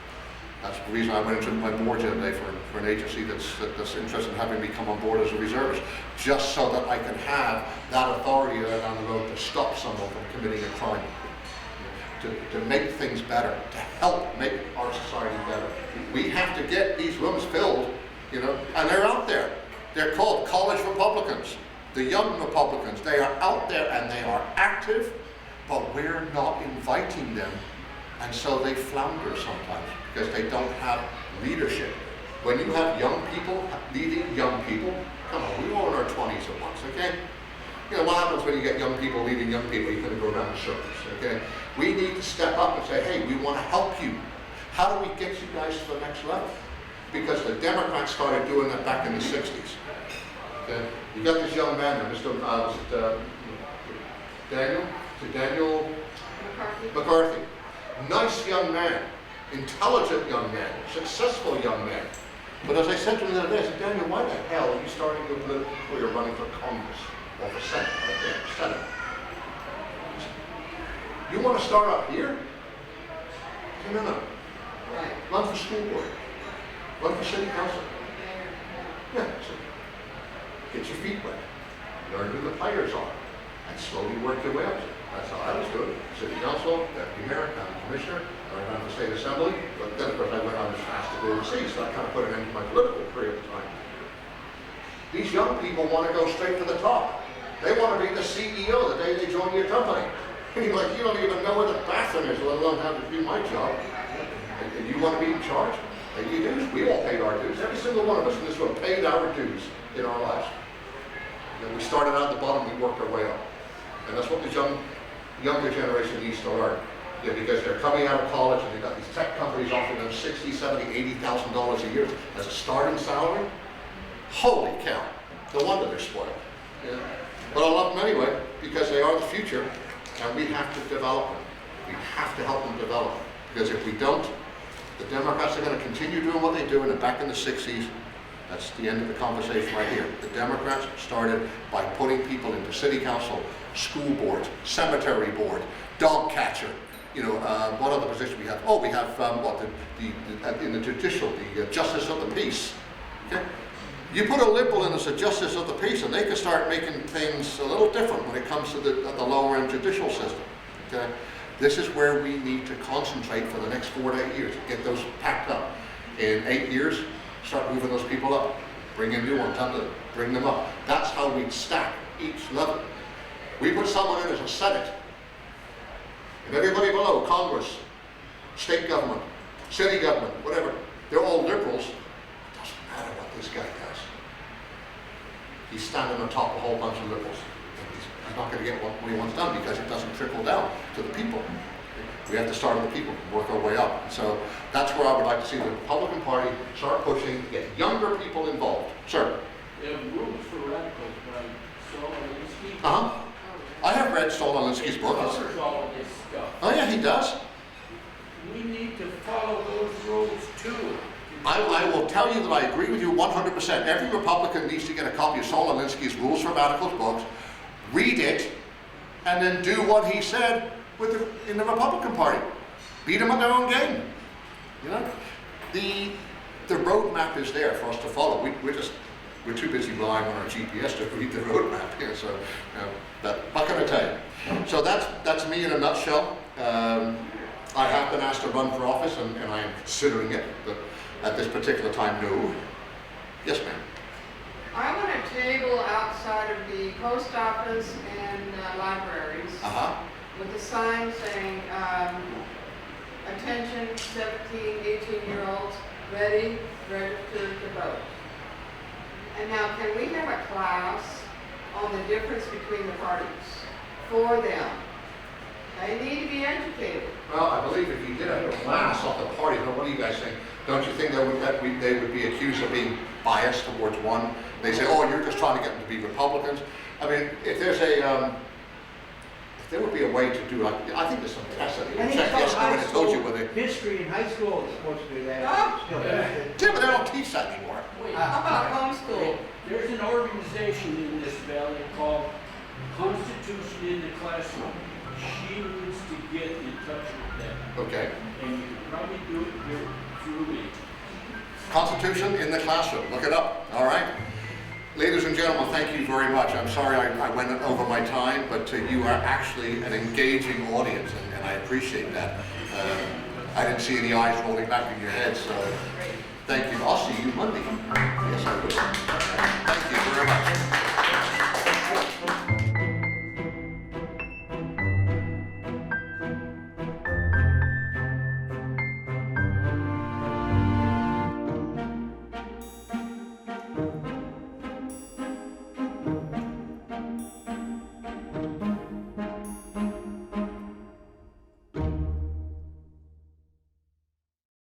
Speaker 3: That's the reason I went into my board today for an agency that's interested in having me come on board as a reservist, just so that I can have that authority down the road to stop someone from committing a crime, to make things better, to help make our society better. We have to get these rooms filled, and they're out there. They're called college Republicans, the young Republicans. They are out there and they are active, but we're not inviting them, and so they flounder sometimes because they don't have leadership. When you have young people leading young people, come on, we were in our 20s at once, okay? What happens when you get young people leading young people? You're going to go around in circles, okay? We need to step up and say, hey, we want to help you. How do we get you guys to the next level? Because the Democrats started doing that back in the 60s. Okay? You got this young man there, Daniel McCarthy. Nice young man, intelligent young man, successful young man. But as I said to him the other day, I said, Daniel, why the hell are you starting your political career running for Congress or for Senate? Right there, Senate. You want to start up here? No.
Speaker 9: Right.
Speaker 3: Run for school board. Run for city council. Yeah. get your feet wet, learn who the players are, and slowly work your way up to it. That's how I was doing. City council, deputy mayor, county commissioner, and I ran the state assembly, but then of course I went on as fast to go overseas, so I kind of put an end to my political career at the time. These young people want to go straight to the top. They want to be the CEO the day they join your company. And you're like, you don't even know where the bathroom is, let alone how to do my job. And you want to be in charge? Pay your dues. We all paid our dues. Every single one of us in this room paid our dues in our lives. And we started out at the bottom, we worked our way up. And that's what the younger generation needs to learn. Yeah, because they're coming out of college and they've got these tech companies offering them $60,000, $70,000, $80,000 a year as a starting salary. Holy cow. No wonder they're spoiled. Yeah. But I love them anyway, because they are the future, and we have to develop them. We have to help them develop. Because if we don't, the Democrats are going to continue doing what they do, and back in the 60s, that's the end of the conversation right here. The Democrats started by putting people into city council, school boards, cemetery board, dog catcher. You know, what other position we have? Oh, we have in the judicial, the justice of the peace. Okay? You put a liberal in as a justice of the peace, and they can start making things a little different when it comes to the lower end judicial system. Okay? This is where we need to concentrate for the next 4 to 8 years. Get those packed up. In 8 years, start moving those people up. Bring in new ones, bring them up. That's how we stack each level. We put someone in as a Senate, and everybody below, Congress, state government, city government, whatever, they're all liberals. It doesn't matter what this guy does. He's standing on top of a whole bunch of liberals. He's not going to get what he wants done because it doesn't trickle down to the people. We have to start with the people, work our way up. And so that's where I would like to see the Republican Party start pushing to get younger people involved. Sir?
Speaker 7: They have rules for radicals by Saul Alinsky.
Speaker 3: Uh-huh. I have read Saul Alinsky's book.
Speaker 7: He covers all of this stuff.
Speaker 3: Oh yeah, he does.
Speaker 7: We need to follow those rules too.
Speaker 3: I will tell you that I agree with you 100%. Every Republican needs to get a copy of Saul Alinsky's Rules for Radicals books, read it, and then do what he said in the Republican Party. Beat them at their own game. You know, the roadmap is there for us to follow. We're too busy relying on our GPS to read the roadmap here. So, but what can I tell you? So that's me in a nutshell. I have been asked to run for office, and I am considering it, but at this particular time, no. Yes, ma'am.
Speaker 9: I want a table outside of the post office and libraries with a sign saying, attention 17, 18-year-olds, ready, registered to vote. And now, can we have a class on the difference between the parties for them? They need to be educated.
Speaker 3: Well, I believe if you did a class on the party, what do you guys think? Don't you think they would be accused of being biased towards one? They say, oh, you're just trying to get them to be Republicans. I mean, if there's if there would be a way to do like, I think there's some tests that you
Speaker 2: I
Speaker 3: can
Speaker 2: think
Speaker 3: check
Speaker 2: it's called
Speaker 3: yesterday when
Speaker 2: high
Speaker 3: it told you
Speaker 2: school.
Speaker 3: whether.
Speaker 2: History in high school is supposed to do that.
Speaker 9: Oh.
Speaker 3: Yeah, but they don't teach that anymore.
Speaker 9: How about homeschool?
Speaker 7: There's an organization in this valley called Constitution in the Classroom. She needs to get in touch with them.
Speaker 3: Okay.
Speaker 7: And you can probably do it here through me.
Speaker 3: Constitution in the Classroom. Look it up. All right. Ladies and gentlemen, thank you very much. I'm sorry I went over my time, but you are actually an engaging audience, and I appreciate that. I didn't see any eyes rolling back in your head, so thank you. I'll see you Monday. Yes, I will. Thank you very much.